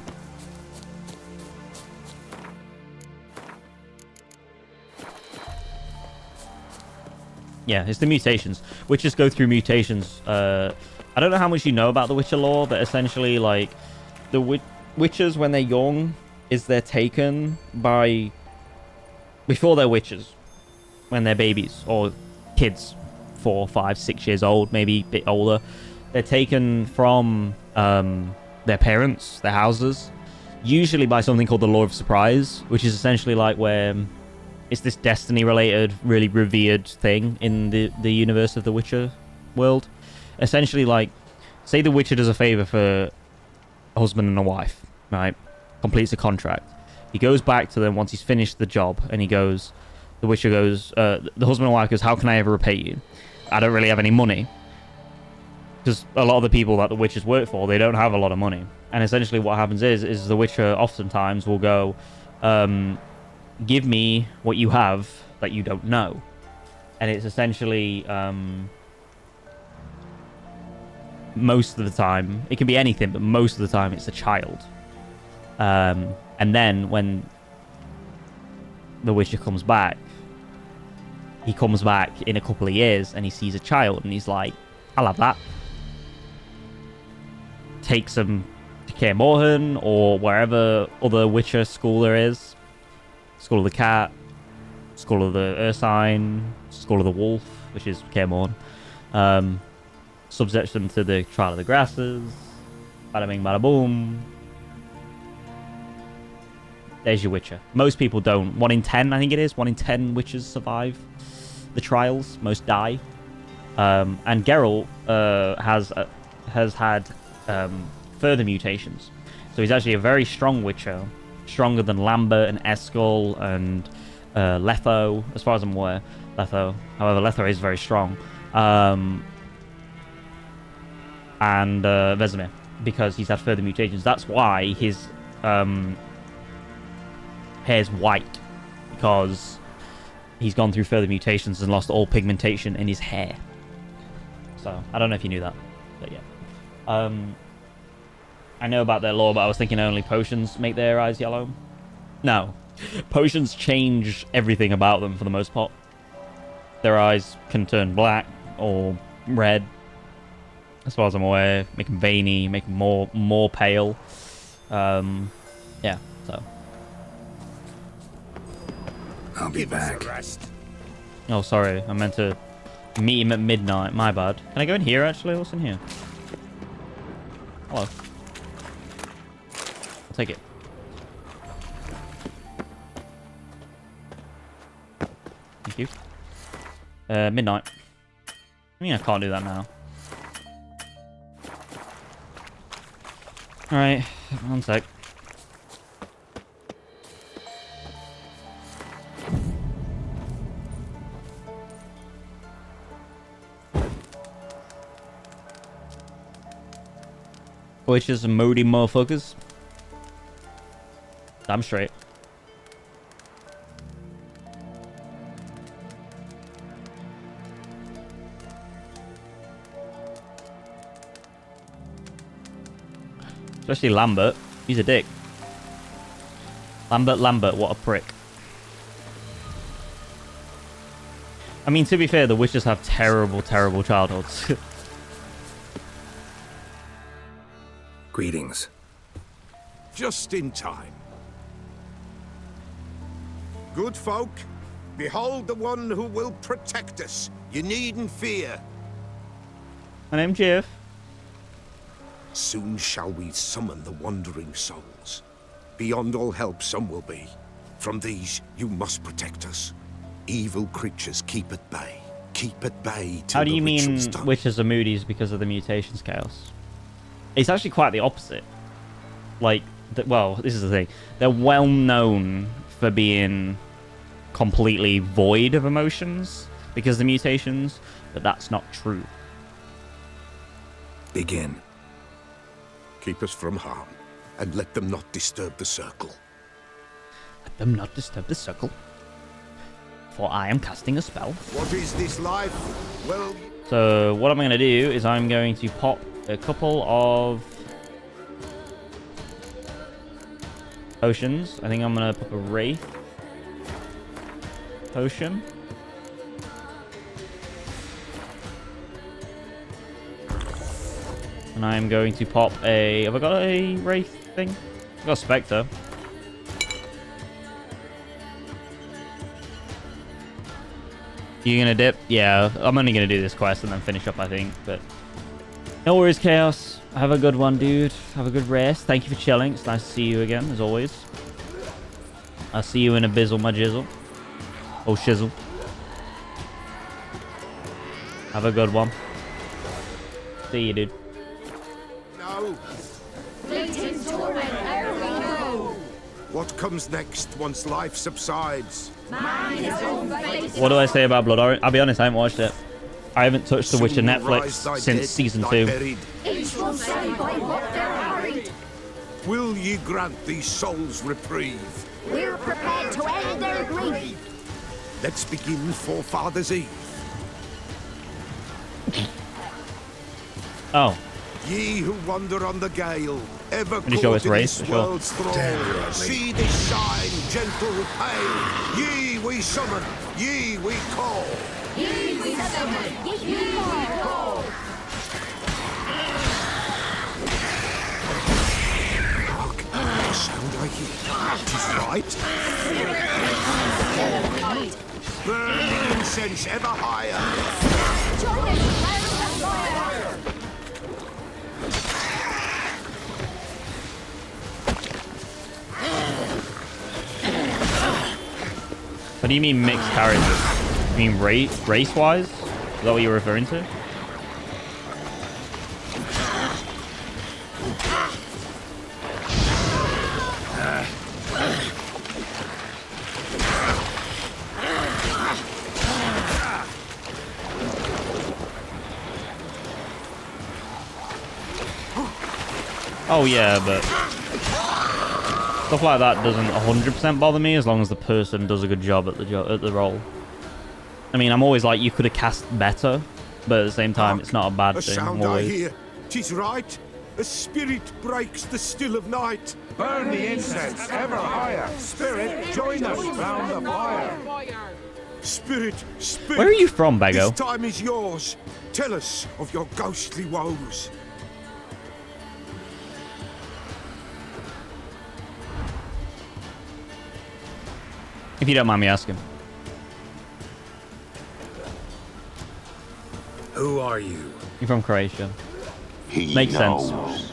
Speaker 1: Yeah, it's the mutations. Witchers go through mutations. I don't know how much you know about the Witcher lore, but essentially, like, the Witchers, when they're young, they're taken by... Before they're witches, when they're babies or kids, 4, 5, 6 years old, maybe a bit older, they're taken from their parents, their houses, usually by something called the Law of Surprise, which is essentially like where it's this destiny-related, really revered thing in the universe of the Witcher world. Essentially, like, say the Witcher does a favor for a husband and a wife, right? Completes a contract. He goes back to them once he's finished the job, and he goes, the Witcher goes, the husband and wife goes, how can I ever repay you? I don't really have any money. Because a lot of the people that the Witchers work for, they don't have a lot of money. And essentially what happens is the Witcher oftentimes will go, give me what you have that you don't know. And it's essentially, most of the time, it can be anything, but most of the time it's a child. And then when the Witcher comes back, he comes back in a couple of years and he sees a child and he's like, I'll have that. Takes him to Kaer Morhen or wherever other Witcher school there is. School of the Cat, School of the Ursine, School of the Wolf, which is Kaer Morhen. Subjects them to the Trial of the Grasses. Bada bing, bada boom. There's your Witcher. Most people don't. 1 in 10, I think it is. 1 in 10 Witchers survive the trials. Most die. And Geralt has had further mutations. So he's actually a very strong Witcher. Stronger than Lambert and Eskel and Letho, as far as I'm aware. Letho. However, Letho is very strong. And Vesemir. Because he's had further mutations. That's why his... hair's white, because he's gone through further mutations and lost all pigmentation in his hair. So I don't know if you knew that, but yeah. I know about their lore, but I was thinking only potions make their eyes yellow. No, potions change everything about them for the most part. Their eyes can turn black or red, as far as I'm aware. Make them veiny, make them more pale. Yeah, so.
Speaker 10: I'll be back.
Speaker 1: Oh, sorry. I meant to meet him at midnight. My bad. Can I go in here, actually? What's in here? Hello. I'll take it. Midnight. I mean, I can't do that now. Alright, 1 sec. Witches and moody motherfuckers. I'm straight. Especially Lambert. He's a dick. Lambert, what a prick. I mean, to be fair, the witches have terrible, terrible childhoods.
Speaker 10: Greetings.
Speaker 6: Just in time. Good folk, behold the one who will protect us. You needn't fear.
Speaker 1: My name's Jeff.
Speaker 6: Soon shall we summon the wandering souls. Beyond all help some will be. From these you must protect us. Evil creatures keep at bay. Keep at bay till
Speaker 1: How do you
Speaker 6: the
Speaker 1: mean
Speaker 6: ritual's done.
Speaker 1: witches are moodies because of the mutations chaos? It's actually quite the opposite. Like, well, this is the thing. They're well known for being completely void of emotions because of the mutations, but that's not true.
Speaker 10: Begin.
Speaker 6: Keep us from harm, and let them not disturb the circle.
Speaker 1: Let them not disturb the circle, for I am casting a spell.
Speaker 6: What is this life? Well...
Speaker 1: So, what I'm going to do is I'm going to pop a couple of potions. I think I'm going to pop a Wraith potion. And I'm going to pop a... Have I got a Wraith thing? I've got a Spectre. You gonna dip? Yeah, I'm only gonna do this quest and then finish up, I think. But no worries, Chaos. Have a good one, dude. Have a good rest. Thank you for chilling. It's nice to see you again, as always. I'll see you in a bizzle, my jizzle. Oh, shizzle. Have a good one. See you, dude.
Speaker 6: No. What comes next once life subsides?
Speaker 1: What do I say about Blood Orange? I'll be honest, I haven't watched it. I haven't touched The Witcher Netflix since season 2.
Speaker 6: Each will say by what they're harried. Will ye grant these souls reprieve?
Speaker 8: We're prepared to end their grief.
Speaker 6: Let's begin Forefathers' Eve.
Speaker 1: Oh.
Speaker 6: Ye who wander on the gale, ever
Speaker 1: Can you show us
Speaker 6: caught in
Speaker 1: race?
Speaker 6: this
Speaker 1: Sure.
Speaker 6: world's thrall, see this sign, gentle with pain. Ye we summon, ye we call.
Speaker 8: Ye we summon, ye we call.
Speaker 6: Hark, the sound I hear. 'Tis right. Burning incense ever higher.
Speaker 8: Join us, flames of fire.
Speaker 1: What do you mean mixed characters? You mean race-wise? Is that what you're referring to? Oh yeah, but stuff like that doesn't 100% bother me as long as the person does a good job at the role. I mean, I'm always like, you could have cast better, but at the same time, it's not a bad
Speaker 6: A
Speaker 1: thing.
Speaker 6: sound I
Speaker 1: Always.
Speaker 6: hear. 'Tis right. A spirit breaks the still of night.
Speaker 14: Burn the incense ever higher. Spirit, join us round the fire.
Speaker 6: Spirit, spirit.
Speaker 1: Where are you from, Bego?
Speaker 6: This time is yours. Tell us of your ghostly woes.
Speaker 1: If you don't mind me asking.
Speaker 10: Who are you?
Speaker 1: You're from Croatia.
Speaker 10: He
Speaker 1: Makes
Speaker 10: knows.
Speaker 1: sense.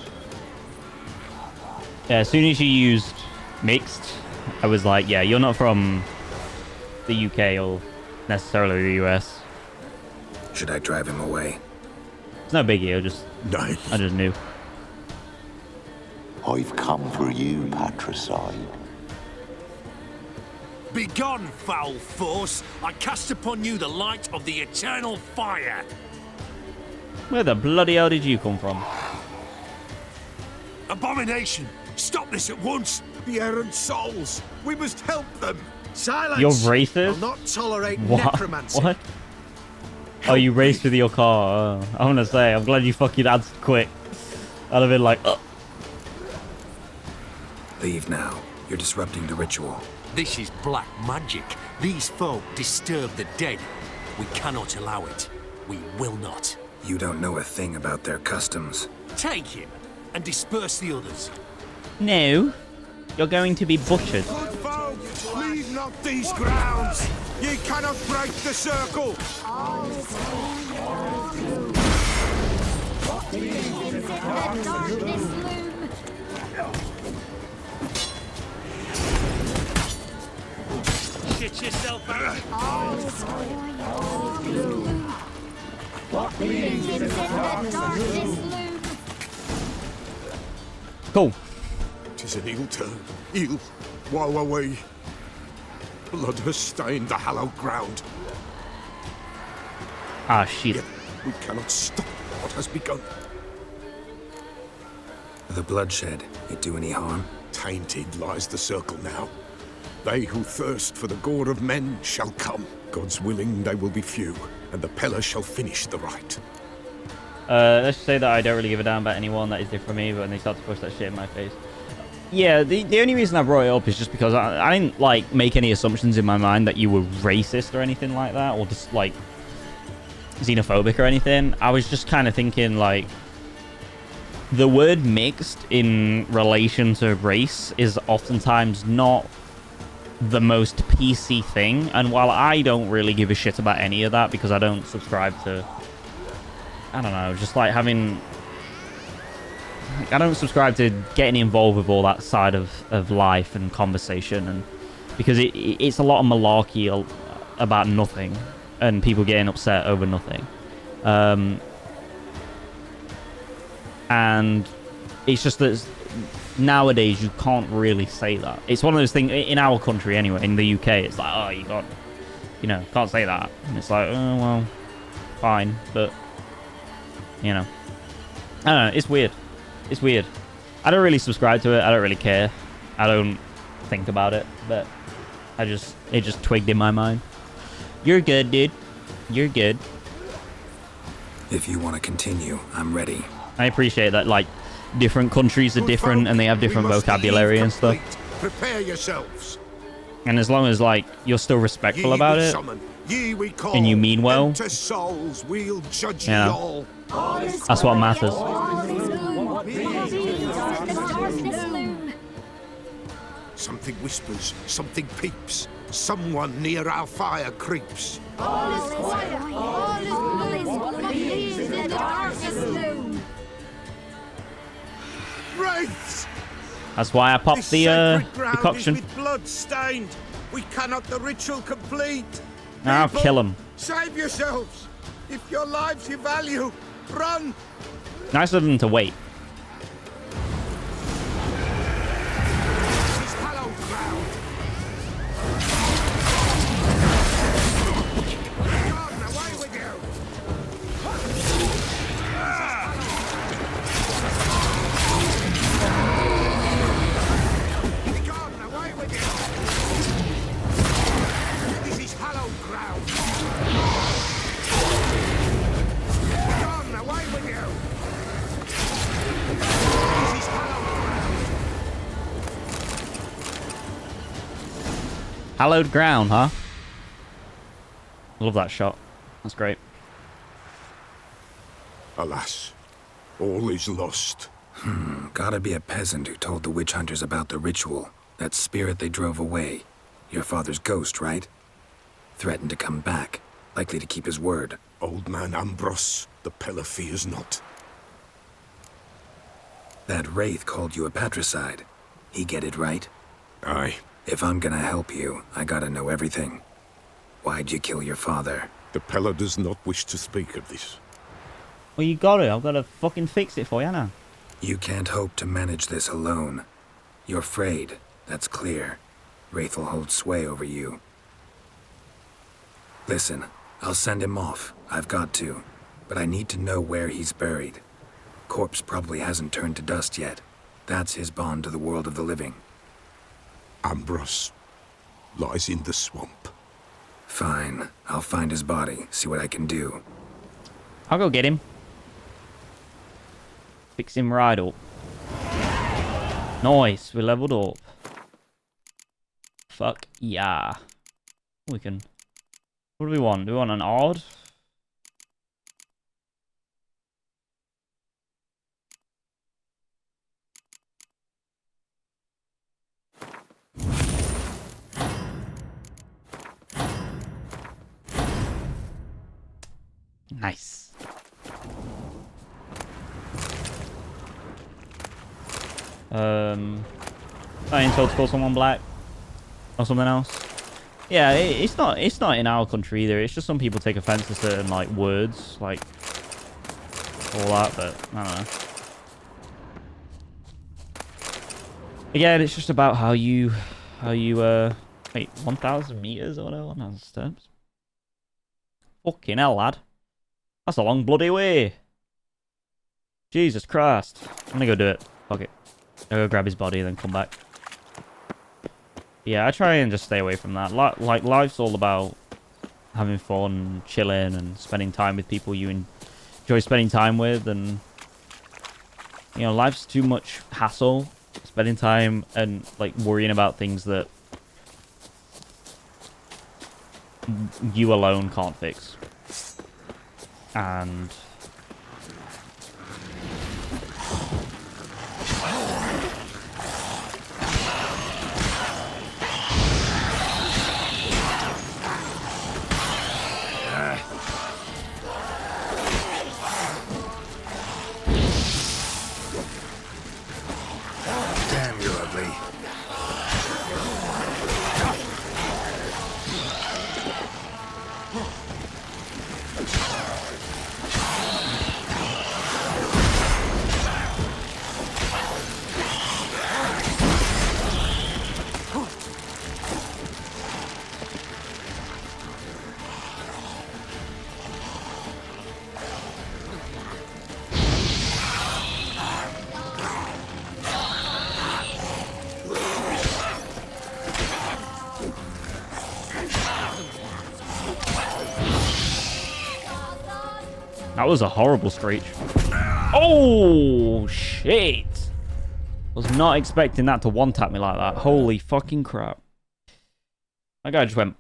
Speaker 1: Yeah, as soon as you used mixed, I was like, yeah, you're not from the UK or necessarily the US.
Speaker 10: Should I drive him away?
Speaker 1: It's no biggie, I just knew.
Speaker 18: I've come for you, patricide.
Speaker 19: Begone, foul force! I cast upon you the light of the eternal fire!
Speaker 1: Where the bloody hell did you come from?
Speaker 6: Abomination! Stop this at once! The errant souls! We must help them!
Speaker 15: Silence!
Speaker 1: You're racist?
Speaker 15: I'll not tolerate
Speaker 1: What?
Speaker 15: necromancy.
Speaker 1: What? Oh, you raced with your car. I want to say, I'm glad you fucking answered quick. I'd have been like, oh.
Speaker 10: Leave now. You're disrupting the ritual.
Speaker 19: This is black magic. These folk disturb the dead. We cannot allow it. We will not.
Speaker 10: You don't know a thing about their customs.
Speaker 19: Take him and disperse the others.
Speaker 1: No. You're going to be butchered.
Speaker 6: Good folk, leave not these grounds! Ye cannot break the circle!
Speaker 19: Shit yourself out.
Speaker 1: Cool.
Speaker 6: 'Tis an ill turn. Ill. Woe away. Blood has stained the hallowed ground.
Speaker 1: Ah, shit.
Speaker 6: Yet we cannot stop what has begun.
Speaker 10: The bloodshed, it do any harm?
Speaker 6: Tainted lies the circle now. They who thirst for the gore of men shall come. God's willing, they will be few, and the Peller shall finish the rite.
Speaker 1: Let's just say that I don't really give a damn about anyone that is different from me, but when they start to push that shit in my face. Yeah, the only reason I brought it up is just because I didn't, like, make any assumptions in my mind that you were racist or anything like that, or just, like, xenophobic or anything. I was just kind of thinking, like, the word mixed in relation to race is oftentimes not the most PC thing, and while I don't really give a shit about any of that because I don't subscribe to, I don't know, just like having, I don't subscribe to getting involved with all that side of life and conversation, and because it's a lot of malarkey about nothing and people getting upset over nothing, and it's just that nowadays you can't really say that. It's one of those things in our country anyway, in the UK, it's like, oh, you can't, can't say that, and it's like, oh well, fine, but I don't know, it's weird. It's weird. I don't really subscribe to it. I don't really care. I don't think about it, but it just twigged in my mind. You're good, dude. You're good.
Speaker 10: If you want to continue, I'm ready.
Speaker 1: I appreciate that, like, different countries are different and they have different vocabulary and stuff.
Speaker 6: Prepare yourselves.
Speaker 1: And as long as, like, you're still respectful about it, and you mean well,
Speaker 6: souls, we'll judge
Speaker 1: all. That's what matters.
Speaker 6: Something whispers, something peeps. Someone near our fire creeps. Wraiths!
Speaker 1: That's why I popped the decoction.
Speaker 6: With blood stained. We cannot the ritual complete.
Speaker 1: I'll kill him.
Speaker 6: Save yourselves. If your lives you value, run.
Speaker 1: Nice of them to wait. Hallowed ground, huh? I love that shot. That's great.
Speaker 6: Alas, all is lost.
Speaker 10: Gotta be a peasant who told the witch hunters about the ritual. That spirit they drove away. Your father's ghost, right? Threatened to come back. Likely to keep his word.
Speaker 6: Old man Ambros, the Peller fears not.
Speaker 10: That wraith called you a patricide. He get it right?
Speaker 6: Aye.
Speaker 10: If I'm gonna help you, I gotta know everything. Why'd you kill your father?
Speaker 6: The Pella does not wish to speak of this.
Speaker 1: Well, you got it. I've got to fucking fix it for you, Anna.
Speaker 10: You can't hope to manage this alone. You're afraid, that's clear. Wraith will hold sway over you. Listen, I'll send him off. I've got to. But I need to know where he's buried. Corpse probably hasn't turned to dust yet. That's his bond to the world of the living.
Speaker 6: Ambros lies in the swamp.
Speaker 10: Fine. I'll find his body, see what I can do.
Speaker 1: I'll go get him. Fix him right up. Nice, we leveled up. Fuck yeah. We can... What do we want? Do we want an odd? Nice. I ain't told to call someone black or something else. Yeah, it's not in our country either. It's just some people take offense to certain like words, like all that, but I don't know. Again, it's just about how you wait, 1,000 meters or whatever, 1,000 steps. Fucking hell, lad. That's a long bloody way. Jesus Christ. I'm gonna go do it. Fuck it. I'll go grab his body and then come back. Yeah, I try and just stay away from that. Like, life's all about having fun, chilling, and spending time with people you enjoy spending time with. And, you know, life's too much hassle. Spending time and, like, worrying about things that you alone can't fix. And...
Speaker 10: Damn, you're ugly.
Speaker 1: That was a horrible screech. Oh, shit. Was not expecting that to one-tap me like that. Holy fucking crap. That guy just went...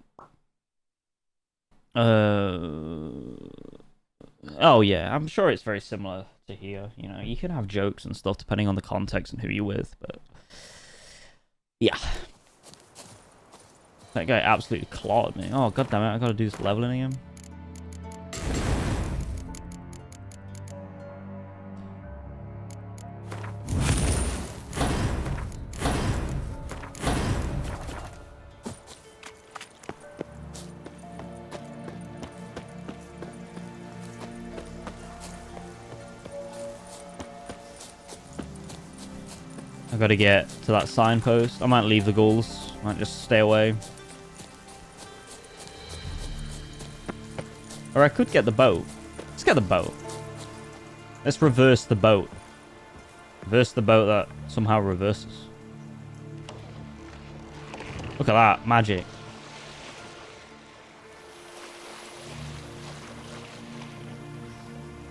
Speaker 1: Oh, yeah. I'm sure it's very similar to here. You know, you can have jokes and stuff depending on the context and who you're with, but... Yeah. That guy absolutely clawed me. Oh, god damn it. I gotta do this leveling again. I gotta get to that signpost. I might leave the ghouls. Might just stay away. Or I could get the boat. Let's get the boat. Let's reverse the boat. Reverse the boat that somehow reverses. Look at that. Magic.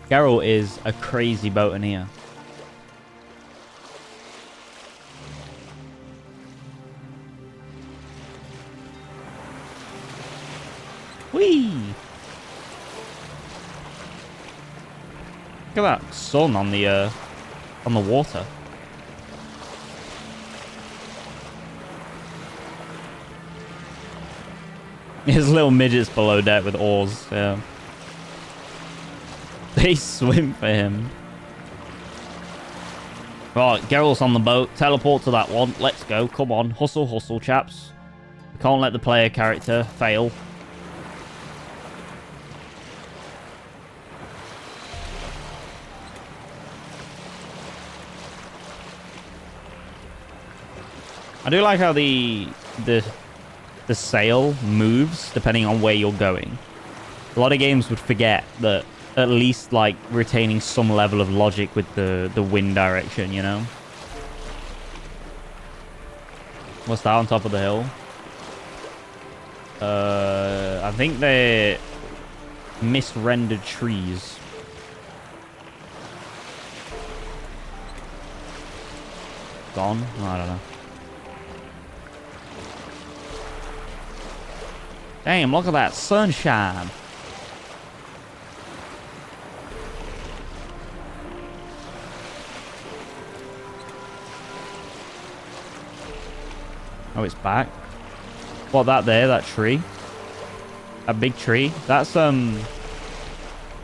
Speaker 1: Geralt is a crazy boat in here. Whee! Look at that sun on the water. There's little midgets below deck with oars, yeah. They swim for him. Right, Geralt's on the boat. Teleport to that one. Let's go. Come on. Hustle, hustle, chaps. We can't let the player character fail. I do like how the sail moves depending on where you're going. A lot of games would forget that at least like retaining some level of logic with the wind direction, you know? What's that on top of the hill? I think they're misrendered trees. Gone? Oh, I don't know. Damn, look at that sunshine. Oh, it's back. What, that there? That tree? That big tree? That's, oh,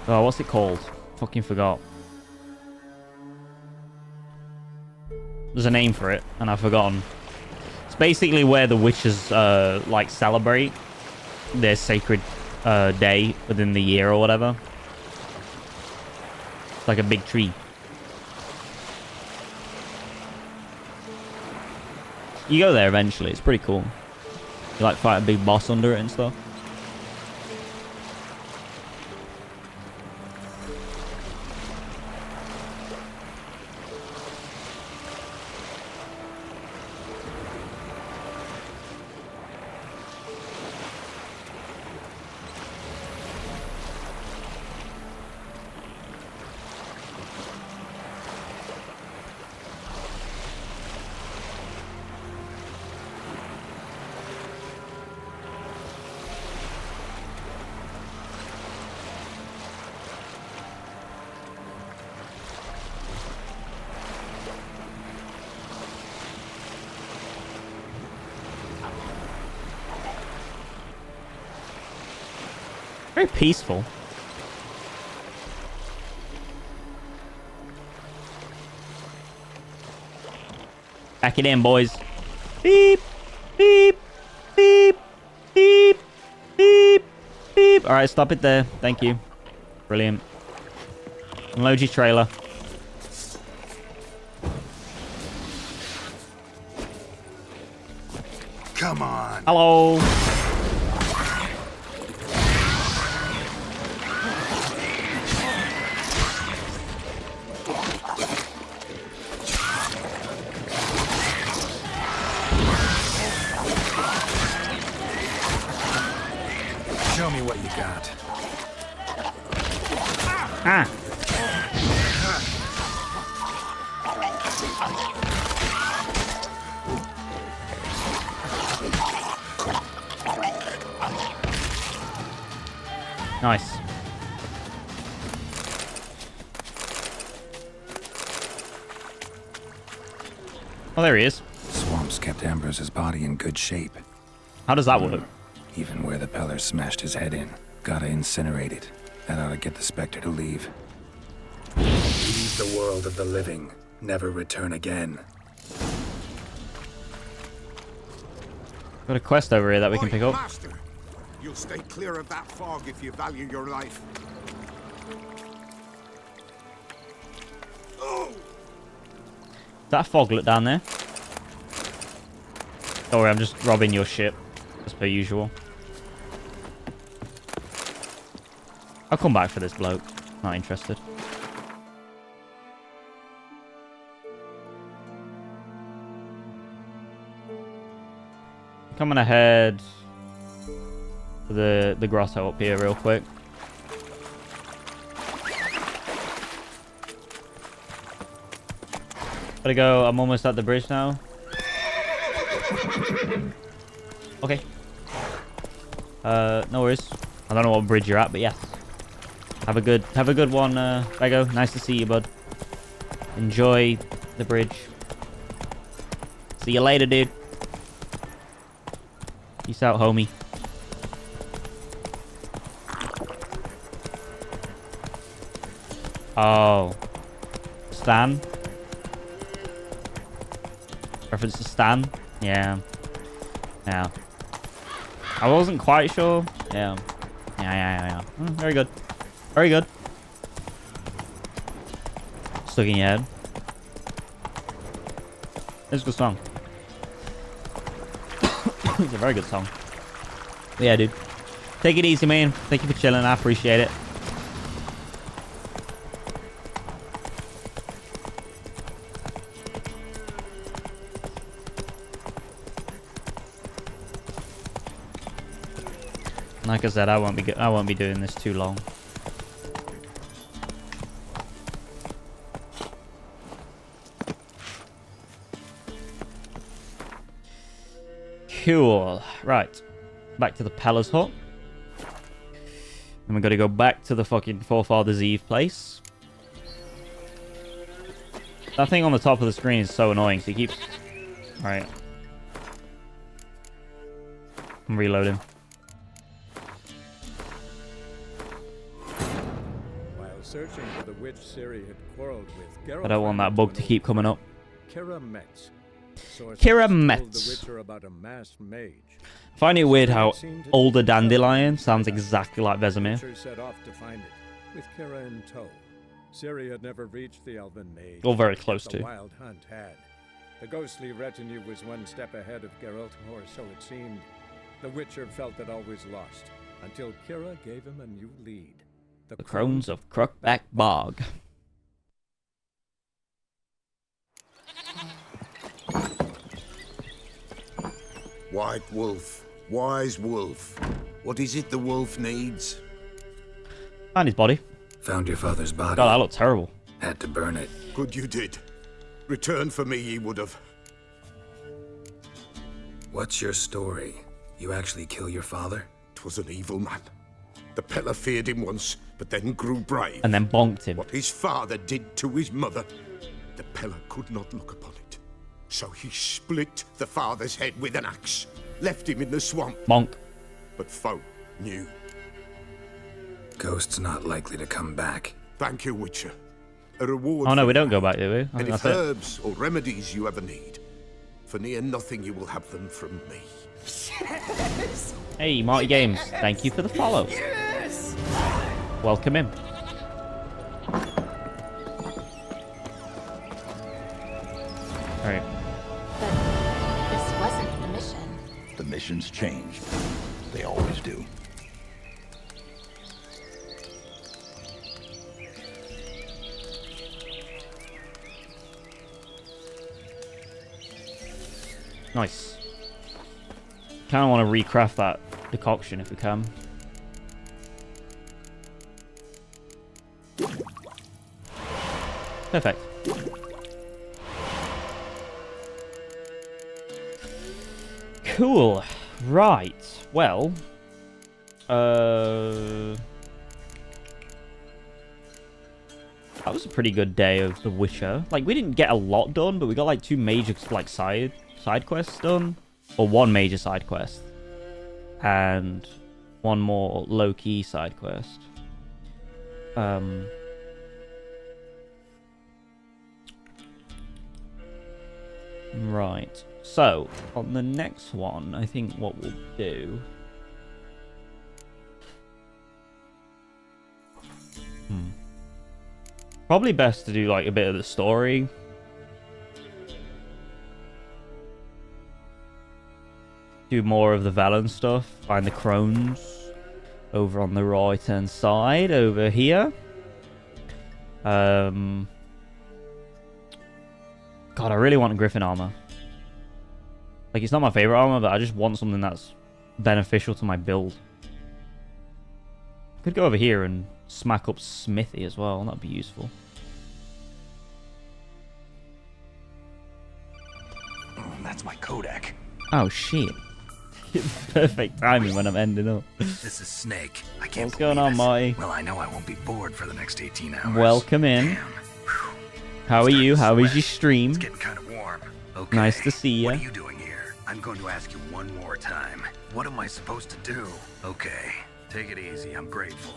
Speaker 1: what's it called? Fucking forgot. There's a name for it, and I've forgotten. It's basically where the witches, like, celebrate their sacred, day within the year or whatever. It's like a big tree. You go there eventually. It's pretty cool. You like fight a big boss under it and stuff. Very peaceful. Back it in, boys. Beep, beep, beep, beep, beep, beep. All right, stop it there. Thank you. Brilliant. Unload your trailer.
Speaker 7: Come on.
Speaker 1: Hello.
Speaker 7: Show me what you got.
Speaker 1: Ah. Nice. Oh, there he is.
Speaker 10: Swamps kept Ambrose's body in good shape.
Speaker 1: How does that work?
Speaker 10: Even where the Peller smashed his head in. Gotta incinerate it. That ought to get the Spectre to leave. Leave the world of the living. Never return again.
Speaker 1: Got a quest over here that we can pick up.
Speaker 6: Master, you'll stay clear of that fog if you value your life.
Speaker 1: That foglet down there? Don't worry, I'm just robbing your ship, as per usual. I'll come back for this bloke. Not interested. Coming ahead to the grotto up here real quick. Gotta go. I'm almost at the bridge now. Okay. No worries. I don't know what bridge you're at, but yes. Have a good one, Bego. Nice to see you, bud. Enjoy the bridge. See you later, dude. Peace out, homie. Oh. Stan? Reference to Stan? Yeah. Yeah. I wasn't quite sure. Yeah. Yeah. Very good. Very good. Stuck in your head. It's a good song. It's a very good song. But yeah, dude. Take it easy, man. Thank you for chilling. I appreciate it. Like I said, I won't be doing this too long. Cool. Right. Back to the Pella's hut. And we're gonna go back to the fucking Forefathers Eve place. That thing on the top of the screen is so annoying, so he keeps... Right. I'm reloading.
Speaker 2: While searching for the witch Ciri had quarreled with, Geralt
Speaker 1: I don't want that bug to keep coming up.
Speaker 2: Kira Metz.
Speaker 1: Kira Metz.
Speaker 2: The Witcher about a masked mage.
Speaker 1: I find it weird how older Dandelion sounds exactly like Vesemir.
Speaker 2: Witcher set off to find it, with Kira in tow. Ciri had never reached the elven mage.
Speaker 1: Or very close
Speaker 2: the
Speaker 1: to.
Speaker 2: Wild Hunt had. The ghostly retinue was one step ahead of Geralt, or so it seemed. The Witcher felt it always lost, until Kira gave him a new lead.
Speaker 1: The Crones of Crookback Bog.
Speaker 6: White wolf, wise wolf. What is it the wolf needs?
Speaker 1: Find his body.
Speaker 10: Found your father's body.
Speaker 1: God, that looked terrible.
Speaker 10: Had to burn it.
Speaker 6: Good you did. Return for me ye would have.
Speaker 10: What's your story? You actually kill your father?
Speaker 6: 'Twas an evil man. The Pella feared him once, but then grew brave.
Speaker 1: And then bonked him.
Speaker 6: What his father did to his mother, the Pella could not look upon it. So he split the father's head with an axe, left him in the swamp.
Speaker 1: Bonk.
Speaker 6: But folk knew.
Speaker 10: Ghost's not likely to come back.
Speaker 6: Thank you, Witcher. A reward.
Speaker 1: Oh no, we don't go back, do we? I think
Speaker 6: And if
Speaker 1: that's it.
Speaker 6: herbs or remedies you ever need, for near nothing you will have them from me.
Speaker 8: Yes!
Speaker 1: Hey, Marty Games, thank you for the follow.
Speaker 8: Yes!
Speaker 1: Welcome in. Alright.
Speaker 4: But this wasn't the mission.
Speaker 20: The missions change. They always do.
Speaker 1: Nice. Kind of want to recraft that decoction if we can. Perfect. Cool. Right. Well. That was a pretty good day of The Witcher. Like, we didn't get a lot done, but we got like 2 major like side quests done. Or 1 major side quest. And 1 more low-key side quest. Right. So, on the next one, I think what we'll do... Probably best to do like a bit of the story. Do more of the Velen stuff. Find the crones over on the right hand side over here. God, I really want Griffin armor. Like, it's not my favorite armor, but I just want something that's beneficial to my build. Could go over here and smack up Smithy as well. That'd be useful.
Speaker 20: That's my Kodak.
Speaker 1: Oh shit! Perfect timing when I'm ending up.
Speaker 10: This is Snake. I can't.
Speaker 1: What's going on, Marty?
Speaker 10: Well, I know I won't be bored for the next 18 hours.
Speaker 1: Welcome in. How are you? How is your stream?
Speaker 10: It's getting kind of warm. Okay.
Speaker 1: Nice to see you.
Speaker 10: What are you doing here? I'm going to ask you one more time. What am I supposed to do? Okay. Take it easy. I'm grateful.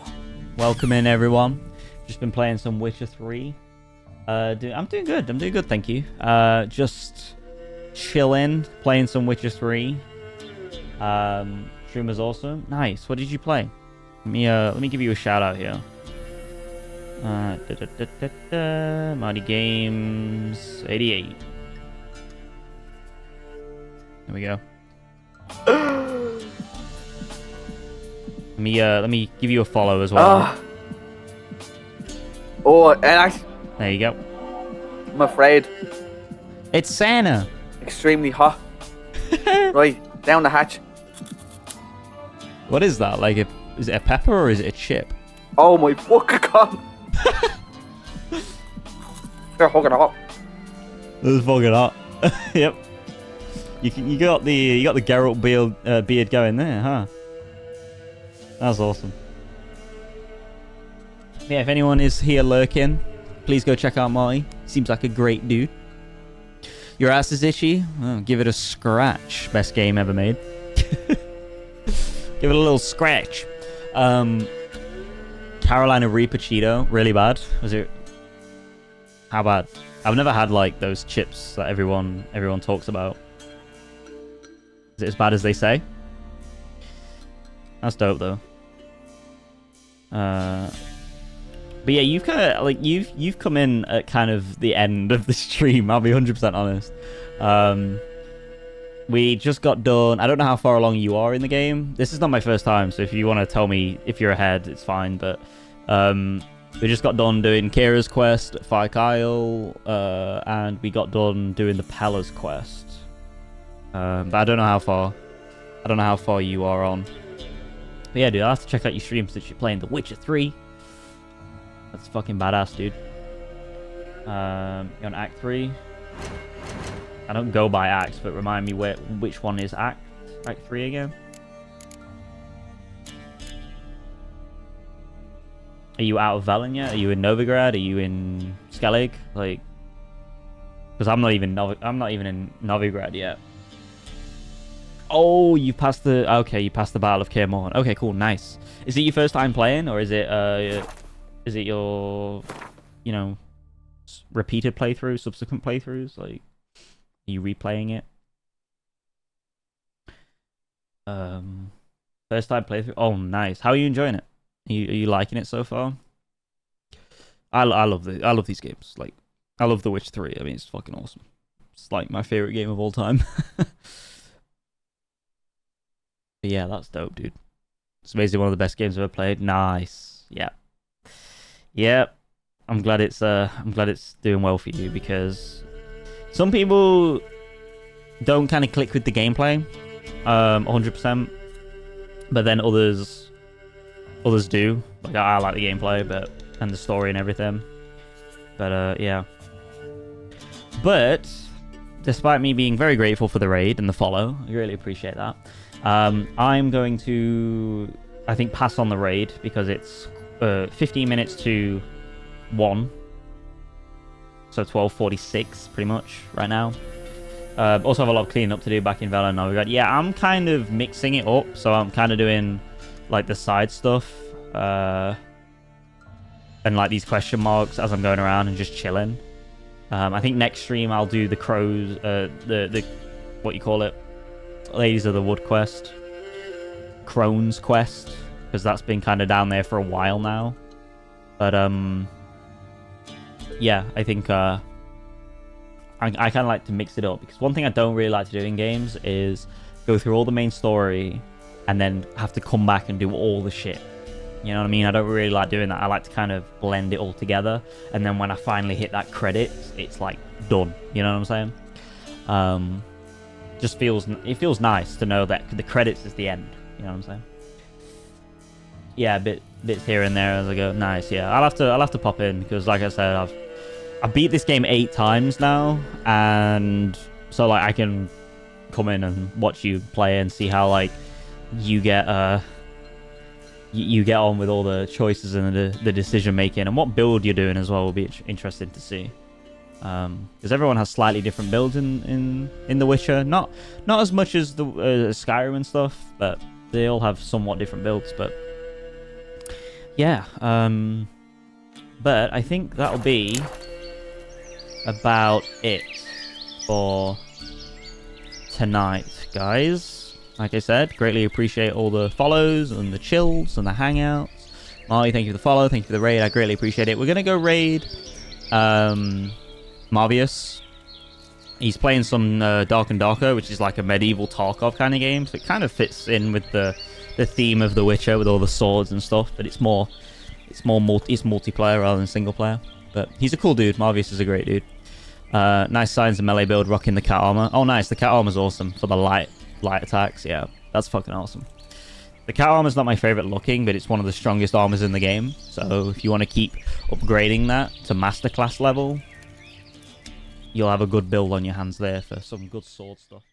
Speaker 1: Welcome in, everyone. Just been playing some Witcher 3. I'm doing good. I'm doing good, thank you. Just chilling, playing some Witcher 3. Stream was awesome. Nice. What did you play? Let me give you a shout out here. Mighty Games 88. There we go. Let me give you a follow as well.
Speaker 21: Oh, and
Speaker 1: there you go.
Speaker 21: I'm afraid.
Speaker 1: It's Santa.
Speaker 21: Extremely hot. Right, down the hatch.
Speaker 1: What is that? Like, is it a pepper or is it a chip?
Speaker 21: Oh my fucking god. They're fucking hot.
Speaker 1: It's fucking hot. Yep. You got the Geralt beard going there, huh? That's awesome. Yeah, if anyone is here lurking, please go check out Marty. Seems like a great dude. Your ass is itchy? Oh, give it a scratch. Best game ever made. Give it a little scratch. Carolina Reaper Cheeto, really bad. Was it? How bad? I've never had like those chips that everyone talks about. Is it as bad as they say? That's dope though. But yeah, you've kind of like you've come in at kind of the end of the stream. I'll be 100% honest. We just got done. I don't know how far along you are in the game. This is not my first time, so if you want to tell me if you're ahead, it's fine. But we just got done doing Kira's quest at FYKE Isle, and we got done doing the Pella's quest. But I don't know how far. I don't know how far you are on. But yeah, dude, I'll have to check out your stream since you're playing The Witcher 3. That's fucking badass, dude. You're on Act 3. I don't go by acts, but remind me which one is Act 3 again. Are you out of Velen yet? Are you in Novigrad? Are you in Skellige? Like, because I'm not even in Novigrad yet. Oh, you passed the Battle of Kaer Morhen. Okay, cool, nice. Is it your first time playing, or is it your, you know, repeated playthroughs, subsequent playthroughs? Like, are you replaying it? First time playthrough. Oh, nice. How are you enjoying it? Are you liking it so far? I love these games. Like, I love The Witcher 3. I mean, it's fucking awesome. It's like my favorite game of all time. But yeah, that's dope, dude. It's amazing. One of the best games I've ever played. Nice. Yeah. Yep. I'm glad it's doing well for you, because some people don't kind of click with the gameplay 100%, but then others do. Like, I like the gameplay and the story and everything, but yeah. But despite me being very grateful for the raid and the follow, I really appreciate that. I'm going to, I think, pass on the raid because it's 15 minutes to 1, so 12:46 pretty much right now. Also have a lot of cleaning up to do back in Velen and Novigrad. Yeah, I'm kind of mixing it up, so I'm kind of doing like the side stuff and like these question marks as I'm going around and just chilling. I think next stream I'll do the crows, the what you call it, Ladies of the Wood quest, Crone's quest, because that's been kind of down there for a while now. But yeah, I think I kind of like to mix it up, because one thing I don't really like to do in games is go through all the main story and then have to come back and do all the shit. You know what I mean? I don't really like doing that. I like to kind of blend it all together, and then when I finally hit that credit, it's like done. You know what I'm saying? Just feels nice to know that the credits is the end. You know what I'm saying? Yeah, bits here and there as I go. Nice. Yeah, I'll have to pop in, because like I said, I've beat this game 8 times now, and so like I can come in and watch you play and see how like you get you get on with all the choices and the decision making, and what build you're doing as well will be interesting to see. Because everyone has slightly different builds in The Witcher. Not as much as the Skyrim and stuff, but they all have somewhat different builds. But yeah, but I think that'll be about it for tonight, guys. Like I said, greatly appreciate all the follows and the chills and the hangouts. Marty, thank you for the follow. Thank you for the raid. I greatly appreciate it. We're gonna go raid Marvius He's playing some Dark and Darker, which is like a medieval Tarkov kind of game, so it kind of fits in with the theme of The Witcher with all the swords and stuff. But it's multiplayer rather than single player. But he's a cool dude. Marvius is a great dude. Nice signs of melee build, rocking the cat armor. Oh, nice. The cat armor's awesome for the light attacks. Yeah, that's fucking awesome. The cat armor's not my favorite looking, but it's one of the strongest armors in the game. So if you want to keep upgrading that to masterclass level, you'll have a good build on your hands there for some good sword stuff.